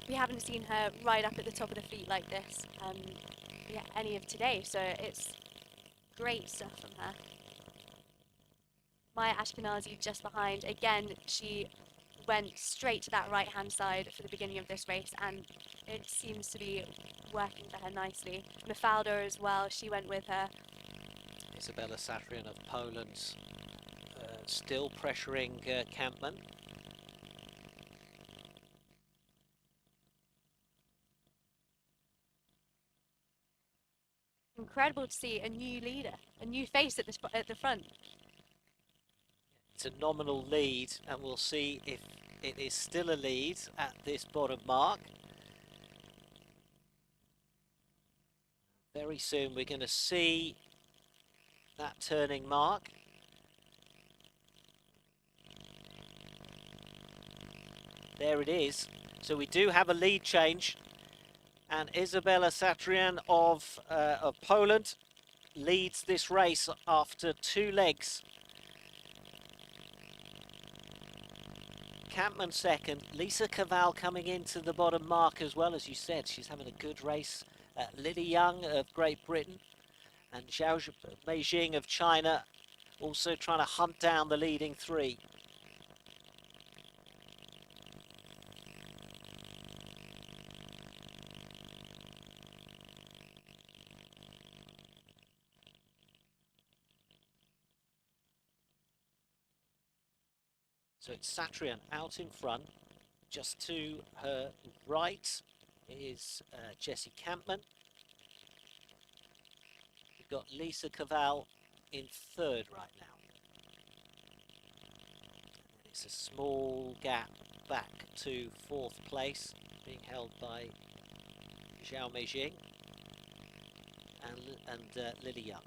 We haven't seen her ride up at the top of the fleet like this any of today, so it's great stuff from her. Maya Ashkenazi just behind. Again, she went straight to that right-hand side for the beginning of this race, and it seems to be working for her nicely. Mafalda as well, she went with her. Isabella Satrian of Poland Still pressuring Campman. Incredible to see a new leader, a new face at the front. It's a nominal lead, and we'll see if it is still a lead at this bottom mark. Very soon we're going to see that turning mark. There it is. So we do have a lead change, and Izabela Satrian of Poland leads this race after 2 legs. Campman second, Lisa Cavall coming into the bottom mark as well. As you said, she's having a good race. Lily Young of Great Britain and Zhao Meijing of China also trying to hunt down the leading 3. So it's Satrian out in front. Just to her right is Jessie Campman. We've got Lisa Cavall in 3rd right now. And it's a small gap back to 4th place, being held by Zhao Meijing and Lily Young.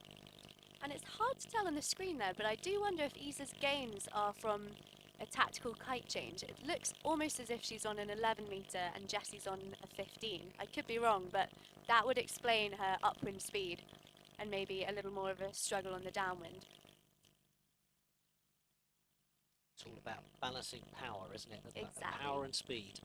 And it's hard to tell on the screen there, but I do wonder if Isa's gains are from a tactical kite change. It looks almost as if she's on an 11 metre and Jessie's on a 15. I could be wrong, but that would explain her upwind speed and maybe a little more of a struggle on the downwind. It's all about balancing power, isn't it? Exactly. Power and speed.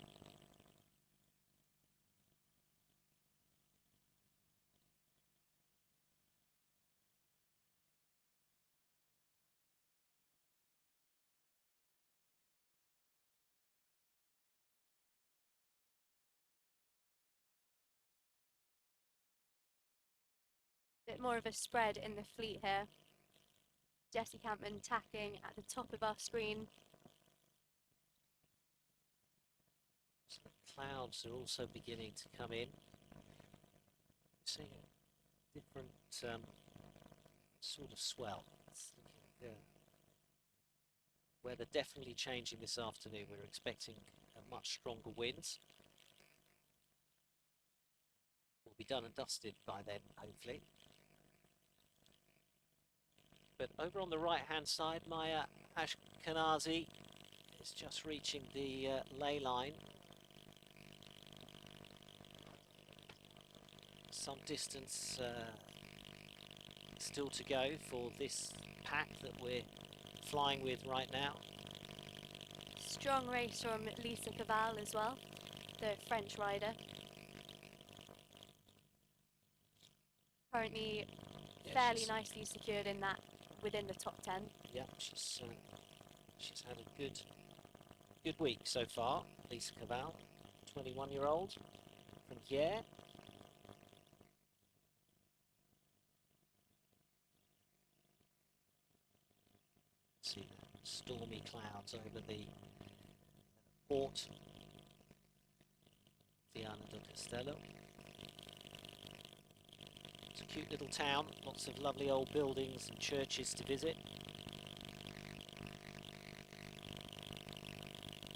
Bit more of a spread in the fleet here. Jessie Campman tacking at the top of our screen. So the clouds are also beginning to come in. Seeing a different sort of swell. Weather definitely changing this afternoon. We're expecting a much stronger winds. We'll be done and dusted by then, hopefully. But over on the right-hand side, Maya Ashkenazi is just reaching the ley line. Some distance still to go for this pack that we're flying with right now. Strong race from Lisa Cavall as well, the French rider. Currently fairly nicely secured in that, within the top 10. Yeah, she's had a good week so far. Lisa Cavall, 21-year-old from Yare. See the stormy clouds over the port, Viana do Castelo. It's a cute little town, lots of lovely old buildings and churches to visit.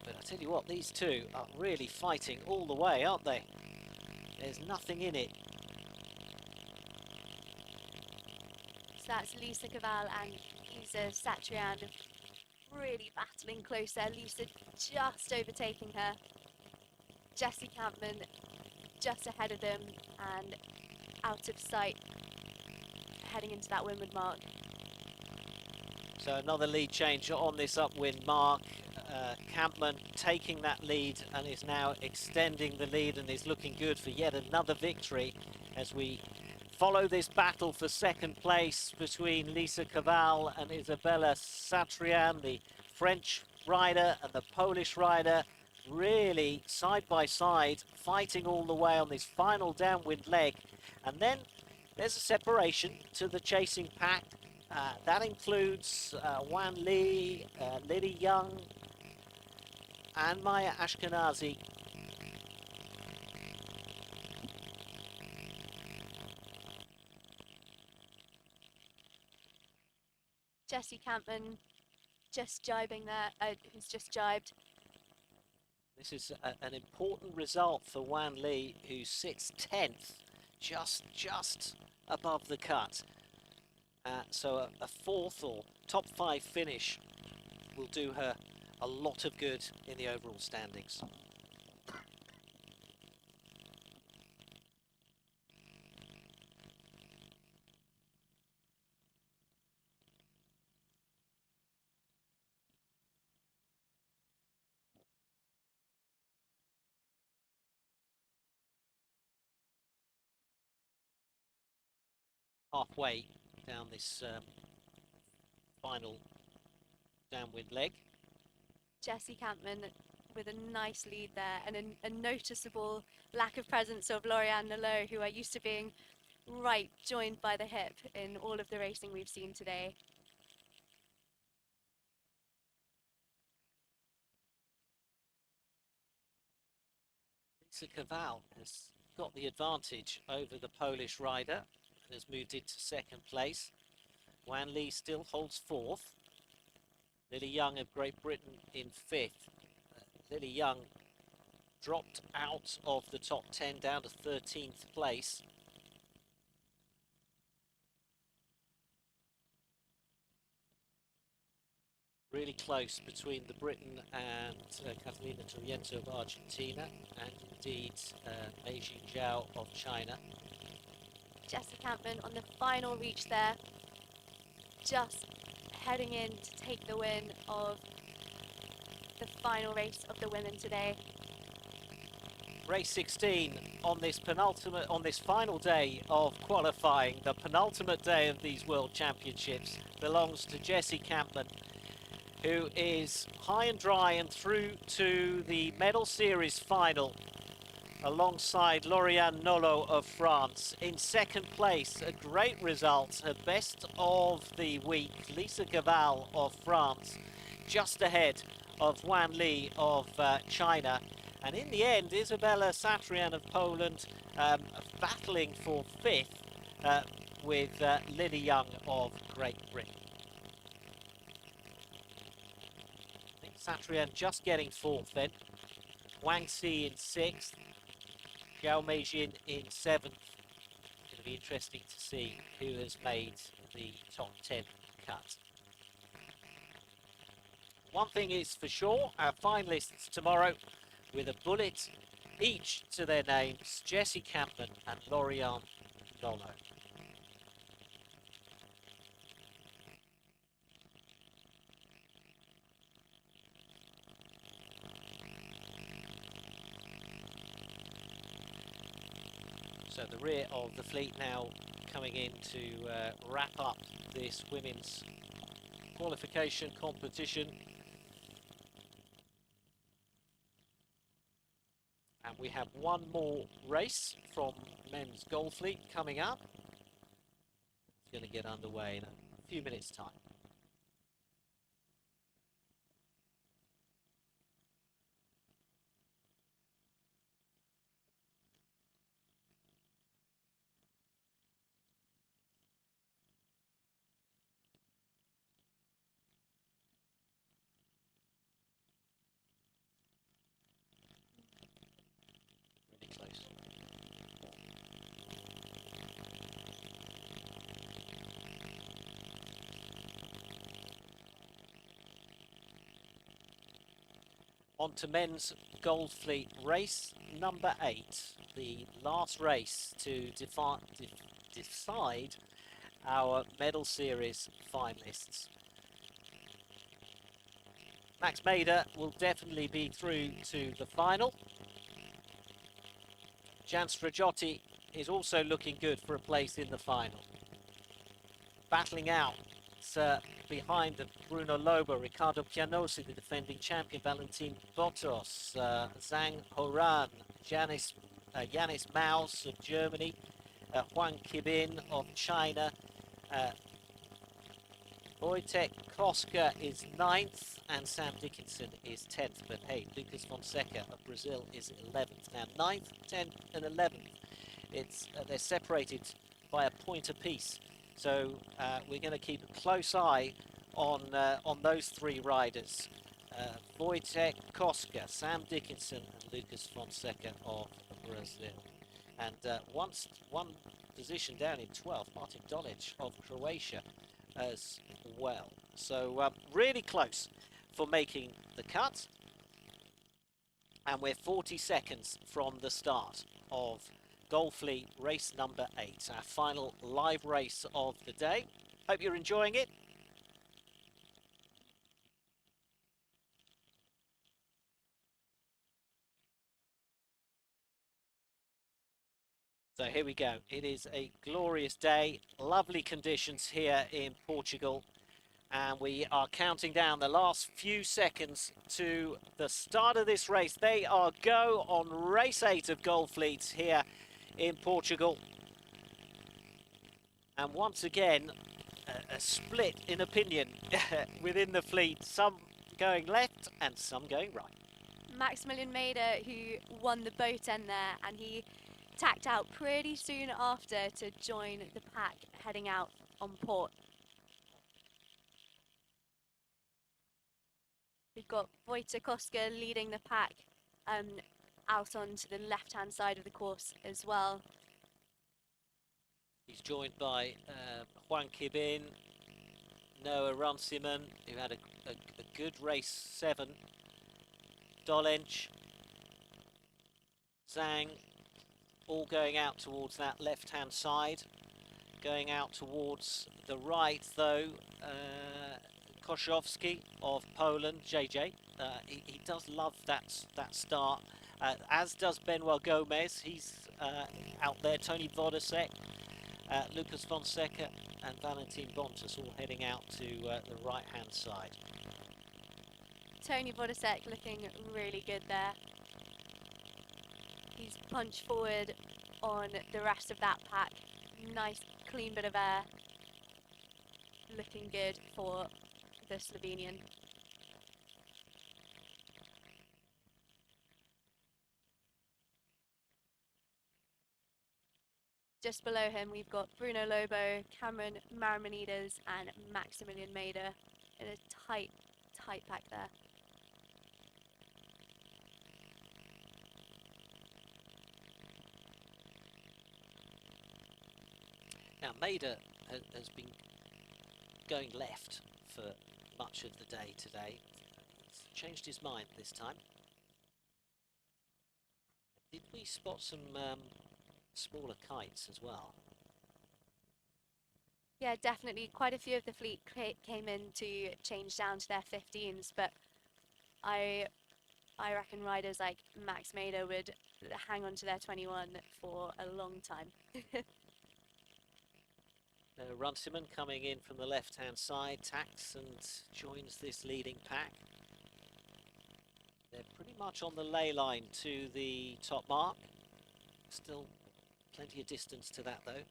But I tell you what, these two are really fighting all the way, aren't they? There's nothing in it. So that's Lisa Cavall and Isa Satrian really battling close there. Lisa just overtaking her. Jessie Campman just ahead of them and out of sight heading into that windward mark. So another lead change on this upwind mark. Campman taking that lead and is now extending the lead and is looking good for yet another victory as we follow this battle for second place between Lisa Cavall and Izabela Satrian, the French rider and the Polish rider, really side by side, fighting all the way on this final downwind leg. And then there's a separation to the chasing pack, That includes Wan Li, Lily Young, and Maya Ashkenazi. Jessie Campman just jibing there, who's just jibed. This is an important result for Wan Li, who sits 10th, just above the cut. So a fourth or top 5 finish will do her a lot of good in the overall standings. Halfway down this final downwind leg. Jessie Campman with a nice lead there, and a noticeable lack of presence of Lauriane Nolot, who are used to being right joined by the hip in all of the racing we've seen today. Lisa Cavall has got the advantage over the Polish rider and has moved into 2nd place. Wan Li still holds 4th. Lily Young of Great Britain in 5th. Lily Young dropped out of the top 10 down to 13th place. Really close between the Briton and Catalina Torriento of Argentina, and indeed Meijing Zhao of China. Jessie Campman on the final reach there, just heading in to take the win of the final race of the women today. Race 16 on this final day of qualifying, the penultimate day of these World Championships, belongs to Jessie Campman, who is high and dry and through to the medal series final alongside Lauriane Nolot of France. In 2nd place, a great result, her best of the week, Lisa Cavall of France, just ahead of Wan Li of China. And in the end, Isabella Satrian of Poland battling for 5th with Lily Young of Great Britain. I think Satrian just getting 4th then. Wang Xi in 6th. Zhao Meijin in 7th. Going to be interesting to see who has made the top 10 cut. One thing is for sure, our finalists tomorrow, with a bullet each to their names, Jessie Campman and Lauriane Nolot. So the rear of the fleet now coming in to wrap up this women's qualification competition. And we have one more race from men's gold fleet coming up. It's going to get underway in a few minutes' time. Really close. On to men's gold fleet race number 8, the last race to decide our medal series finalists. Max Mader will definitely be through to the final. Jan Stragiotti is also looking good for a place in the final. Battling out behind Bruno Lobo, Riccardo Pianosi, the defending champion, Valentin Bottos, Zhang Horan, Yanis Maus of Germany, Huang Qibin of China, Wojtek Koska is 9th and Sam Dickinson is 10th. But hey, Lucas Fonseca of Brazil is 11th. Now 9th, 10th and 11th. It's they're separated by a point apiece. So we're going to keep a close eye on those three riders. Wojtek Koska, Sam Dickinson and Lucas Fonseca of Brazil. And one position down in 12th, Martin Dolic of Croatia as well. So really close for making the cut. And we're 40 seconds from the start of Goldfleet race number 8, our final live race of the day. Hope you're enjoying it. So here we go. It is a glorious day, lovely conditions here in Portugal, and we are counting down the last few seconds to the start of this race. They are go on race 8 of Goldfleet here in Portugal. And once again, a split in opinion within the fleet, some going left and some going right. Maximilian Mader, who won the boat end there, and he tacked out pretty soon after to join the pack heading out on port. We've got Wojtek Koska leading the pack out onto the left-hand side of the course as well. He's joined by Juan Kibin, Noah Runciman, who had a good race 7, Dolench, Zhang, all going out towards that left-hand side. Going out towards the right, though, Koszowski of Poland, JJ. He does love that start, as does Benoit Gomez. He's out there. Tony Vodosek, Lucas Fonseca and Valentin Bontas all heading out to the right-hand side. Tony Vodosek looking really good there. He's punched forward on the rest of that pack. Nice clean bit of air. Looking good for the Slovenian. Just below him we've got Bruno Lobo, Cameron Marimonides and Maximilian Mader in a tight pack there. Now Mader has been going left for much of the day today. He's changed his mind this time. Did we spot some smaller kites as well? Yeah, definitely. Quite a few of the fleet came in to change down to their 15s, but I reckon riders like Max Mader would hang on to their 21 for a long time. Runciman coming in from the left-hand side, tacks and joins this leading pack. They're pretty much on the ley line to the top mark. Still plenty of distance to that, though.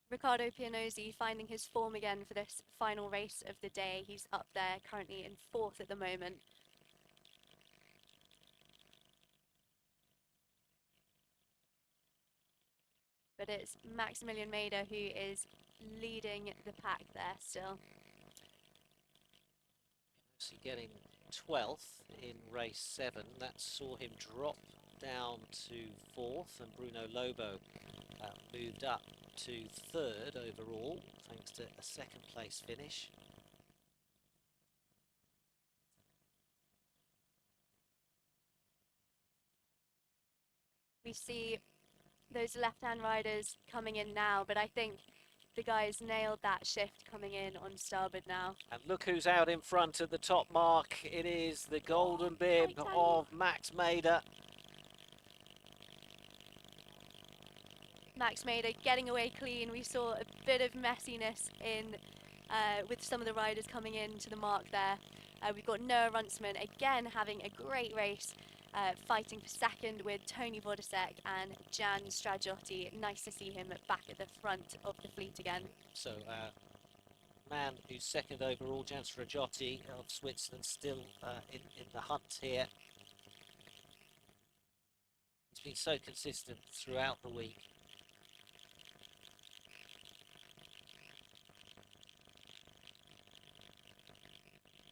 Riccardo Pianozzi finding his form again for this final race of the day. He's up there currently in 4th at the moment. But it's Maximilian Mader who is leading the pack there still. So getting 12th in race 7, that saw him drop down to 4th, and Bruno Lobo moved up to 3rd overall, thanks to a 2nd place finish. We see those left-hand riders coming in now, but I think the guys nailed that shift coming in on starboard now. And look who's out in front at the top mark. It is the golden bib of Max Mader. Max Mader getting away clean. We saw a bit of messiness in with some of the riders coming into the mark there. We've got Noah Runciman again having a great race, fighting for 2nd with Tony Vodosek and Jan Stragiotti. Nice to see him back at the front of the fleet again. So man who's second overall, Jan Stragiotti of Switzerland, still in the hunt here. He's been so consistent throughout the week.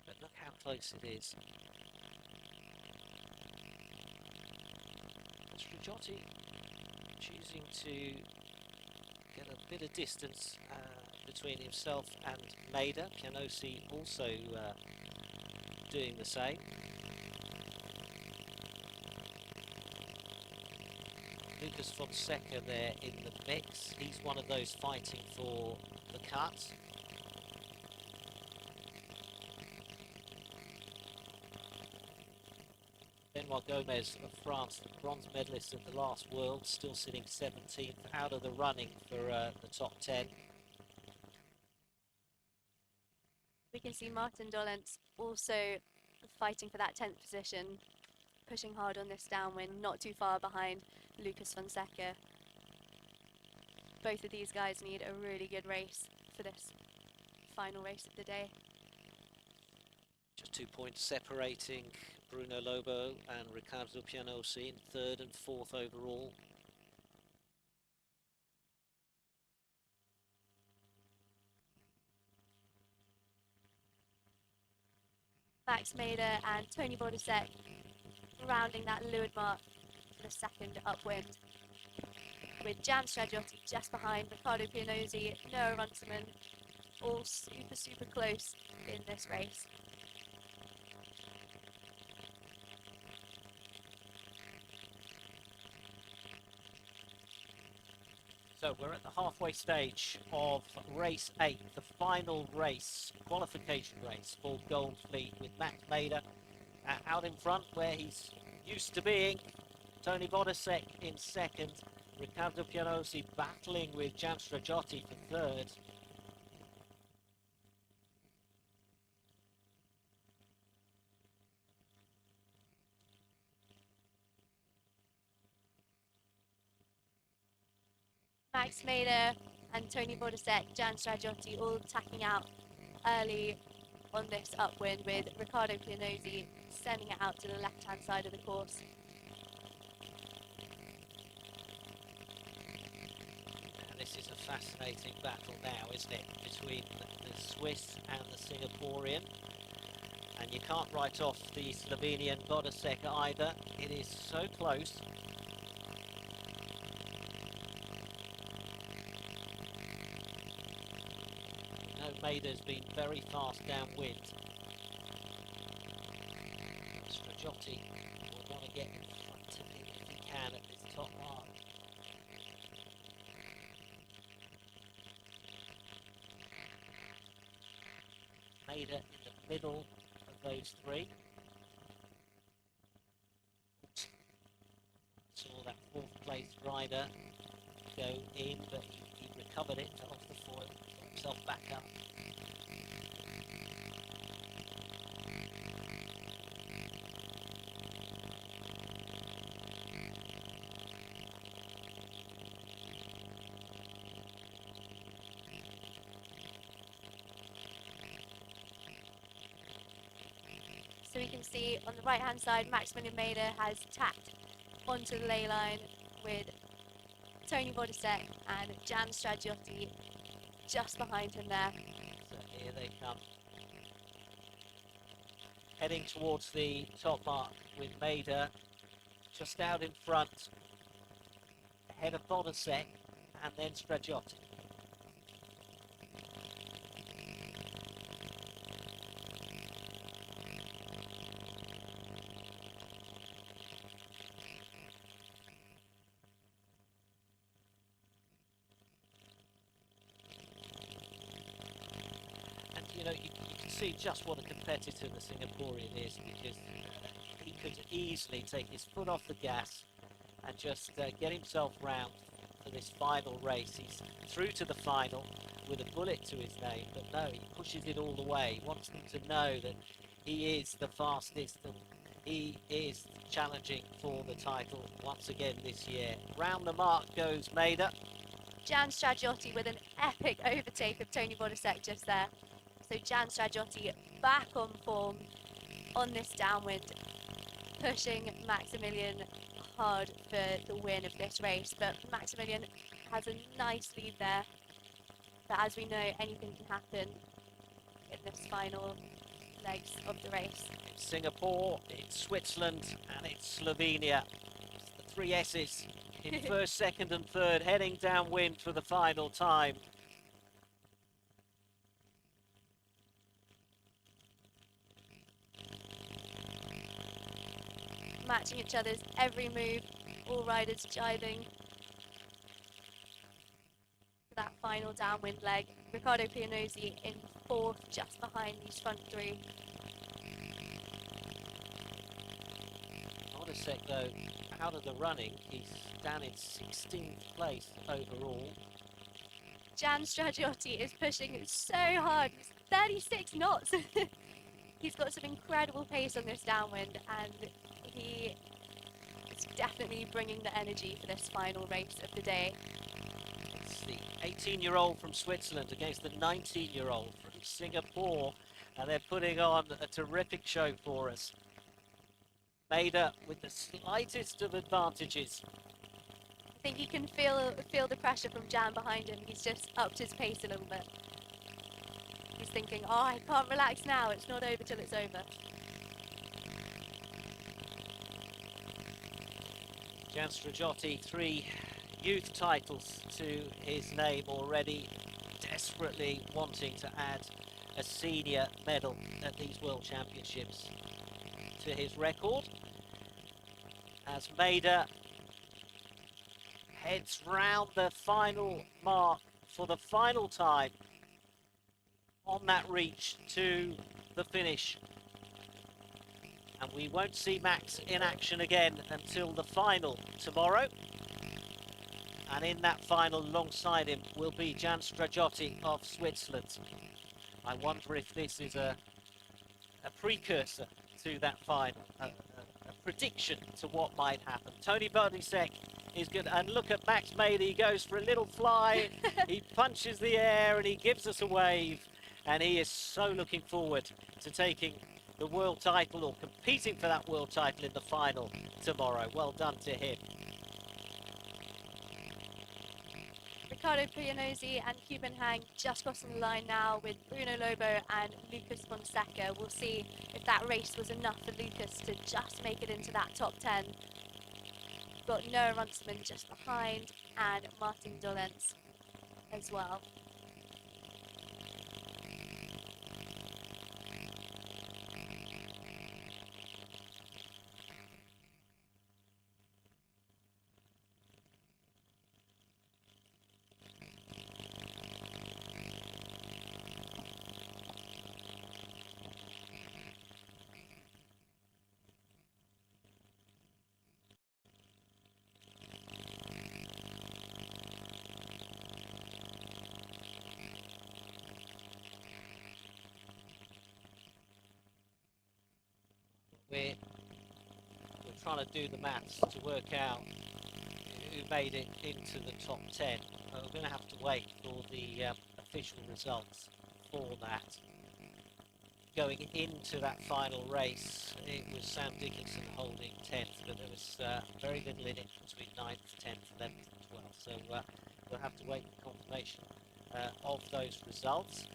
But look how close it is. Stragiotti choosing to get a bit of distance between himself and Maida. Pianosi also doing the same. Lucas Fonseca there in the mix. He's one of those fighting for the cut. Benoit Gomez of France, the bronze medalist at the last World, still sitting 17th, out of the running for the top 10. We can see Martin Dolenz also fighting for that 10th position, pushing hard on this downwind, not too far behind Lucas Fonseca. Both of these guys need a really good race for this final race of the day. Just 2 points separating Bruno Lobo and Riccardo Pianosi in third and fourth overall. Max Maida and Tony Bodisek rounding that leeward mark for the second upwind, with Jan Stragiotti just behind, Riccardo Pianosi, Noah Runciman, all super close in this race. So we're at the halfway stage of race 8, the final race, qualification race for Gold Fleet, with Max Maida out in front where he's used to being. Tony Bodisek in second, Riccardo Pianosi battling with Jan Stragiotti for third. Max Maida and Tony Bodisek, Jan Stragiotti all tacking out early on this upwind, with Riccardo Pianosi sending it out to the left-hand side of the course. And this is a fascinating battle now, isn't it, between the Swiss and the Singaporean. And you can't write off the Slovenian Bodisek either. It is so close. Maida's been very fast downwind. Stragiotti will want to get in front of him if he can at this top mark. Maida in the middle of those three. Saw that fourth place rider go in, but he recovered it off the foil, got himself back up. So we can see on the right hand side, Maximilian Maida has tacked onto the ley line with Tony Bodisek and Jan Stragiotti just behind him there. So here they come. Heading towards the top mark with Maida just out in front, ahead of Bodisek and then Stragiotti. You know, you can see just what a competitor the Singaporean is, because he could easily take his foot off the gas and just get himself round for this final race. He's through to the final with a bullet to his name, but no, he pushes it all the way. He wants them to know that he is the fastest and he is challenging for the title once again this year. Round the mark goes Maida. Jan Stragiotti with an epic overtake of Tony Bodisek just there. So Jan Stragiotti back on form on this downwind, pushing Maximilian hard for the win of this race. But Maximilian has a nice lead there. But as we know, anything can happen in this final legs of the race. It's Singapore, it's Switzerland, and it's Slovenia. It's the three S's in first, second and third, heading downwind for the final time. Matching each other's every move, all riders jiving for that final downwind leg. Riccardo Pianozzi in fourth, just behind these front three. Modisek, though, out of the running, he's down in 16th place overall. Jan Stragiotti is pushing so hard, 36 knots. He's got some incredible pace on this downwind, and he is definitely bringing the energy for this final race of the day. It's the 18-year-old from Switzerland against the 19-year-old from Singapore, and they're putting on a terrific show for us. Maida with the slightest of advantages. I think you can feel the pressure from Jan behind him. He's just upped his pace a little bit. He's thinking, oh, I can't relax now. It's not over till it's over. Jan Stragiotti, 3 youth titles to his name already, desperately wanting to add a senior medal at these World Championships to his record. As Maida heads round the final mark for the final time on that reach to the finish. And we won't see Max in action again until the final tomorrow. And in that final alongside him will be Jan Stragiotti of Switzerland. I wonder if this is a precursor to that final, a prediction to what might happen. Tony Bodisek is good, and look at Max Maida, he goes for a little fly, he punches the air and he gives us a wave, and he is so looking forward to taking the world title, or competing for that world title in the final tomorrow. Well done to him. Riccardo Pianozzi and Cuban Hang just crossing the line now with Bruno Lobo and Lucas Fonseca. We'll see if that race was enough for Lucas to just make it into that top 10. We've got Noah Runciman just behind, and Martin Dolens as well. We're trying to do the maths to work out who made it into the top 10. We're going to have to wait for the official results for that. Going into that final race, it was Sam Dickinson holding 10th, but there was very little in it between 9th, 10th, 11th and 12th. So we'll have to wait for confirmation of those results.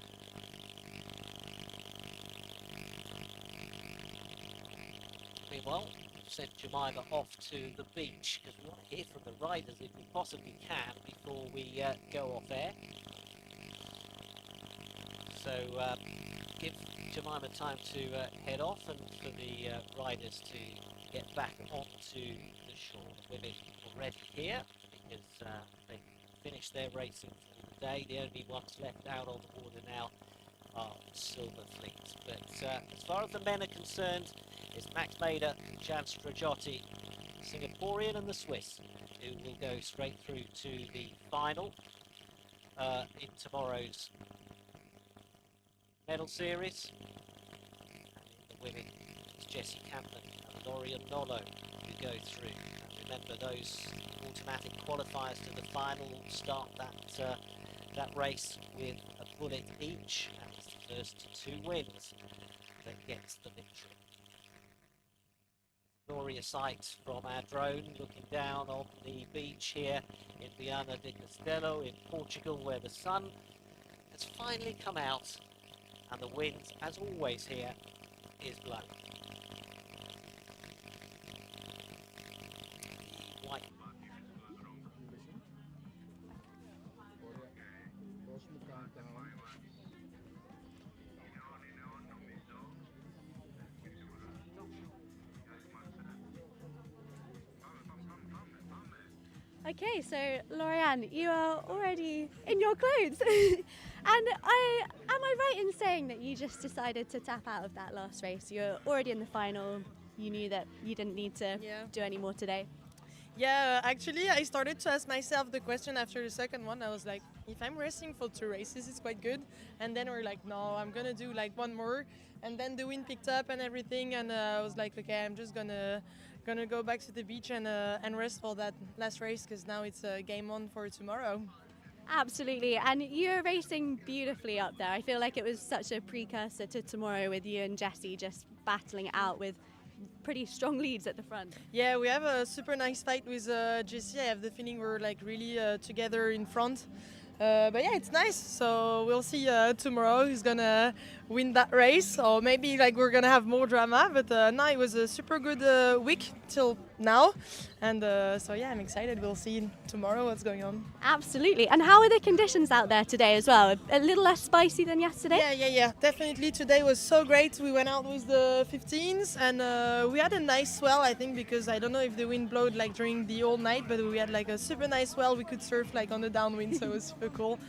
Meanwhile, we've sent Jemima off to the beach because we want to hear from the riders if we possibly can before we go off air. So give Jemima time to head off, and for the riders to get back onto the shore. Women already here because they finished their racing for the day. The only ones left out on the water now are Silver Fleet. But as far as the men are concerned, it's Max Maida, Jan Stragiotti, Singaporean and the Swiss, who will go straight through to the final in tomorrow's medal series. And in the women, it's Jessie Camden and Lorian Nolo who go through. And remember, those automatic qualifiers to the final will start that race with a bullet each. And First 2 wins that gets the victory. Glorious sight from our drone looking down on the beach here in Viana de Castelo in Portugal, where the sun has finally come out and the wind, as always here, is blowing. The white Próximo countdown. Okay, so Lauriane, you are already in your clothes. And am I right in saying that you just decided to tap out of that last race? You're already in the final. You knew that you didn't need to do any more today. Yeah, actually, I started to ask myself the question after the second one. I was like, if I'm racing for 2 races, it's quite good. And then we're like, no, I'm gonna do like 1 more. And then the wind picked up and everything, and I was like, okay, I'm just gonna go back to the beach and rest for that last race, because now it's game on for tomorrow. Absolutely, and you're racing beautifully up there. I feel like it was such a precursor to tomorrow with you and Jessie just battling it out with pretty strong leads at the front. Yeah, we have a super nice fight with Jessie. I have the feeling we're like really together in front. But yeah, it's nice. So we'll see tomorrow who's gonna win that race, or maybe like we're gonna have more drama. But no, it was a super good week till now, and so yeah, I'm excited. We'll see tomorrow what's going on. Absolutely, and how are the conditions out there today as well? A little less spicy than yesterday? Yeah. Definitely today was so great. We went out with the 15s, and we had a nice swell, I think, because I don't know if the wind blowed like during the whole night, but we had like a super nice swell. We could surf like on the downwind, so it was super cool.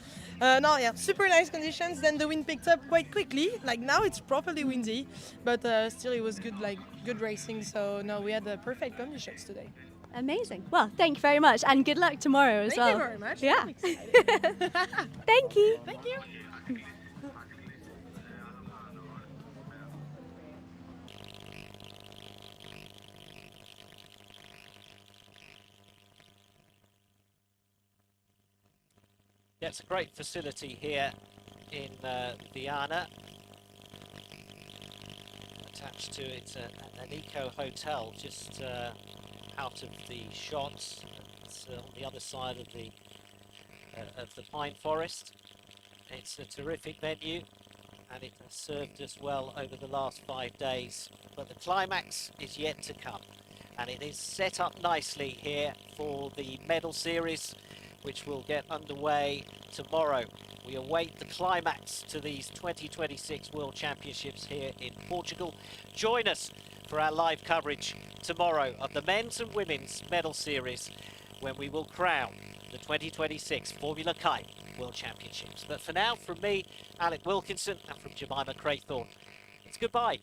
Super nice conditions. Then the wind picked up quite quickly. Like now it's properly windy, but still it was good racing. So no, we had the perfect conditions today. Amazing. Well, thank you very much, and good luck tomorrow as well. Thank you very much. Yeah. I'm excited. Thank you. Thank you. Yeah, it's a great facility here in Viana. Attached to it, an eco hotel just out of the shots. It's on the other side of the pine forest. It's a terrific venue, and it has served us well over the last 5 days. But the climax is yet to come, and it is set up nicely here for the medal series, which will get underway tomorrow. We await the climax to these 2026 World Championships here in Portugal. Join us for our live coverage tomorrow of the men's and women's medal series, when we will crown the 2026 Formula Kite World Championships. But for now, from me, Alec Wilkinson, and from Jemima Craythorne, it's goodbye.